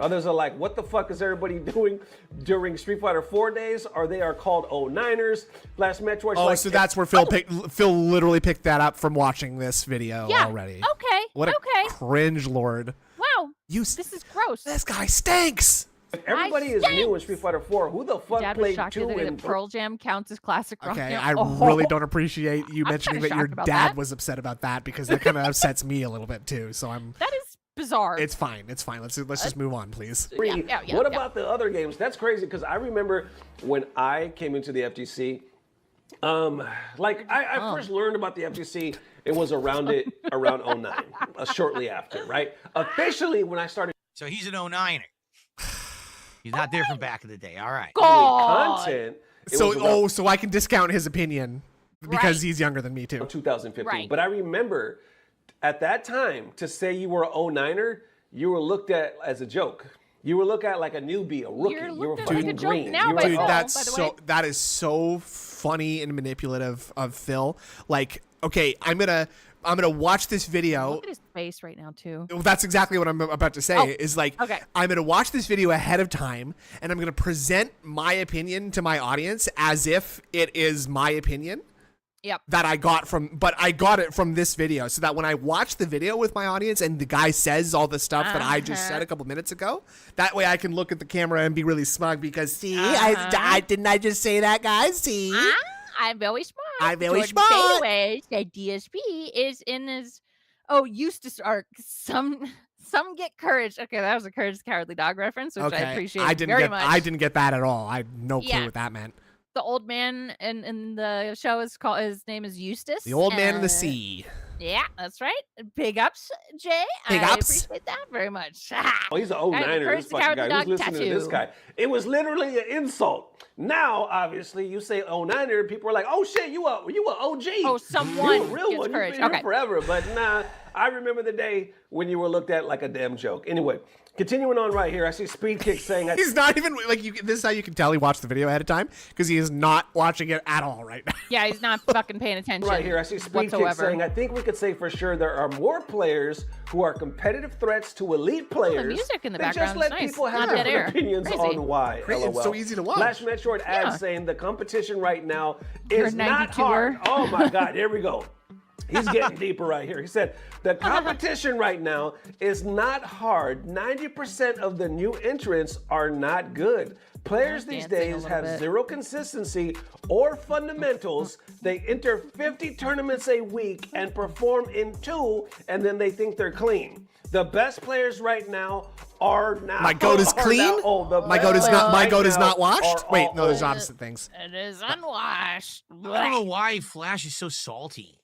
Others are like, what the fuck is everybody doing during Street Fighter 4 days? Or they are called 09ers. Last Metroid. Oh, like, so that's where Phil literally picked that up from watching this video Yeah. already. Okay. What a okay. cringe lord. Wow. You This is gross. this guy stinks. If everybody is new in Street Fighter 4, who the fuck Dad was played shocked 2 that and Pearl Jam counts as classic rock. Okay, now. I Oh. really don't appreciate you I'm mentioning kinda that your shocked about dad that. was upset about that because that kind of upsets me a little bit too. So That is bizarre. it's fine. It's fine. Let's just move on, please. What yeah. about the other games? That's crazy because I remember when I came into the FGC, I first learned about the FGC, it was around 09, shortly after, right? Officially, when I started So he's an 09er. He's not there from back in the day. All right. doing God. content, it was around So I can discount his opinion because Right. he's younger than me too. 2015. Right. But I remember at that time, to say you were an 09er, you were looked at as a joke. You were looked at like a newbie, a rookie. You're You were looked at like fucking a joke green. now You were by like, Phil, oh, by the way. That is so funny and manipulative of Phil. Like, okay, I'm gonna watch this video. Look at his face right now too. Well, that's exactly what I'm about to say. Oh, is like, okay. I'm going to watch this video ahead of time, and I'm going to present my opinion to my audience as if it is my opinion Yep. that I got but I got it from this video, so that when I watch the video with my audience and the guy says all the stuff that I just said a couple minutes ago, that way I can look at the camera and be really smug because, see, I didn't I just say that, guys? See? I'm very smart. I'm very Jordan smart. Fadeaway said DSP is in his Eustace arc. Some get courage. Okay, that was a Courage the Cowardly Dog reference, which I appreciate very much. I didn't get that at all. I had no clue Yeah. what that meant. The old man in the show is called. His name is Eustace. The old man in the and sea. Yeah, that's right. Big ups, Jay. Big I ups. appreciate that very much. Oh, he's an All 09er, right, this the coward, fucking the guy. Who's dog, listening to this tattoo. guy? It was literally an insult. Now, obviously, you say 09er, people are like, oh shit, you a OG. Oh, someone You a real gets one. courage. You've been Okay. here forever. But nah, I remember the day when you were looked at like a damn joke. Anyway, continuing on right here, I see Speed Kick saying, He's not even like you. This is how you can tell he watched the video ahead of time because he is not watching it at all right now. Yeah, he's not fucking paying attention. right here, I see Speed Kick whatsoever. saying, I think we could say for sure there are more players who are competitive threats to elite players. music in the than background just is let nice. people have Not dead different air. opinions Crazy. on why. Great, it's LOL. so easy to watch. Flash Metroid adds Yeah. saying the competition right now You're is not 92er. hard. Oh my God, here we go. He's getting deeper right here. He said, the competition right now is not hard. 90% of the new entrants are not good. Players these Dancing a days little have bit. zero consistency or fundamentals. They enter 50 tournaments a week and perform in 2, and then they think they're clean. The best players right now are now. My goat is are clean? now- oh, the My best goat is players not. My right goat is now not washed. are Wait, all no, there's old. opposite things. It is unwashed. I don't know why Flash is so salty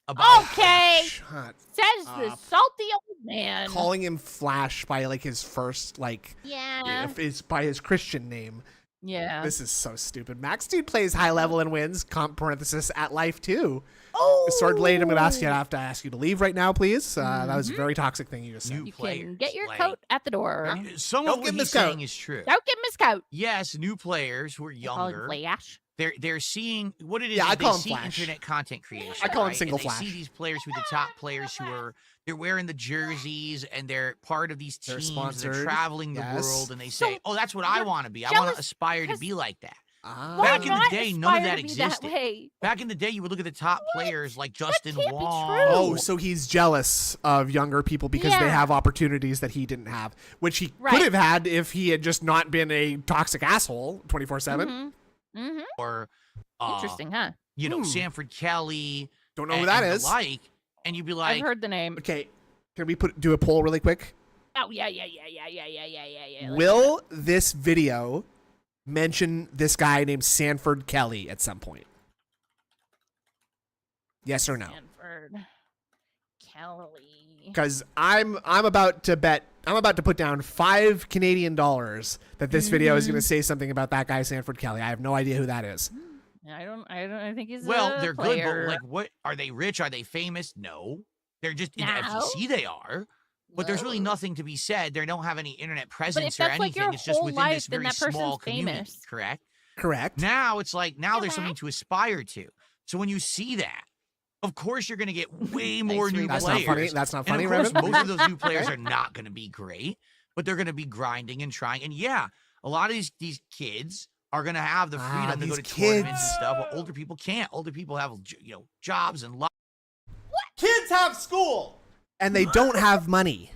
about Okay, Shut. says the up. salty old man. Calling him Flash by like his first Yeah. if it's by his Christian name. Yeah. This is so stupid. Max Dude plays high level and wins. Comp parenthesis at life too. Oh. Swordblade, I'm gonna ask you. I have to ask you to leave right now, please. That was a very toxic thing you just said. New You can players. get your like, coat at the door. Some Don't of what give him he's his coat. saying is true. Don't get Miss Coat. Yes, new players who are Call him younger. Flash. They're seeing what it is. Yeah, I they call him see Flash. internet content creation. I call him right? Single and they Flash. see these players who are the top players who are they're wearing the jerseys and they're part of these They're teams. sponsored, They're traveling the yes. world and they So, say, "Oh, that's what I you're want to be. I want jealous to aspire to because- be like that." Ah. Why Back in the not day, none of aspire that to be existed. way? Back in the day, you would look at the top players like Justin can't be Wong. true. Oh, so he's jealous of younger people because they Yeah. have opportunities that he didn't have, which he Right. could have had if he had just not been a toxic asshole 24/7. Mm-hmm. or Interesting, huh? you know, Sanford Kelly. Don't know and, who that and the is. like, and you'd be like, I've heard the name. Okay, can we do a poll really quick? Oh yeah. Will this video mention this guy named Sanford Kelly at some point? Yes or no? Sanford Kelly. Because I'm about to bet. I'm about to put down $5 Canadian that this video is going to say something about that guy Sanford Kelly. I have no idea who that is. I think he's well, a they're player. good, but like, what are they rich? Are they famous? No, they're just in the No. FGC. They are, but there's really No. nothing to be said. They don't have any internet But if presence or that's like anything. your It's just whole within life, this then very that person's small community. famous. Correct. Correct. Now it's like there's something to aspire to. So when you see that, of course you're going to get way more new That's players. not funny. That's not funny, And of course, Revan. most of those new players are not going to be great, but they're going to be grinding and trying. And yeah, a lot of these kids are going to have the freedom to go these to tournaments and kids. stuff. But older people can't. Older people have jobs and life. Kids have school, and they don't have money.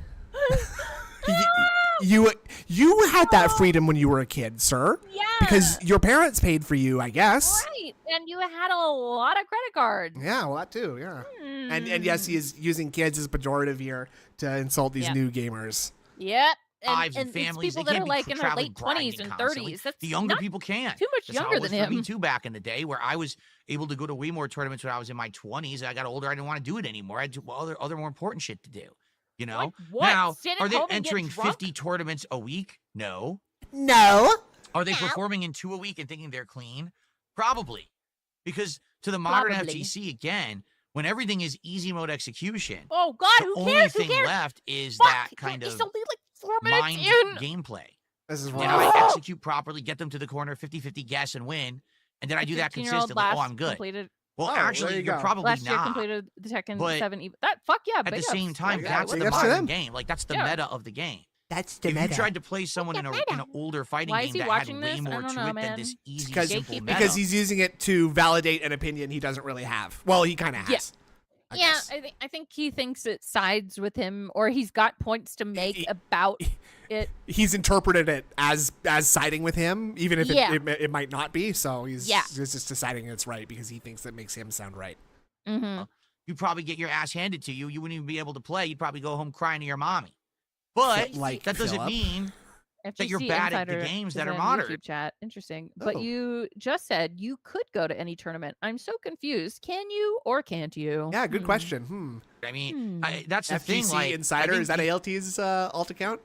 you had that freedom when you were a kid, sir. Yeah. Because your parents paid for you, I guess. Right, and you had a lot of credit cards. Yeah, well, that too. Yeah. And yes, he Hmm. is using kids as pejorative here to insult these Yeah. new gamers. Yep. Lives and and families. it's people they that can't are be like in their traveling, late 20s grinding and constantly. 30s. That's The younger not people can't. too much That's how younger it was than for me him. too back in the day, where I was able to go to way more tournaments when I was in my 20s. I got older. I didn't want to do it anymore. I had other more important shit to do. You know. Like what? Now, Sit at are they home and get entering drunk? 50 tournaments a week? No. No. Are they No. performing in 2 a week and thinking they're clean? Probably. Because to the modern Probably. FGC, again, when everything is easy mode execution, Oh God, the who only cares? Who thing cares? left is Fuck, that kind it's of only like 4 minutes mind in. gameplay. This is Did wrong. I execute properly, get them to the corner, 50-50 guess and win? And did I do that 15-year-old consistently? Oh, last I'm good. Completed, Well, Oh, there actually, you you're go. probably last year not. completed the Tekken But 7 even. That fuck yeah. At big the ups. same time, Yeah, that's yeah, the Big ups to modern them. game. Like, that's the Yeah. meta of the game. That's the If you tried to play someone in meta. an older fighting Why is game he that watching had way this? I more don't to know, it than man. this easy, because simple meta. because he's using it to validate an opinion he doesn't really have. Well, he kind of Yeah. has. I Yeah, guess. I think he thinks it sides with him, or he's got points to make about it. He's interpreted it as siding with him, even if Yeah. it might not be. So he's Yeah. just deciding it's right because he thinks that makes him sound right. Mm-hmm. You'd probably get your ass handed to you. You wouldn't even be able to play. You'd probably go home crying to your mommy. But Like that doesn't Philip. mean that you're FGC bad at the Insider games is that are in modern. YouTube chat. Interesting. But Oh. you just said you could go to any tournament. I'm so confused. Can you or can't you? Yeah, good question. I mean, that's the FGC thing. Like, Insider, I is that think ALT's alt account?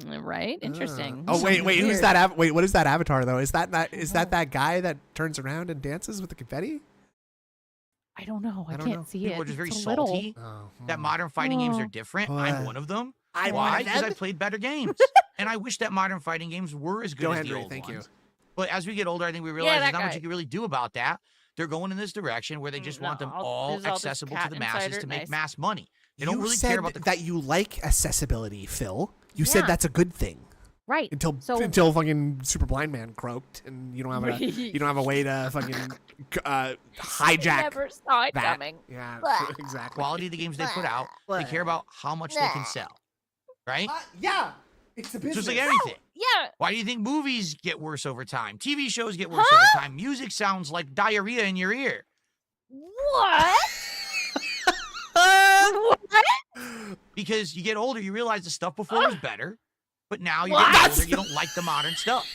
Right. Interesting. Oh wait, Weird. who's that? Wait, what is that avatar though? Is that that guy that turns around and dances with the confetti? I don't know. I don't can't know. see people it. are just very It's a little- salty Oh, that modern fighting games are Oh. different. Boy. I'm one of them. I'm Why? one of Because them. I've played better games, and I wish that modern fighting games were as good Joe as Henry, the old thank ones. you. But as we get older, I think we realize that there's not much guy. you can really do about that. They're going in this direction where they just want them No, all there's all this accessible to cat the masses insider. to make Nice. mass money. They don't You really said care about the. that you like accessibility, Phil. You said Yeah. that's a good thing Right. until So- fucking Super Blind Man croaked, and you don't have a way to fucking hijack Never saw it that. coming. Yeah, Blah. exactly. quality of the games they put out. They care about how much they can sell, right? Yeah, it's a business. Just like everything. Yeah. Why do you think movies get worse over time? TV shows get worse over time. Music sounds like diarrhea in your ear. What? What? Because you get older, you realize the stuff before was better, but now you're What? getting older, you don't like the modern stuff.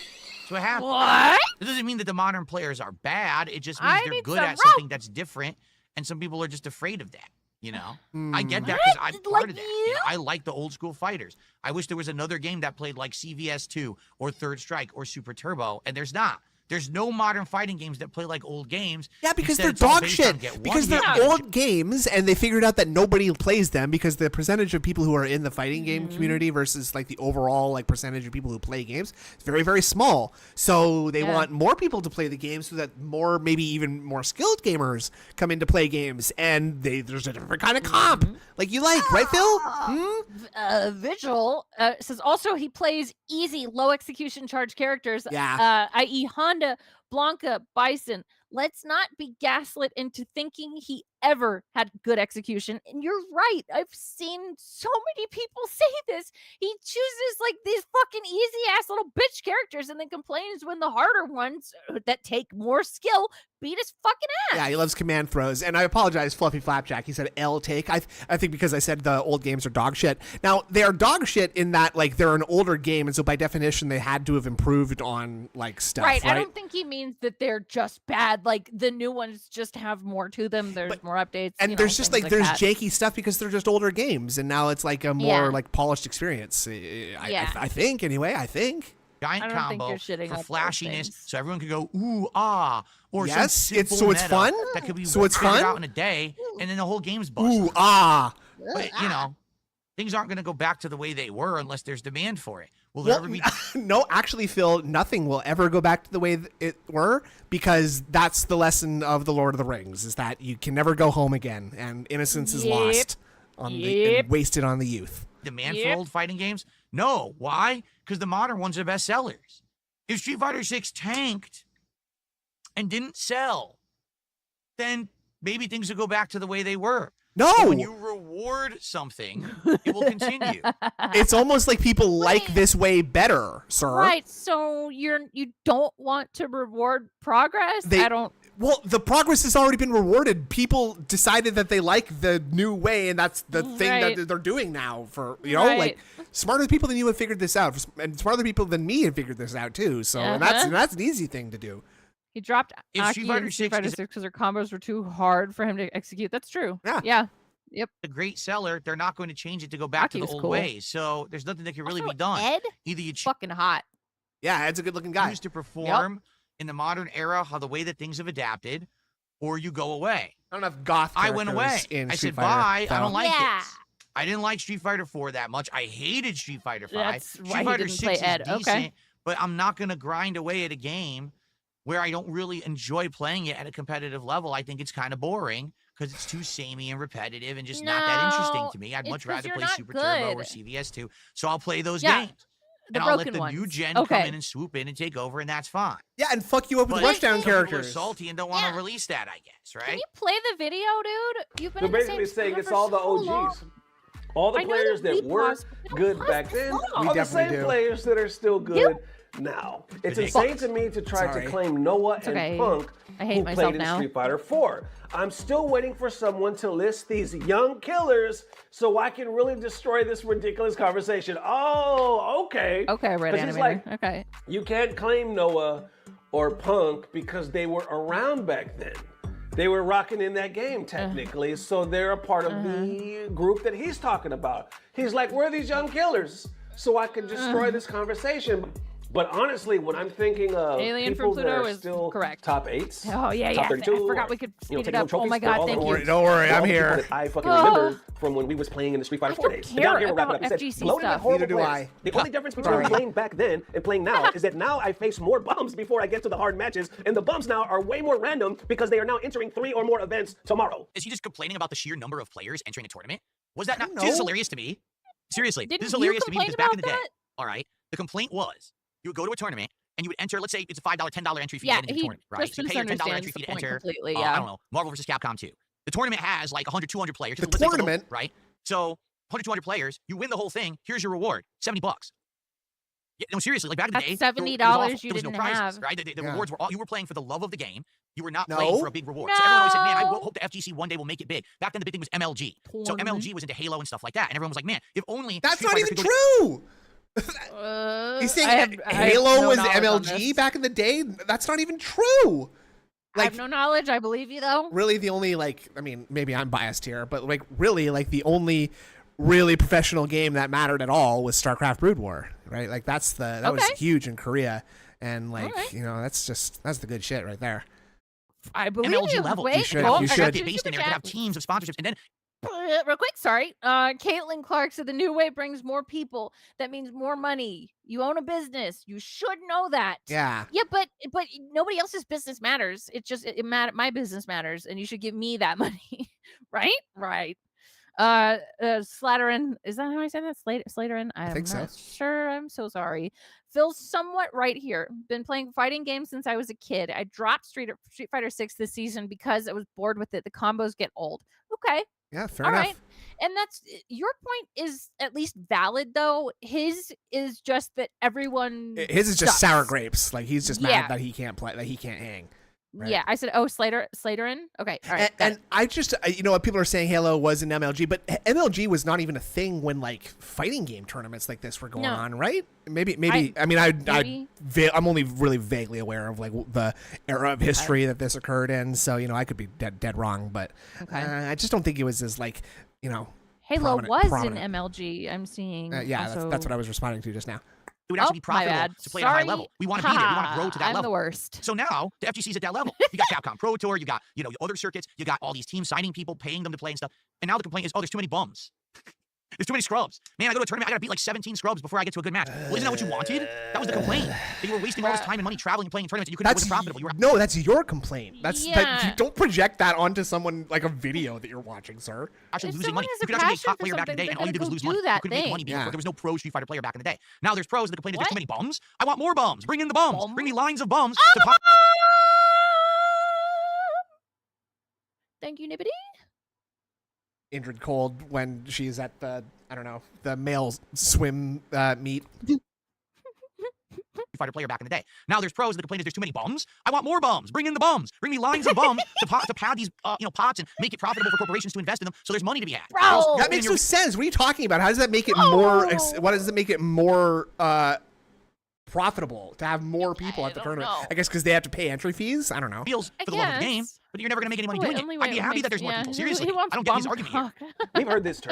That's what happens. What? It doesn't mean that the modern players are bad. It just means I they're need good some at something that's different, and some people are just afraid of that. You know, I get that because I'm What? part Like of that. you? know, I like the old school fighters. I wish there was another game that played like CVS 2 or Third Strike or Super Turbo, and there's not. There's no modern fighting games that play like old games. Yeah, because Instead, they're it's all dog based shit. on get one Because they're hit. old games, and they figured out that nobody plays them because the percentage of people who are in the fighting game community versus like the overall like percentage of people who play games is very, very small. So they want more people to play the game so that more, maybe even more skilled gamers come in to play games, and there's a different kind of comp like you like, right, Phil? Vigil says also he plays easy, low execution charge characters. Yeah. I.e. Honda, Blanca, Bison. Let's not be gaslit into thinking he ever had good execution. And you're right. I've seen so many people say this. He chooses like these fucking easy ass little bitch characters and then complains when the harder ones that take more skill beat his fucking ass. Yeah, he loves command throws. And I apologize, Fluffy Flapjack. He said L take. I think because I said the old games are dog shit. Now, they are dog shit in that, like, they're an older game, and so by definition, they had to have improved on, like, stuff, right? I don't think he means that they're just bad. Like, the new ones just have more to them. There's more updates. And you know, there's just, things like, there's that. janky stuff because they're just older games, and now it's, like, a more, Yeah. like, polished experience. I think, anyway, I think. Giant I don't think combo you're shitting for on those flashiness, things. so everyone could go ooh ah, or Yes, some it's- simple so it's meta fun? that could be So it's figured fun? out in a day, and then the whole game's busted. Ooh, ah. But you know, things aren't going to go back to the way they were unless there's demand for it. Will there Well, ever be? no, actually, Phil, nothing will ever go back to the way it were, because that's the lesson of the Lord of the Rings, is that you can never go home again, and innocence is lost and wasted on the youth. Demand for old fighting games? No. Why? Because the modern ones are best sellers. If Street Fighter 6 tanked and didn't sell, then maybe things will go back to the way they were. No, But when you reward something, it will continue. it's almost like people like this way better, sir. Right. So you don't want to reward progress? I don't. Well, the progress has already been rewarded. People decided that they like the new way, and that's the thing Right. that they're doing now. For like smarter people than you have figured this out, and smarter people than me have figured this out too. So and that's an easy thing to do. He dropped If Aki Street Fighter in Street 6 Fighter is- 6 because her combos were too hard for him to execute. That's true. Yeah. Yep. A great seller, they're not going to change it to go back to Aki the was old cool. ways. So there's nothing that can really Also, be done. Ed, Either you fucking hot. Yeah, Ed's a good-looking guy. choose to perform in the modern era, how the way that things have adapted, or you go away. I don't have goth. I went away. characters in I Street said, Fighter, bye. I so- don't like Yeah. this. I didn't like Street Fighter 4 that much. I hated Street Fighter 5. That's Street why he Fighter didn't 6 play is Ed. decent, Okay. but I'm not going to grind away at a game where I don't really enjoy playing it at a competitive level. I think it's kind of boring because it's too samey and repetitive and just not that interesting No, to me. I'd it's much 'cause rather you're play not Super Turbo or good. CVS2. So I'll play those Yeah, games. The And I'll let broken the ones. new gen come Okay. in and swoop in and take over, and that's fine. Yeah, and fuck you up with But rushdown some people are characters. salty and don't want to Yeah. release that, I guess, Can right? you play the video, dude? You've been They're in the basically same saying server it's all the so long. OGs. All the I know players that we that were paused, but we don't good pause back this then long. are the definitely same do. players that are still good now. It's Ridiculous. insane to me to try to claim Noah and okay. Punk I hate who myself played in now. Street Fighter 4. I'm still waiting for someone to list these young killers so I can really destroy this ridiculous conversation. Oh, okay. Okay, Red 'Cause he's Animator. like, Okay. you can't claim Noah or Punk because they were around back then. They were rocking in that game technically, so they're a part of the group that he's talking about. He's like, where are these young killers? So I can destroy this conversation. But honestly, when I'm thinking of Alien people from that Pluto are is still correct. top 8s, Oh, yeah, top yeah. 32, I forgot we could you know, speed it taking home up. Oh trophies my for all God, the thank people you. Don't worry, for all I'm the people here. that I fucking remember from when we was playing in the Street Fighter 4 days. The care guy here will wrap it up. about He said, FGC bloated and stuff. horrible Neither do players. I. The only difference between Sorry. playing back then and playing now is that now I face more bums before I get to the hard matches, and the bums now are way more random because they are now entering 3 or more events tomorrow. Is he just complaining about the sheer number of players entering a tournament? Was that not? No. See, this is hilarious to me. Seriously, Didn't this is you hilarious to me complain because back in the about day, that? all right, the complaint was you would go to a tournament and you would enter. Let's say it's a $5, $10 entry fee Yeah, to get into the he tournament, right? just So you pay your $10 entry misunderstands fee the to point enter. completely, I yeah. don't know, Marvel vs. Capcom 2. The tournament has like 100, 200 players. The Let's say it's a tournament? little, right? So 100, 200 players. You win the whole thing. Here's your reward: $70. Yeah, no, seriously. Like back in the That's day, $70 there was you there was no didn't prizes, have. right? The Yeah. rewards were all you were playing for the love of the game. You were not No. playing for a big reward. So everyone always said, "Man, I No. hope the FGC one day will make it big." Back then, the big thing was MLG. So Tournament. MLG was into Halo and stuff like that, and everyone was like, "Man, if only." That's Street not Fighter even could go to-" true. He's saying I have Halo no was knowledge on MLG this. back in the day. That's not even true. I have no knowledge. I believe you though. Really, the only I mean, maybe I'm biased here, but really, the only really professional game that mattered at all was StarCraft Brood War, right? Like that was Okay. huge in Korea, and Alright. that's the good shit right there. I believe MLG you. level. Wait, You should- hold on, you I should. got Get two based in super there. You could have chats. teams of sponsorships, and then Real quick, sorry. Caitlin Clark said the new way brings more people. That means more money. You own a business. You should know that. Yeah. Yeah, but nobody else's business matters. It just my business matters, and you should give me that money, right? Right. Slatterin, is that how I said that? Slatterin? I'm think so. not sure. I'm so sorry. Phil's somewhat right here. Been playing fighting games since I was a kid. I dropped Street Fighter 6 this season because I was bored with it. The combos get old. Okay. Yeah, fair All enough. right. And that's your point is at least valid though. His is just that everyone His is just sucks. sour grapes. Like he's just Yeah. mad that he can't play, that he can't hang. Right. Yeah, I said, Slaterin. Okay, all right. And I just, what people are saying Halo was an MLG, but MLG was not even a thing when fighting game tournaments like this were going No. on, right? Maybe. Maybe. I'm only really vaguely aware of the era of history that this occurred in, so I could be dead wrong, but Okay. I just don't think it was as Halo prominent- was prominent. in MLG. I'm seeing. yeah, also... that's what I was responding to just now. it would actually be Oh, my profitable bad. to play at a high Sorry. level. We want to be there. We want to grow to that I'm level. the worst. So now the FGC's at that level. You got Capcom Pro Tour, you got other circuits, you got all these teams signing people, paying them to play and stuff. And now the complaint is, there's too many bums. There's too many scrubs. Man, I go to a tournament, I gotta beat 17 scrubs before I get to a good match. Well, isn't that what you wanted? That was the complaint. That you were wasting all this time and money traveling and playing in tournaments and you couldn't do it profitable. You were No, that's your complaint. Yeah. You don't project that onto someone like a video that you're watching, sir. actually If losing someone money. has You a could actually be a passion top for player back in the day something, and all you did they're was lose gonna money. go do that You couldn't make thing. money before. Yeah. There was no pro Street Fighter player back in the day. Now there's pros, and the complaint is there's too What? many bums. I want more bums. Bring in the bums. Bum? Bring me lines of bums to pop. Thank you, Nibbity. Indrid Cold when she's at the male swim meet. Fighter player back in the day. Now there's pros, and the complaint is there's too many bums. I want more bums. Bring in the bums. Bring me lines of bums to pad these pots and make it profitable for corporations to invest in them. So there's money to be had. Bro! Girls, That in makes your- no sense. What are you talking about? How does that make it more? What does it make it more profitable to have more people I at the don't tournament? know. I guess because they have to pay entry fees. I don't know. feels I for the love of the game, guess. but you're never gonna make any money Wait, doing only it. way I'd be it happy makes- that there's more yeah, people. he Seriously, wants I don't get his bum argument here. talk.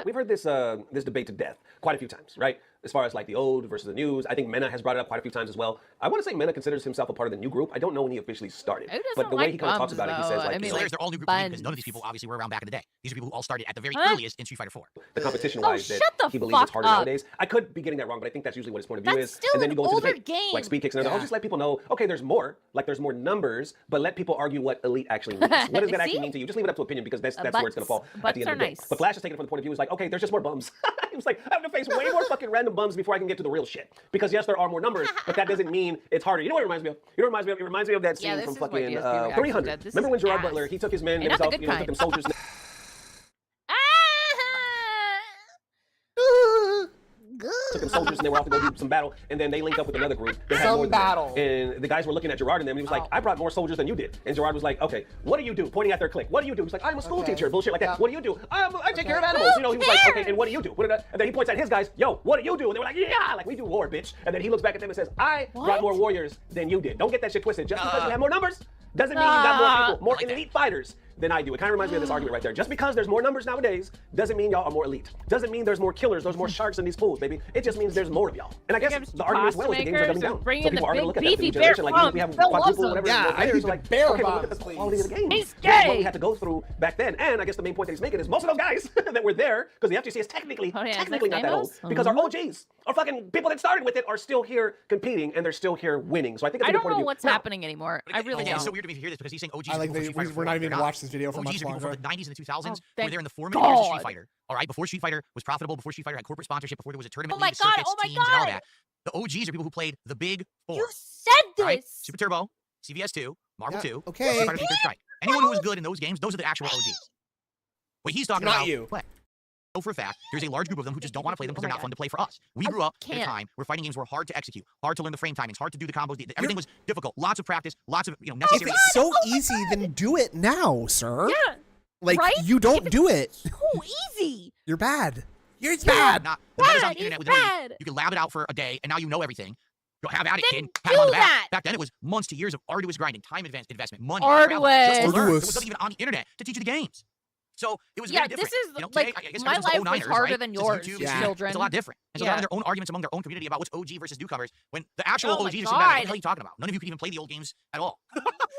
We've heard this debate to death quite a few times, right? As far as the old versus the news, I think Mena has brought it up quite a few times as well. I want to say Mena considers himself a part of the new group. I don't know when he officially started, Who but doesn't the way like he kind of talks bums, about it, he though? says I mean, you know, So they're all new group to me because none of these buns. people obviously were around back in the day. These are people who all started at the very Huh? earliest in Street Fighter 4. the competition-wise Oh, that shut the he believes is fuck harder up. nowadays. I could be getting that wrong, but I think that's usually what his point of view That's is. still And then an you go into older debate, game. like speed kicks and other. Yeah. I'll just let people know, okay, there's more numbers, but let people argue what elite actually means. What does that actually See? mean to you? Just leave it up to opinion because that's where it's going to fall at Butts the end are of the day. nice. But Flash is taking it from the point of view is like, okay, there's just more bums. He was like, I have to face way more fucking random bums before I can get to the real shit. Because yes, there are more numbers, but that doesn't mean it's harder. You know what it reminds me of? It reminds me of that scene Yeah, this from is what fucking DSP reactions 300. did. This Remember when is Gerard ass. Butler, he took his men And not the himself, good took them soldiers. Ah! Took fucking soldiers, and they were off to go do some battle, and then they linked up with another group. They had more than that. And the guys were looking at Gerard and them, and he was like, I brought more soldiers than you did. And Gerard was like, okay, what do you do? Pointing at their clique. What do you do? He's like, I'm a school teacher. Bullshit like that. What do you do? I take care of animals. You know, he was like, okay, and what do you do? And then he points at his guys, yo, what do you do? And they were like, yeah, like we do war, bitch. And then he looks back at them and says, I brought more warriors than you did. Don't get that shit twisted. Just because you have more numbers doesn't mean you got more people, more elite fighters than I do. It kind of reminds me of this argument right there. Just because there's more numbers nowadays doesn't mean y'all are more elite. Doesn't mean there's more killers, there's more sharks in these pools, baby. It just means there's more of y'all. And I guess the argument as well is the games are coming down. So people are going to look at that new generation like we have quadruple whatever. Yeah, I think like, bear okay, bombs, look at the quality of the game. He's This is what gay. we had to go through back then. And I guess the main point that he's making is most of those guys that were there, because the FGC is technically not that old, because our OGs, our fucking people that started with it are still here competing and they're still here winning. So I think it's a good point of view. what's happening anymore. I really don't. It's so weird to me to hear this because he's saying OGs. I like we're not even gonna watch this video for OGs much are people longer. from the 90s and the 2000s who were thank there in the formative years of Street God. Fighter. All right, before Street Fighter was profitable, before Street Fighter had corporate sponsorship, before there was a tournament Oh my league, God, circuits, oh my teams, and all God. that. The OGs are people who played the big four. You said this. Right? Super Turbo, CVS 2, Marvel 2, okay. Street Fighter 3 Third Strike. Anyone who was good in those games, those are the actual OGs. What he's talking Not about, you. play. So for a fact, there's a large group of them who just don't want to play them because they're not fun to play for us. We grew up at a time where fighting games were hard to execute, hard to learn the frame timings, hard to do the combos. Everything was difficult. Lots of practice, lots of If necessary. it's so easy, then do it now, sir. Yeah. Like right? you don't do it. So easy. You're bad. You're bad. Not, the meta's on Bad, the internet it's with bad. you can lab it out for a day, and now you know everything. You'll have at it, Then kid. Pat him on do the back. that. Back then, it was months to years of arduous grinding, time investment, money, travel, just to learn. There Arduous. was nothing even on the internet to teach you the games. So it was Yeah, very different. this is You know, today, like I guess my everyone's the life was 09ers, harder right? than It's yours, YouTube, you it's children. It's a lot different. And so they're having their own arguments among their own community about what's OG versus newcomers. When the actual Oh my OGs are saying, what the hell God. are you talking about? None of you can even play the old games at all.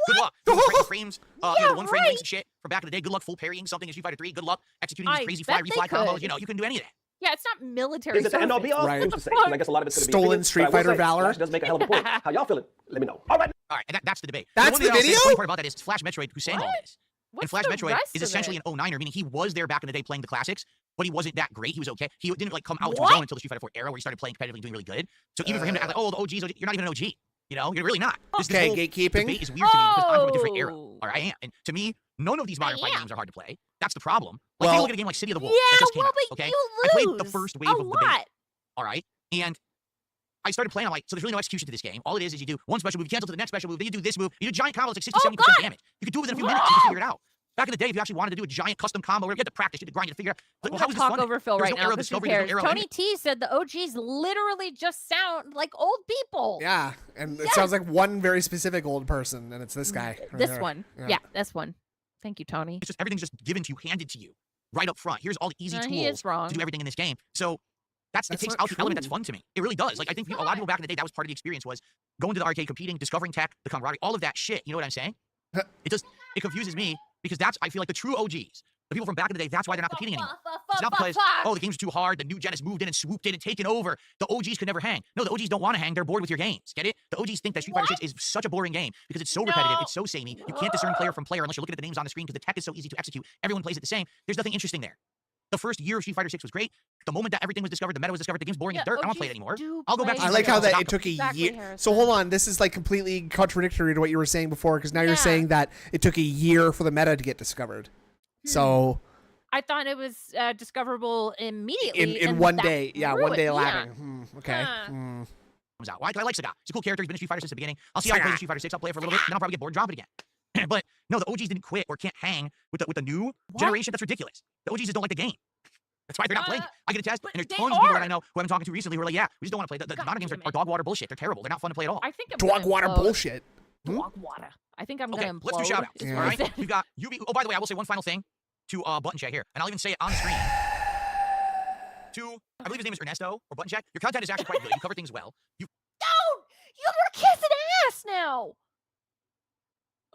Good luck. The frames, the one frame links and shit from back in the day. Good luck full parrying something in Street Fighter 3. Good luck executing these I crazy bet fly, they refly combos. could. You know, you couldn't do any of that. Yeah, it's not military. Is it the end all be all? Right. Who's to say? And I guess a lot of it's going to be Stolen opinion, Street but I will Fighter say, Valor. Flash does make a hell of a point. How y'all feeling? Let me know. All right. All right, and that's the debate. That's one the thing I'll say, video? funny part about that is Flash Metroid who's saying all this. What's And Flash the Metroid rest is of essentially it? an 09er, meaning he was there back in the day playing the classics, but he wasn't that great. He was okay. He didn't like come out to his What? own until the Street Fighter 4 era where he started playing competitively and doing really good. So even for him to act like, oh, the OGs, you're not even an OG. You know, you're really not. This Okay, whole gatekeeping. debate is weird to me because I'm from a different era. Oh. All right, I am. And to me, none of these modern fighting am. games are hard to play. That's the problem. Like, take Well- a look at a game like City of the Wolves Yeah, that just came well, out. but Okay, you I played the lose first wave a of the beta. lot. All right, and I started playing. I'm like, so there's really no execution to this game. All it is you do one special move, you cancel to the next special move, then you do this move. You do a giant combo that's like 60, Oh, 70% God. damage. You could do it within a few minutes. You can figure it out. Back in the day, if you actually wanted to do a giant custom combo, you had to practice, you had to grind, you had to figure out. I'm Well, gonna how is this talk fun? over Phil There's right no now era of because who discovery, there's cares? no era of Tony T said the OGs literally just sound like old people. Yeah, and it sounds like one very specific old person, and it's this guy. right This here. one. Yeah, this one. Thank you, Tony. It's just everything's just given to you, handed to you, right up front. Here's all the easy He tools is wrong. to do everything in this game. So it That's takes not out the element that's true. fun to me. It really does. Like I think a lot of people back in the day, that was part of the experience was going to the arcade, competing, discovering tech, the camaraderie, all of that shit. You know what I'm saying? It confuses me because that's I feel like the true OGs. The people from back in the day, that's why they're not competing anymore. It's not because, oh, the game's too hard, the new gen has moved in and swooped in and taken over. The OGs could never hang. No, the OGs don't want to hang. They're bored with your games. Get it? The OGs think that Street Fighter 6 is such a boring game because it's so repetitive, it's so samey. You can't discern player from player unless you're looking at the names on the screen because the tech is so easy to execute. Everyone plays it the same. There's nothing interesting there. The first year of Street Fighter 6 was great. The moment that everything was discovered, the meta was discovered, the game's boring as dirt. I don't play it anymore. I'll go back to I Street like Fighter how that 6. it took a Exactly, year. Harrison. So hold on, this is like completely contradictory to what you were saying before, because now you're Yeah. saying that it took a year for the meta to get discovered. So I thought it was discoverable immediately. in and one that day, yeah, ruined- one day yeah. labbing. Okay. Huh. Comes out. Why? I like Sagat. He's a cool character. He's been in Street Fighter since the beginning. I'll see how he plays in Street Fighter 6. I'll play it for a little bit, and then I'll probably get bored and drop it again. But no, the OGs didn't quit or can't hang with the new generation. That's ridiculous. The OGs just don't like the game. That's why they're not playing it. I get a test, and there's they tons of people that are. I know who I've been talking to recently who are like, yeah, we just don't want to play. The modern games are dog water bullshit. They're terrible. They're not fun to play at all. I think I'm Dog gonna water implode. bullshit. Dog water. I think I'm Okay, gonna implode. let's do shout outs. is All what I right, said. we've got UB. Oh, by the way, I will say one final thing to Button Check here, and I'll even say it on the screen. I believe his name is Ernesto or Button Check. Your content is actually quite good. You cover things well. You Don't! You're kissing ass now.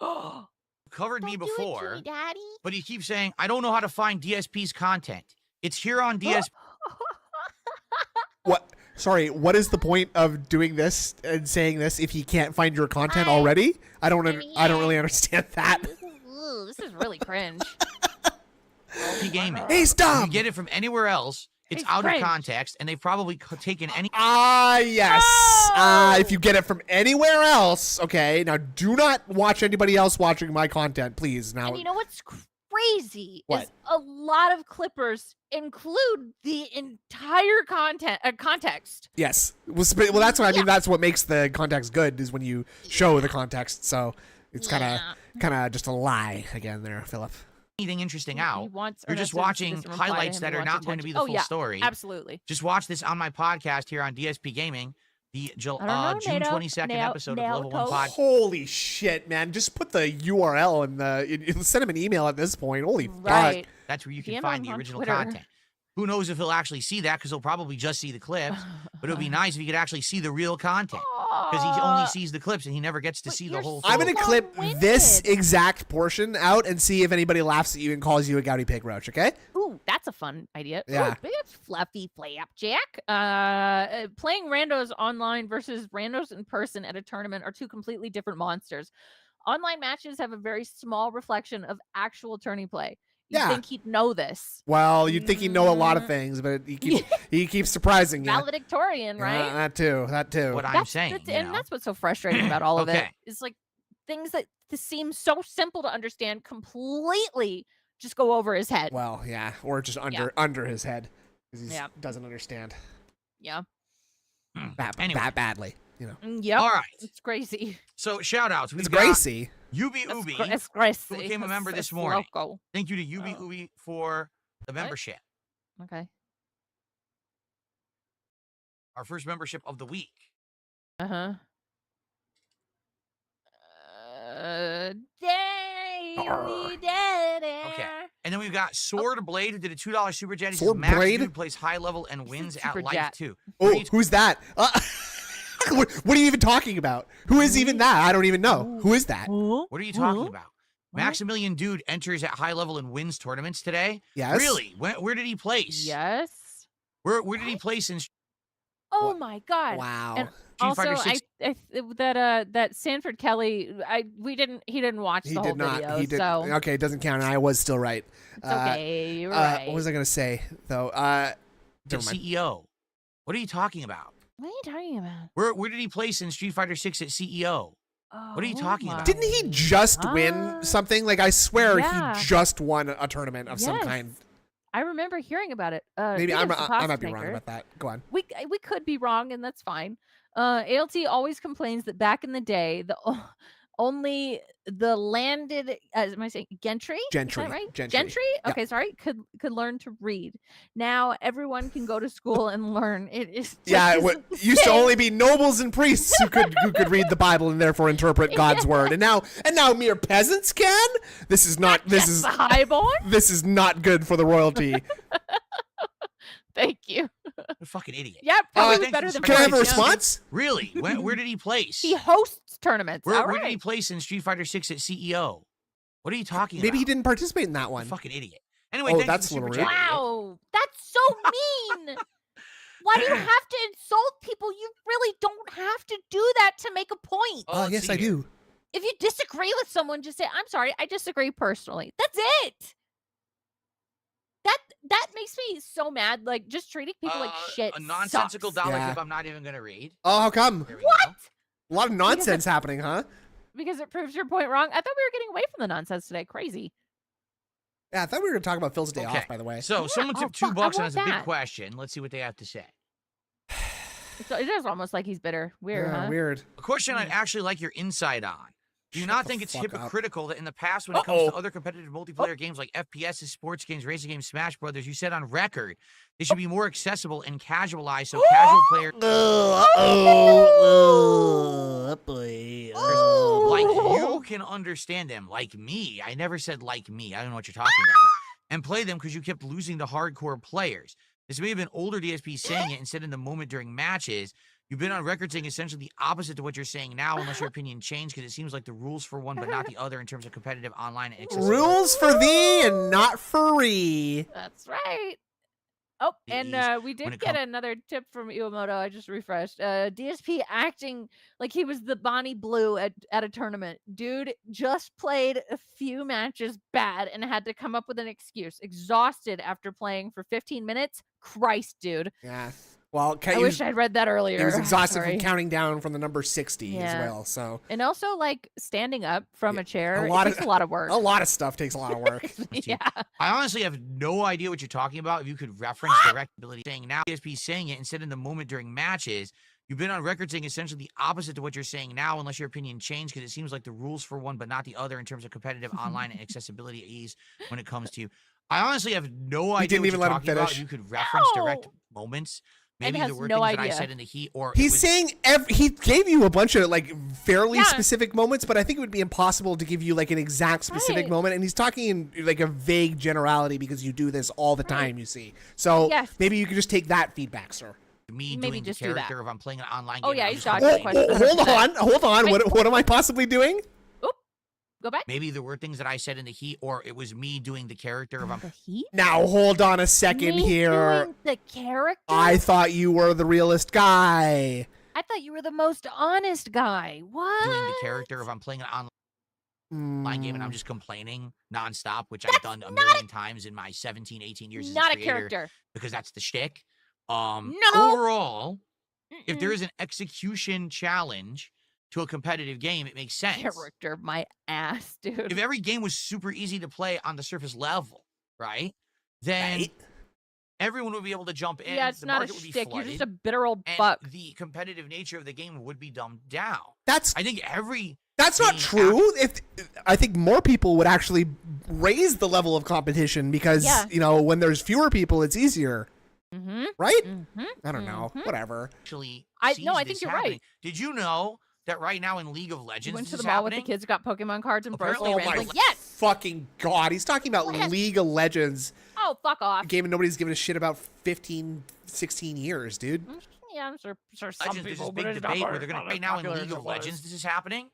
Oh, covered me before, Daddy. but he keeps saying, I don't know how to find DSP's content. It's here on DSP. What? Sorry, what is the point of doing this and saying this if you can't find your content already? I don't really understand that. Ooh, this is really cringe. Gaming. Hey, You stop! get it from anywhere else. It's He's out of cringe. context, and they've probably taken any. Yes. Oh! If you get it from anywhere else, okay. Now, do not watch anybody else watching my content, please. Now, And you know what's crazy What? is a lot of clippers include the entire context. Yes. Well, that's what I mean. That's what makes the context good is when you show the context. So it's kind of just a lie again there, Philip. Anything interesting He out. wants You're just Ernesto to watching reply to highlights him. that He are wants not going to be the attention. full story. Absolutely. Just watch this on my podcast here on DSP Gaming, the June Nato. 22nd episode of Level 1 Pod. Holy shit, man. Just put the URL in the send him an email at this point. Holy Right. fuck. That's where you can DM find him the on original Twitter. content. Who knows if he'll actually see that, because he'll probably just see the clips. But it would be nice if he could actually see the real content, because he only sees the clips and he never gets to see the whole I'm thing. going to clip this exact portion out and see if anybody laughs at you and calls you a gouty pig roach, okay? Ooh, that's a fun idea. Yeah. Ooh, big fluffy flapjack. Playing randos online versus randos in person at a tournament are two completely different monsters. Online matches have a very small reflection of actual tourney play. You'd think he'd know this. Well, you'd think he'd know a lot of things, but he keeps surprising you. Valedictorian, right? That too. What I'm saying. And that's what's so frustrating about all of it. Okay. Is like things that seem so simple to understand completely just go over his head. Well, yeah, or just under his head because he doesn't understand. Yeah. That badly, you know. Yep. All right. It's crazy. So shout outs. It's Gracie. Ubi Ubi, It's crazy. who became a member this It's morning. loco. Thank you to Ubi Ubi for the membership. Okay. Our first membership of the week. Dang, we did it. Okay. And then we've got Sword Blade, who did a $2 super chat. He says, Sword Max Blade? Dude plays high level and wins at super life chat. too. Oh, who's that? What are you even talking about? Who is even that? I don't even know. Who is that? What are you talking about? Maximilian Dude enters at high level and wins tournaments today. Yes. Really? Where did he place? Yes. Where did he place in? Oh my God. Wow. And Street also, Fighter 6? that Sanford Kelly, he didn't watch the whole video. He did. So Okay, it doesn't count. I was still right. it's okay. You're right. What was I gonna say though? The Never mind. CEO. What are you talking about? What are you talking about? Where did he place in Street Fighter 6 at CEO? What are you talking about? Didn't he just win something? Like I swear yeah. he just won a tournament of some Yes. kind. I remember hearing about it. Maybe I might be wrong Maker. about that. Go on. We could be wrong, and that's fine. ALT always complains that back in the day, only the landed, am I saying Gentry? Gentry. Is that right? Gentry. Yeah. Okay, sorry. Could learn to read. Now everyone can go to school and learn. It is Yeah, just it used to only be nobles and priests who could read the Bible and therefore interpret God's word, and now mere peasants can. This is not. This is the highborn. this is not good for the royalty. Thank you. What a fucking idiot. Yeah, probably thanks better for than Can I have a Bryce Young. response? Really? Where did he place? He hosts tournaments. All Where did he right. place in Street Fighter 6 at CEO? What are you talking about? Maybe he didn't participate in that What a one. fucking idiot. Anyway, Oh, thanks that's for the a super little chat, idiot. Wow, that's so mean. Why do you have to insult people? You really don't have to do that to make a point. Oh, let's yes, see I here. do. If you disagree with someone, just say, "I'm sorry, I disagree personally." That's it. That makes me so mad. Like just treating people like shit. A nonsensical sucks. dollar Yeah. tip I'm not even going to read. Oh, how come? There we What? go. A lot of nonsense happening, huh? Because it proves your point wrong. I thought we were getting away from the nonsense today. Crazy. Yeah, I thought we were going to talk about Phil's day Okay. off, by the way. So someone oh, took fuck, I $2 and want has a big that. question. Let's see what they have to say. So it is almost like he's bitter. Weird, Yeah, huh? weird. A question I'd actually like your insight on. Do you Shut not the think it's fuck up. hypocritical that in the past, when it comes to other competitive multiplayer games like FPSs, sports games, racing games, Smash Brothers, you said on record they should be more accessible and casualized so casual players like you can understand them, like me. I never said like me. I don't know what you're talking about. And play them because you kept losing to hardcore players. This may have been older DSP saying it instead in the moment during matches. You've been on record saying essentially the opposite to what you're saying now, unless your opinion changed, because it seems like the rules for one but not the other in terms of competitive online and accessibility. Rules for thee and not free. That's right. Oh, These, and we when did it get come- another tip from Iwamoto. I just refreshed. DSP acting like he was the Bonnie Blue at a tournament. Dude just played a few matches bad and had to come up with an excuse. Exhausted after playing for 15 minutes. Christ, dude. Yeah. Well, I wish I'd read that earlier. He was exhausted Sorry. from counting down from the number 60 as Yeah. well. So And also, like, standing up from a chair, lot it takes a lot of work. a lot of stuff takes a lot of work. Yeah. I honestly have no idea what you're talking about. If you could reference direct ability saying now, DSP saying it instead in the moment during matches, you've been on record saying essentially the opposite to what you're saying now, unless your opinion changed, because it seems like the rules for one but not the other in terms of competitive online and accessibility ease when it comes to you. I honestly have no idea didn't what even you're let him talking about. finish. If you could reference direct No. moments. Ed Maybe has there were no things that I idea. said in the heat, or He's saying he gave you a bunch of like fairly Yeah. specific moments, but I think it would be impossible to give you like an exact specific Right. moment. And he's talking in like a vague generality because you do this all the time, you see. So Yes. maybe you could just take that feedback, sir. me Maybe doing the just do that. character if I'm playing an online Oh, game. yeah, I'm he's just dodging complaining. the question. Hold on. Wait. What am I possibly doing? Go back. Maybe there were things that I said in the heat, or it was me doing the character if I'm The heat? Now hold on a second Me here. doing the character? I thought you were the realest guy. I thought you were the most honest guy. What? doing the character if I'm playing an online game and I'm just complaining nonstop, which I've done a million times in my 17, 18 years as Not a a creator, character. because that's the shtick. No. Overall, if Mm-mm. there is an execution challenge to a competitive game, it makes sense. Character, my ass, dude. If every game was super easy to play on the surface level, right? Then Right? everyone would be able to jump in. Yeah, it's the not a market would be shtick. You're flooded, just a bitter old and fuck. the competitive nature of the game would be dumbed down. That's I think every not being true. If I think more people would actually raise the level of competition because Yeah. when there's fewer people, it's easier, Mm-hmm. right? Mm-hmm. I don't know. Whatever. actually I sees think this you're happening. right. Did you know that right now in League of You Legends, went this to the is mall with happening? the kids, got Pokemon cards and Apparently- Brosly Oh my rambling. Yes. fucking god! He's talking about Yes. League of Legends, Oh, fuck off. a game nobody's given a shit about 15, 16 years, dude. Yeah, I'm sure some Legends, there's people, this but big it's not debate where very- they're going not to as right now in popular as League it of was. Legends. This is happening.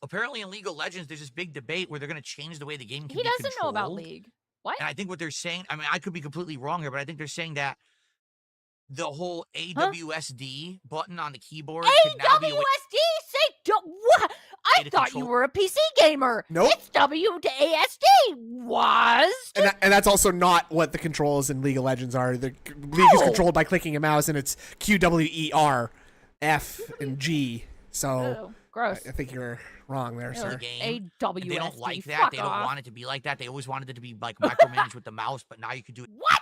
Apparently, in League of Legends, there's this big debate where they're going to change the way the game can He be doesn't know about controlled. League. What? And I think what they're saying, I mean, I could be completely wrong here, but I think they're saying that the whole AWSD button on the keyboard can now be a way AWSD? Say what? I to thought you control- were a PC gamer. Nope. It's WASD. Was? And that's also not what the controls in League of Legends are. The League is No. controlled by clicking a mouse, and it's QWER, F, and G. So Oh, gross. I think you're wrong there, the sir. game. AWSD. They don't like that. Fuck They don't off. want it to be like that. They always wanted it to be like micromanaged with the mouse, but now you can do it What?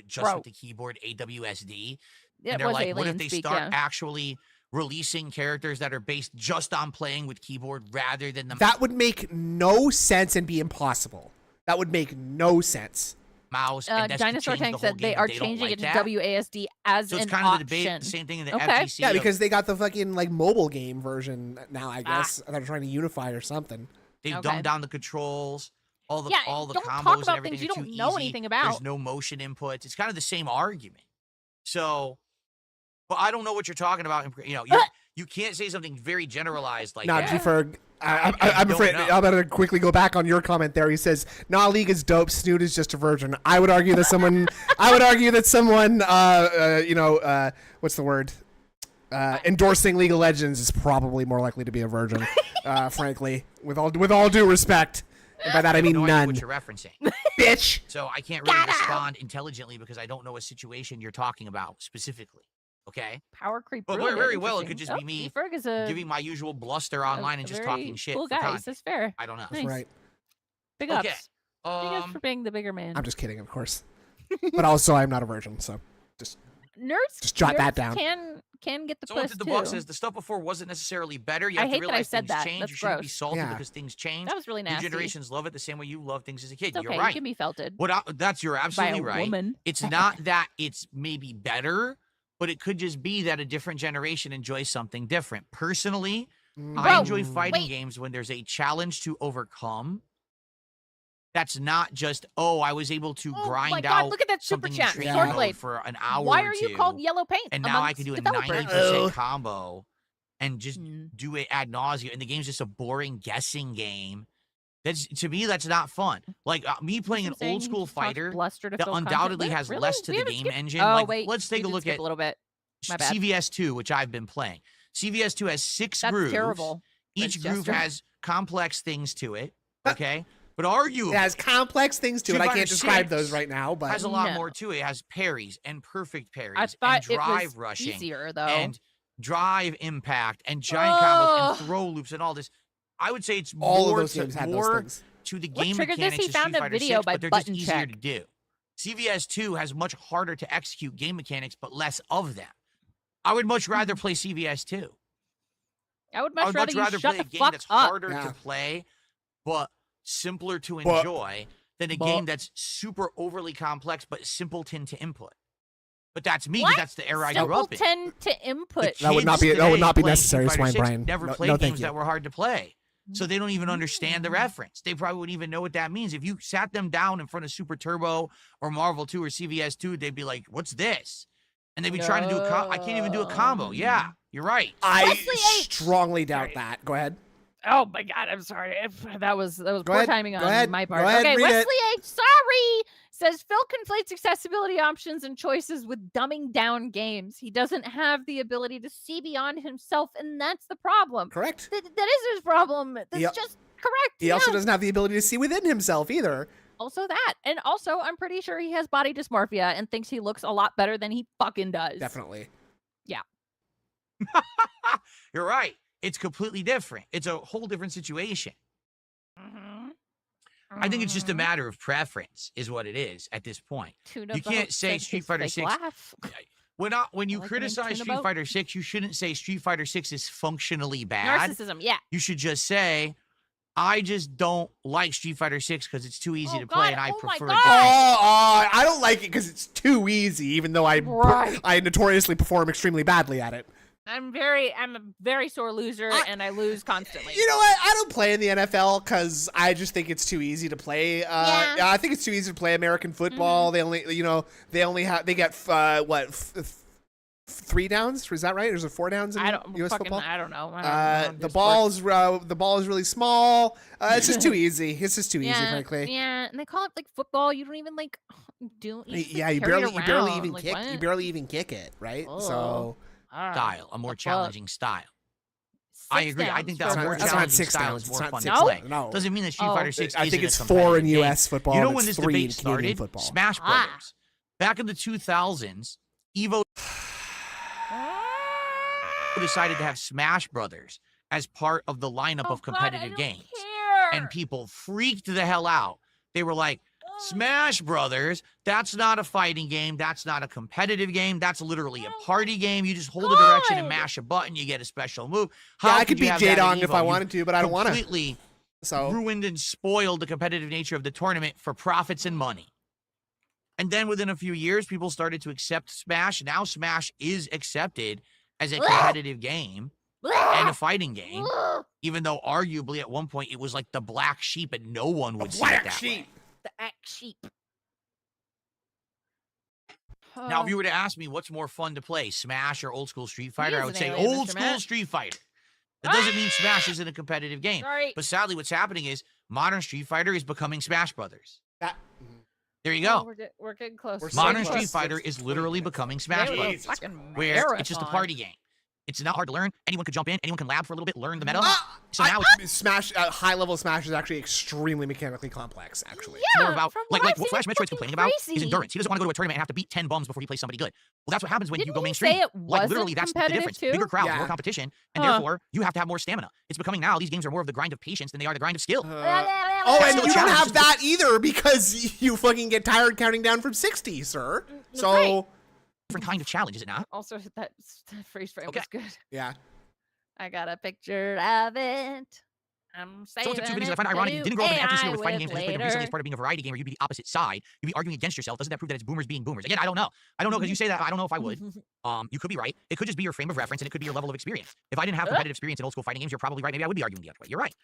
just Bro. with the keyboard AWSD. It And they're was like, what if alien they speak, start yeah. actually releasing characters that are based just on playing with keyboard rather than the That would make no sense and be impossible. That would make no sense. mouse? And that's to Dinosaur change the Tank whole said they game, are but don't changing like it to that. WASD as So an it's kind option. of the debate, the same thing in the Okay. FGC. Yeah, of- because they got the fucking like mobile game version now. I Ah. guess they're trying to unify or something. they've Okay. dumbed down the controls, all the Yeah, all the don't combos talk and about everything things you are don't too know easy. anything There's about. no motion inputs. It's kind of the same argument. So, but I don't know what you're talking about. You can't say something very generalized like Now, that. G-Ferg, I I'm don't afraid know. I'm gonna quickly go back on your comment there. He says, "Nah, League is dope. Snoot is just a virgin." I would argue that someone, what's the word? Endorsing League of Legends is probably more likely to be a virgin. Frankly, with all due respect, and by that I mean no idea none. what you're referencing. Bitch. So I can't really respond intelligently because I don't know a situation you're talking about specifically. Okay, Power creep. But ruined very well, it Interesting. could just be me Ferg is a giving my usual bluster online and just very talking shit. Cool for guy. content. That's fair. I don't know. Nice. Right. Big Okay. ups. Big ups for being the bigger man. I'm just kidding, of course. But also, I'm not a virgin, so Nerds. just jot that nerds down. Can get the Someone puss at the too. book says the stuff before wasn't necessarily better. You I have hate to that I realize said things that. change. That's You shouldn't be gross. salty Yeah. because things change. That was really New nasty. generations love it the same way you love things as a kid. It's okay. You're You right. can be felted That's you're by absolutely a right. woman. It's not that it's maybe better, but it could just be that a different generation enjoys something different. Personally, I Bro, enjoy fighting wait. games when there's a challenge to overcome. That's not just, oh, I was able to Oh my grind God, out look at that super something in chat. training Yeah. mode Swordblade. for an hour Why or are you two, called yellow paint? and now I amongst can do a developers? 90% combo and just Mm. do it ad nauseum, and the game's just a boring guessing game. To me, that's not fun. Like me playing an I'm saying old school he talks fighter bluster to that fill content. undoubtedly Really? has Really? less to We the haven't game skipped- engine. Oh Like, wait, let's we take a did look skip at a little bit. My bad. CVS2, which I've been playing. CVS2 has 6 That's grooves. terrible. Each Red groove Jester. has complex things to it. Okay. But arguably, It has complex things to it. Street I Fighter can't describe 6 those right now, but has a lot No. more to it. It has parries and perfect parries I and thought it drive was rushing easier though. and drive impact and giant combos and Ugh. throw loops and all this. I would say it's all of more those games had those more things. to the What game triggered this? mechanics He of found Street a Fighter video 6, by but they're just Button easier Check. to do. CVS 2 has much harder to execute game mechanics, but less of them. I would much rather play CVS 2. I would I much would rather much you rather shut play a the game fuck that's up. harder Yeah. to play, but simpler to But- enjoy than a game that's super overly complex but simpleton to input. But that's me. 'cause What? That's the era I grew up in. Simpleton to input. That would not Kids be- that would today not be playing necessary, Street Fighter Swine 6 Brian. Never No- played no, thank games you. that were hard to play. So they don't even understand the reference. They probably wouldn't even know what that means. If you sat them down in front of Super Turbo or Marvel 2 or CVS 2, they'd be like, what's this? And they'd be trying to do a I can't even do a combo. Yeah, you're right. I Wesley H. strongly doubt Sorry. that. Go ahead. Oh my god, I'm sorry. That was poor ahead, timing go on ahead, my go part. ahead, Okay, read it. Wesley H. Sorry says Phil conflates accessibility options and choices with dumbing down games. He doesn't have the ability to see beyond himself, and that's the problem. Correct. That is his problem. That's Yep. just correct. He also yeah. doesn't have the ability to see within himself either. Also that, and also I'm pretty sure he has body dysmorphia and thinks he looks a lot better than he fucking does. Definitely. You're right. It's completely different. It's a whole different situation. Mhm. I think it's just a Mhm. matter of preference, is what it is at this point. Tuna You can't Boat say said Street his Fighter fake 6 laugh. When you I like the name criticize Tuna Street Boat. Fighter 6, you shouldn't say Street Fighter 6 is functionally bad. Narcissism, yeah. You should just say, I just don't like Street Fighter 6 because it's too easy Oh, to play God. and I Oh, my prefer God. it. I don't like it because it's too easy, even though Right. I notoriously perform extremely badly at it. I'm a very sore loser and I lose constantly. You know what? I don't play in the NFL because I just think it's too easy to play. Yeah. I think it's too easy to play American football. They get 3 downs. Is that right? Or is it 4 downs in I don't U.S. fucking football? I don't know. I don't The do ball is really small. It's just too easy. It's just too sports. easy, frankly. Yeah, and they call it like football. You don't even like do. You just, like, Yeah, you carry it barely around. even Like, kick. what? You barely even kick it, right? So Ah, Style, a more the fuck? challenging style. I 6 agree. I downs think for that's a more first that's down. not challenging 6 style downs. is It's more not fun 6 to play. No. Doesn't mean that Street Oh. Fighter 6 I think isn't it's a 4 in competitive U.S. game. football. You know and when it's this 3 in debate Canadian started? football. Smash Ah. Brothers. Back in the 2000s, Evo decided to have Smash Brothers as part of the lineup Oh, of God, competitive I don't games. care. And people freaked the hell out. They were like, Smash Brothers, that's not a fighting game. That's not a competitive game. That's literally a party game. You just hold a direction and God. mash a button, you get a special move. Yeah, How I could could you beat have that at J-Dong if Evo? I You wanted to, but I don't want to. completely So ruined and spoiled the competitive nature of the tournament for profits and money. And then within a few years, people started to accept Smash. Now Smash is accepted as a competitive game and a fighting game, even though arguably at one point it was like the black sheep and no one would see it that way. The act sheep. Now, if you were to ask me what's more fun to play, Smash or old school Street Fighter, I would say alien, old Mr. school Matt. Street Fighter. That doesn't mean Smash isn't a competitive game. Sorry. But sadly, what's happening is modern Street Fighter is becoming Smash Brothers. that, There you Oh, go. we're getting close. We're Modern so Street close. Fighter is literally becoming Smash They were Brothers, fucking where it's just a marathon. party game. It's not hard to learn. Anyone could jump in. Anyone can lab for a little bit, learn the meta. So I- now Smash high level Smash is actually extremely mechanically complex. Actually, it's more Yeah, about from like what I've what seen, Flash it's Metroid's complaining about fucking is crazy. endurance. He doesn't want to go to a tournament and have to beat 10 bums before he plays somebody good. Well, that's what happens when Didn't you go you mainstream. say it Like wasn't literally, that's the competitive difference. too? Bigger crowd, Yeah. more competition, and Huh. therefore you have to have more stamina. It's becoming now these games are more of the grind of patience than they are the grind of skill. oh, That's and still a you don't challenge. have that either because you fucking get tired counting down from 60, sir. That's So right. Different kind of challenge, is it not? Also, that freeze frame Okay. was good. yeah, I got a picture of it. I'm saying Someone took 2 videos. I find it ironic you didn't grow up in an FGC with fighting games and just played them recently as later. part of being a variety gamer. You'd be the opposite side. You'd be arguing against yourself. Doesn't that prove that it's boomers being boomers? Again, I don't know. I don't know because you say that. I don't know if I would. You could be right. It could just be your frame of reference and it could be your level of experience. If I didn't have competitive experience in old school fighting games, you're probably right. Maybe I would be arguing the other way. You're right.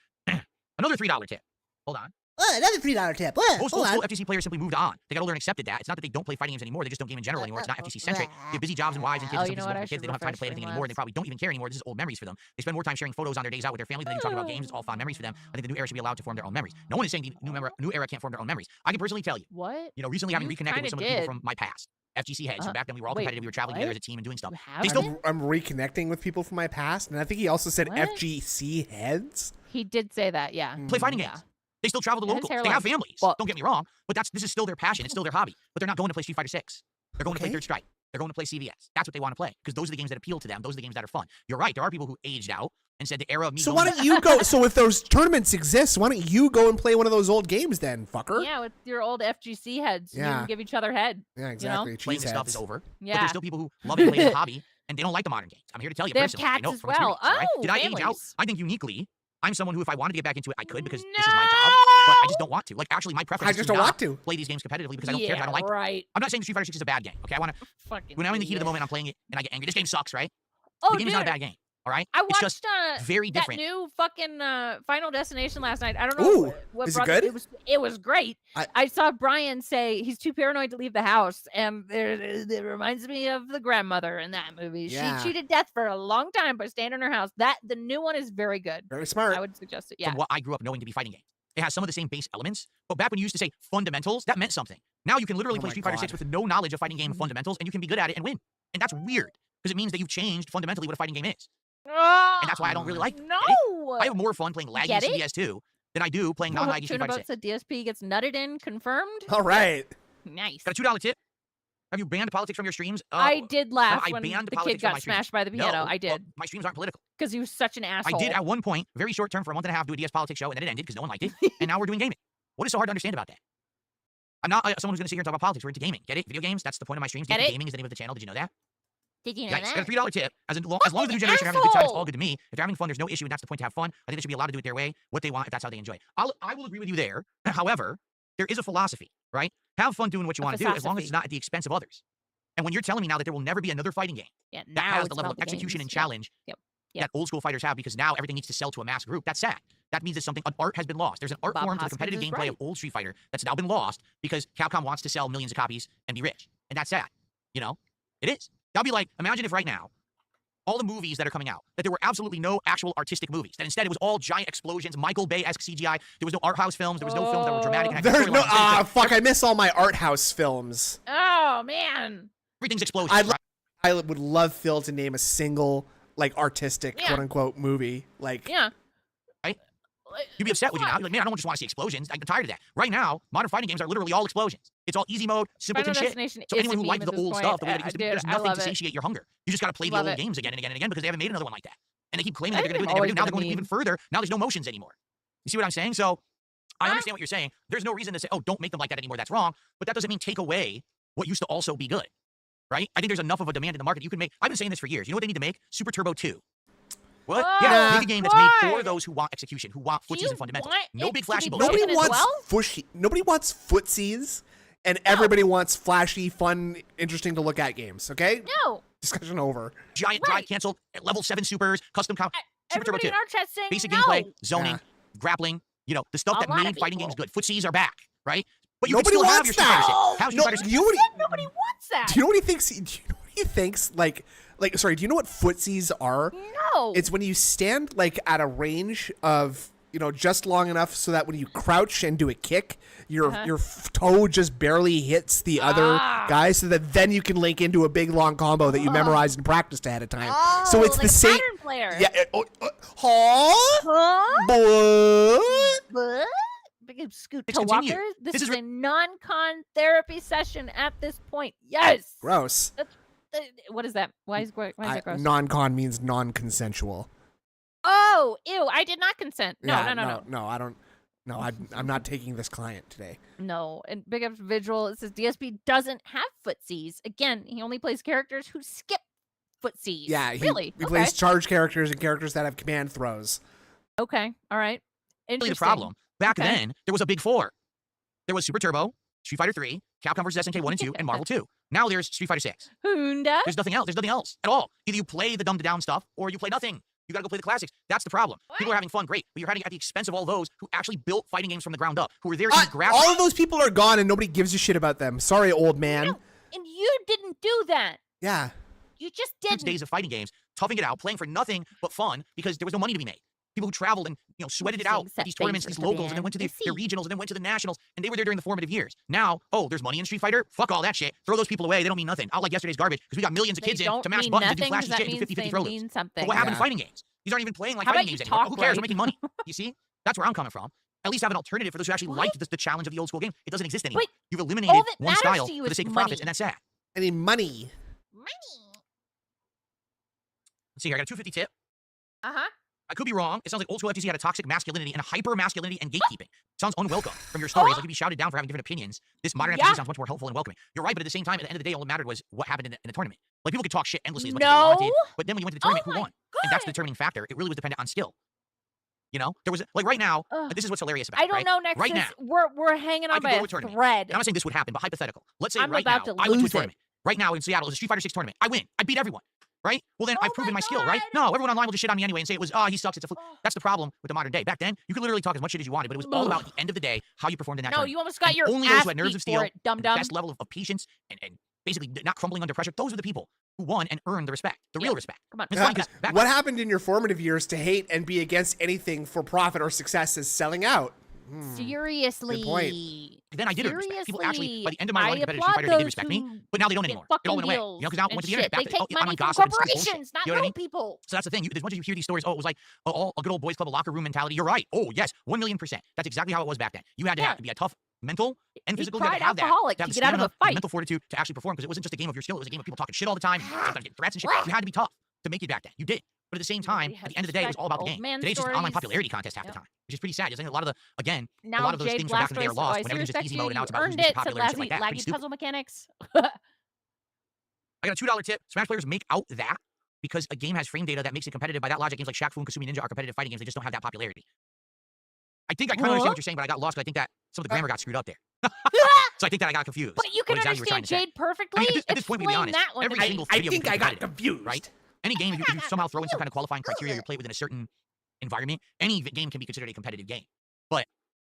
Another $3 tip. Hold on. another $3 tip. Most old school FGC players simply moved on. They got older and accepted that. It's not that they don't play fighting games anymore. They just don't game in general anymore. It's not FGC centric. They have busy jobs and wives and kids. Oh, and you know stuff. what? I Kids, should they don't have time to play refresh anything anymore. They probably don't even care anymore. This is old memories for them. They spend more time sharing photos on their days out with their family than they do talking about games. It's all fond memories for them. I think the new era should be allowed to form their own memories. No one is saying the new era can't form their own memories. I can personally tell you. What? Recently having You reconnected with kinda some of the people did. from my past. FGC heads. Uh-huh. Back then we were all Wait, competitive. We were traveling what? together as a team and doing stuff. You They haven't? still I'm reconnecting with people from my past, and I think he also said What? FGC heads. He did say that, yeah. play fighting Yeah. games. They still travel to And his locals. They have hairline. families. Well- Don't get me wrong, but this is still their passion. It's still their hobby. But they're not going to play Street Fighter 6. They're going to play Okay. Third Strike. They're going to play CVS. That's what they want to play because those are the games that appeal to them. Those are the games that are fun. You're right. There are people who aged out and said the era of me. So going why don't you go? So if those tournaments exist, why don't you go and play one of those old games then, fucker? Yeah, with your old FGC heads. You Yeah. can give each other head. Yeah, exactly. playing Cheese this stuff heads. is over. But Yeah. there's still people who love it and play as a hobby, and they don't like the modern games. I'm here to tell you They have personally. I know cats as from experience. well. all right? Oh, Did I age out? families. I think uniquely, I'm someone who, if I wanted to get back into it, I could because this is my job. But I just don't want to. Like, actually, my preference I is just to don't not want to. play these games competitively because I don't care if I don't like them. right. I'm not saying Street Fighter 6 is a bad game. Okay, I want to. Fucking When I'm in the heat of the idiot. moment, I'm playing it and I get angry. This game sucks, right? Oh, The game is not a dude, bad game. All right. I It's watched just very that different. new fucking Final Destination last night. I don't know Ooh, what is it brought good? It was great. I- I saw Brian say he's too paranoid to leave the house, and it reminds me of the grandmother in that movie. Yeah. She cheated death for a long time by staying in her house. The new one is very good. Very smart. I would suggest it. Yeah. From what I grew up knowing to be fighting games. It has some of the same base elements, but back when you used to say fundamentals, that meant something. Now you can literally Oh play my Street Fighter 6 God. with no knowledge of fighting game Mhm. fundamentals, and you can be good at it and win. And that's weird because it means that you've changed fundamentally what a fighting game is. Oh, And that's why I don't really like it. no. I have more fun playing laggy Get it? CVS 2 than I do playing non-laggy Street Fighter Turnabout 6. said DSP gets nutted in, confirmed. All right. Nice. Got a $2 tip. Have you banned politics from your streams? I did laugh I when banned the kid politics from my got streams. smashed by the No, piano. I well, did my streams aren't political. because he was such an asshole. I did at one point, very short term, for a month and a half, do a DS politics show, and then it ended because no one liked it. And now we're doing gaming. What is so hard to understand about that? I'm not someone who's going to sit here and talk about politics. We're into gaming. Get it? Video games. That's the point of my streams. Get it? Gaming is the name of the channel. Did you know that? Did you know Yikes. Got a that? $3 tip. As long as the new generation are having a good time, it's all asshole. good to me. If they're having fun, there's no issue, and that's the point to have fun. I think they should be allowed to do it their way, what they want, if that's how they enjoy it. I will agree with you there. However, there is a philosophy, right? Have fun doing what you A want to do, as long as philosophy. it's not at the expense of others. And when you're telling me now that there will never be another fighting game Yeah, that now has it's the level about of execution and games. Yep. challenge Yep. that old school fighters have, because now everything needs to sell to a mass group, that's sad. That means that an art has been lost. There's an art Bob form to the Hoskins competitive is gameplay right. of old Street Fighter that's now been lost because Capcom wants to sell millions of copies and be rich. And that's sad. You know? It is. I'll be like, imagine if right now, all the movies that are coming out, that there were absolutely no actual artistic movies. That instead it was all giant explosions, Michael Bay-esque CGI. There was no art house films. There was no films that were dramatic. And had There's no. storylines. Fuck! I miss all my art house films. Oh man. Everything's explosions. I'd right? I would love Phil to name a single like artistic Yeah. quote unquote movie. Like Yeah. Right? Like, You'd be upset with you now. fuck. You're like, man, I don't just want to see explosions. I'm tired of that. Right now, modern fighting games are literally all explosions. It's all easy mode, simpleton Final shit. Destination So is anyone a who meme likes at the this old point. stuff, the way that it used to be, Dude, there's I nothing love to it. satiate your hunger. You just got to play the Love old it. games again and again and again because they haven't made another one like that. And they keep claiming that they're I going to think do it. they've Now always they're going been a even meme. further. Now there's no motions anymore. You see what I'm saying? So I Huh? understand what you're saying. There's no reason to say, oh, don't make them like that anymore. That's wrong. But that doesn't mean take away what used to also be good. Right? I think there's enough of a demand in the market. You can make. I've been saying this for years. You know what they need to make? Super Turbo 2. What? Oh, Yeah, make a game that's made why? for those who want execution, who want Do footsies you and fundamentals. want No it big to flashy be bullshit. broken nobody as wants well? Nobody wants footsies, and everybody wants flashy, fun, interesting to look at games. Okay, No. discussion over. Giant Right. drive canceled, level 7 supers, custom comp, Super Turbo Everybody 2. in our chat saying Basic no. gameplay, zoning, Yeah. grappling, you know, the stuff A that lot of made fighting games people. good. Footsies are back, right? But you Nobody can still have wants your Street Fighter that. 6. Have Street No, Fighter 6. you know what? Nobody wants that. Do you know what he thinks? Do you know what he thinks? Like, sorry. Do you know what footsies are? No. It's when you stand like at a range of just long enough so that when you crouch and do a kick, your toe just barely hits the other guy, so that then you can link into a big long combo that you memorized and practiced ahead of time. Oh, so it's like the a same. pattern player. Yeah. Huh? Huh? What? But Big Scoot Let's to continue. Walker. This This is is a non-con therapy session at this point. Yes. Gross. What is that? Why is that gross? Non-con means non-consensual. Oh, ew! I did not consent. No, Yeah, no. I don't. No, I'm not taking this client today. No, and Big Up Vigil, it says DSP doesn't have footsies. Again, he only plays characters who skip footsies. Yeah, really? he Okay. plays charge characters and characters that have command throws. Okay, all right. Really Interesting. the problem. Back Okay. then, there was a big four. There was Super Turbo, Street Fighter 3, Capcom vs. SNK 1 and 2, and Marvel 2. Now there's Street Fighter 6. Hunda. There's nothing else. There's nothing else at all. Either you play the dumbed down stuff or you play nothing. You gotta go play the classics. That's the problem. People are having fun, great, but you're having it at the expense of all those who actually built fighting games from the ground up, who were there in the grass. All of those people are gone and nobody gives a shit about them. Sorry, old man. No, and you didn't do that. Yeah. You just Huge didn't. days of fighting games, toughing it out, playing for nothing but fun because there was no money to be made. People who traveled and sweated it out at these tournaments, these locals, and then went to their regionals, and then went to the nationals, and they were there during the formative years. Now, there's money in Street Fighter? Fuck all that shit. Throw those people away. They don't mean nothing. Out like yesterday's garbage because we got millions of They kids in don't to mash mean buttons and do nothing, flashy 'cause shit that and do 50-50 means throw they loops. mean something. But what happened Yeah. to fighting games? These aren't even playing like How fighting about games you anymore. talk Who cares? right? We're making money. You see? That's where I'm coming from. at least have an alternative for those who actually liked the challenge of the old school game. It doesn't exist anymore. Wait, You've eliminated all that one matters style to you for the is sake of money. profits, and that's sad. I need money. Let's see here. I got a 250 tip. Uh-huh. I could be wrong. It sounds like old school FTC had a toxic masculinity and a hyper masculinity and gatekeeping. Sounds unwelcome from your stories. Like you'd be shouted down for having different opinions. This modern FTC sounds much more helpful and welcoming. You're right, but at the same time, at the end of the day, all that mattered was what happened in the tournament. Like people could talk shit endlessly as much as they wanted, but then when you went to the tournament, who won? And that's the determining factor. It really was dependent on skill. You know, there was like right now. This is what's hilarious about it. I don't know, Nexus. Right now, we're hanging on by a thread. And I'm not saying this would happen, but hypothetical. Let's say right now I went to a tournament. Right now in Seattle, it's a Street Fighter 6 tournament. I win. I beat everyone. Right? Well, then I've proven my skill, right? No, everyone online will just shit on me anyway and say it was, he sucks, it's a fluke. That's the problem with the modern day. Back then, you could literally talk as much shit as you wanted, but it was all about, at the end of the day, how you performed in that tournament. You almost got your only ass those who had nerves of steel, dumb. best level of patience, and basically not crumbling under pressure, those are the people who won and earned the respect, the real respect. Come on. It's funny 'cause What happened in your formative years to hate and be against anything for profit or success is selling out? Seriously. Good point. Then I did earn respect. People actually, by the end of my run in competitive applaud Street Fighter, they did those respect me, who but now they don't anymore. It all went away. You know, because now I went to the internet. They Back take I'm on money from gossip and stupid corporations, bullshit. not You know what I real mean? people. So that's the thing. As much as you hear these stories, it was like a good old boys club, a locker room mentality. You're right. Oh yes, 1,000,000%. That's exactly how it was back then. You had to be a tough mental and physical. You had to have that. Alcoholic To have to the get out of a stamina, fight. mental fortitude to actually perform, because it wasn't just a game of your skill. It was a game of people talking shit all the time. Sometimes getting threats and shit. You had to be tough to make it back then. You did. But at the same time, at the end of the day, it was all about the game. Today's just an online popularity contest half the time, which is pretty sad. I think a lot of a lot of those things from back in the day are lost when everything's just easy mode, and now it's about who's just popular and shit like that. Pretty stupid. Puzzle mechanics. I got a $2 tip. Smash players make out that because a game has frame data that makes it competitive. By that logic, games like Shaq Fu and Kasumi Ninja are competitive fighting games. They just don't have that popularity. I think I kind of understand what you're saying, but I got lost because I think that some of the grammar got screwed up there. So I think that I got confused. But you can understand Jade perfectly. I mean, at this point, we be honest. That one Every single I video think can be I got competitive, confused. right? Any game, if you somehow throw in some kind of qualifying criteria, you're played within a certain environment, any game can be considered a competitive game. But,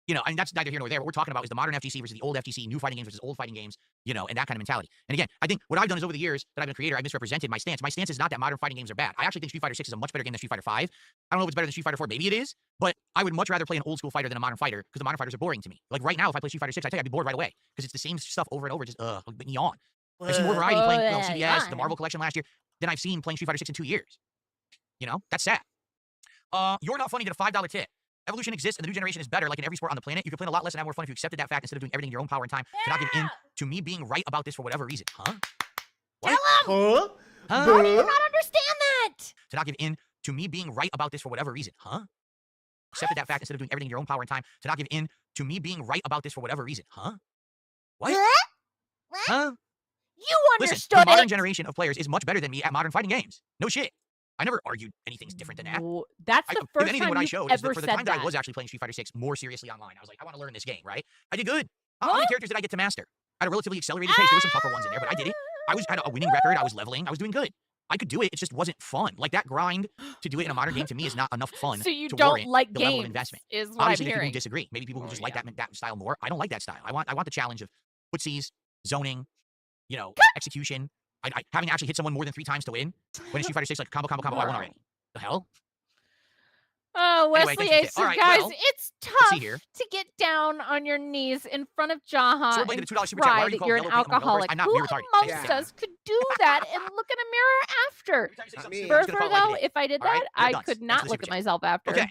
you know, and that's neither here nor there. What we're talking about is the modern FGC versus the old FGC, new fighting games versus old fighting games, you know, and that kind of mentality. And again, I think what I've done is over the years that I've been a creator, I've misrepresented my stance. My stance is not that modern fighting games are bad. I actually think Street Fighter 6 is a much better game than Street Fighter 5. I don't know if it's better than Street Fighter 4. Maybe it is. But I would much rather play an old school fighter than a modern fighter because the modern fighters are boring to me. Like right now, if I play Street Fighter 6, I think I'd be bored right away because it's the same stuff over and over, just like me on. I've seen more variety playing CBS, the Marvel collection last year, than I've seen playing Street Fighter 6 in 2 years. You know, that's sad. You're Not Funny, get a $5 tip. Evolution exists and the new generation is better, like in every sport on the planet. You could play a lot less and have more fun if you accepted that fact instead of doing everything in your own power and time to not give in to me being right about this for whatever reason. Huh? What? Huh? How do you not understand that? To not give in to me being right about this for whatever reason. Huh? Accepted that fact instead of doing everything in your own power and time to not give in to me being right about this for whatever reason. Huh? What? Huh? You Listen, understood the modern it. generation of players is much better than me at modern fighting games. No shit. I never argued anything's different than that. That's the If first anything, time what I you've showed is ever that for the said time that I was actually playing Street Fighter 6 more seriously online, I was like, I want to learn this game, right? I did good. How many characters did I get to master? At a relatively accelerated pace. There were some tougher ones in there, but I did it. I had a winning record. I was leveling. I was doing good. I could do it. It just wasn't fun. Like that grind to do it in a modern game to me is not enough fun. So you to don't warrant like the level of games, investment. is what Obviously, I'm people who hearing. disagree. Maybe people who just like that style more. I don't like that style. I want the challenge of footsies, zoning, you know, execution. I having to actually hit someone more than 3 times to win. When in Street Fighter 6, like combo, I won already. The hell? Oh, Anyway, Wesley thanks for the Ace, tip. All right, guys, well, it's see tough here. to get down on your knees in front of Jaha Sword Blade and did a $2 super chat. Why cry are you that called you're an Yellow Paint on the alcoholic. I'm not Who retarded. amongst us could do that and look in a mirror after? me. Further though, if I did All right, that, you're I done. could Thanks for not the look super at chat. myself after. Okay.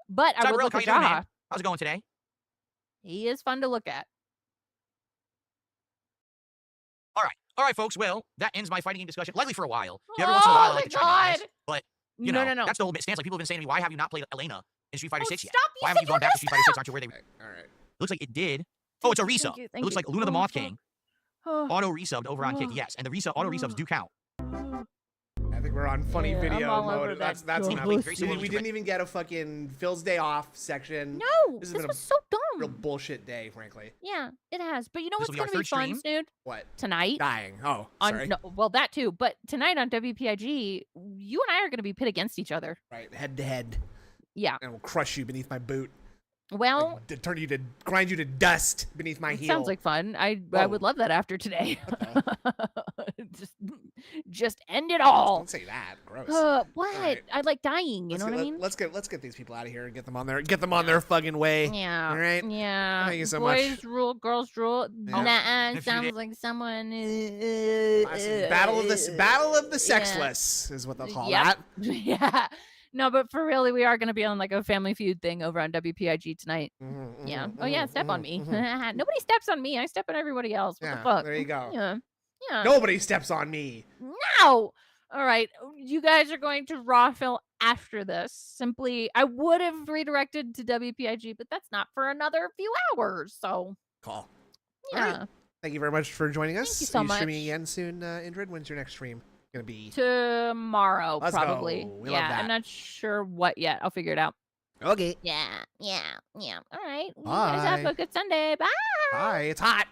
But I would Tyrell, look how at you doing, Jaha. man? How's it going today? He is fun to look at. All right, folks. Well, that ends my fighting game discussion. Likely for a while. Every once in a while, I like to chime in on this, but you know, No. that's the whole stance. Like people have been saying to me, why have you not played Elena in Street Fighter 6 yet? Stop! Why haven't you gone back to Street Fighter 6? Aren't you where they? All right. Looks like it did. Oh, it's a resub. Thank you, It looks like Luna the Moth King auto resubbed over on Kick. Yes, and the auto resubs do count. I think we're on funny Yeah, I'm video all over mode. that That's ghost. enough. We didn't even get a fucking Phil's Day Off section. No, This this has been was a so real dumb. bullshit day, frankly. Yeah, it has. But you know This what's will be our going to be third fun, stream. Snood? What? Tonight. Dying. Oh, On, sorry. no, well, that too. But tonight on WPIG, you and I are going to be pit against each other. Right, head to head. Yeah. And will crush you beneath my boot. Well, Like, grind you to dust beneath my it heel. sounds like fun. I would love that after today. just end it all. Don't say that. Gross. What? right. I like dying. You know what I mean? Let's get these people out of here and get them on their fucking way. Yeah. All right. Yeah. Thank you so much. Boys rule, girls rule. Yeah. Nah, If sounds you like someone. Battle of the sexless is what they'll call that. Yeah. No, but for really, we are going to be on like a Family Feud thing over on WPIG tonight. Yeah. Oh yeah, step on me. Nobody steps on me. I step on everybody else. What the fuck? There you go. Yeah. Yeah. Nobody steps on me. No. All right. You guys are going to raw fill after this. Simply, I would have redirected to WPIG, but that's not for another few hours. So, Call. yeah. All right. Thank you very much for joining us. Thank you so much. Streaming again soon, Indrid. When's your next stream gonna be? Tomorrow, Let's probably. go. We love Yeah. that. I'm not sure what yet. I'll figure it out. Okay. Yeah. All right. You Bye. guys have a good Sunday. Bye. Bye. It's hot.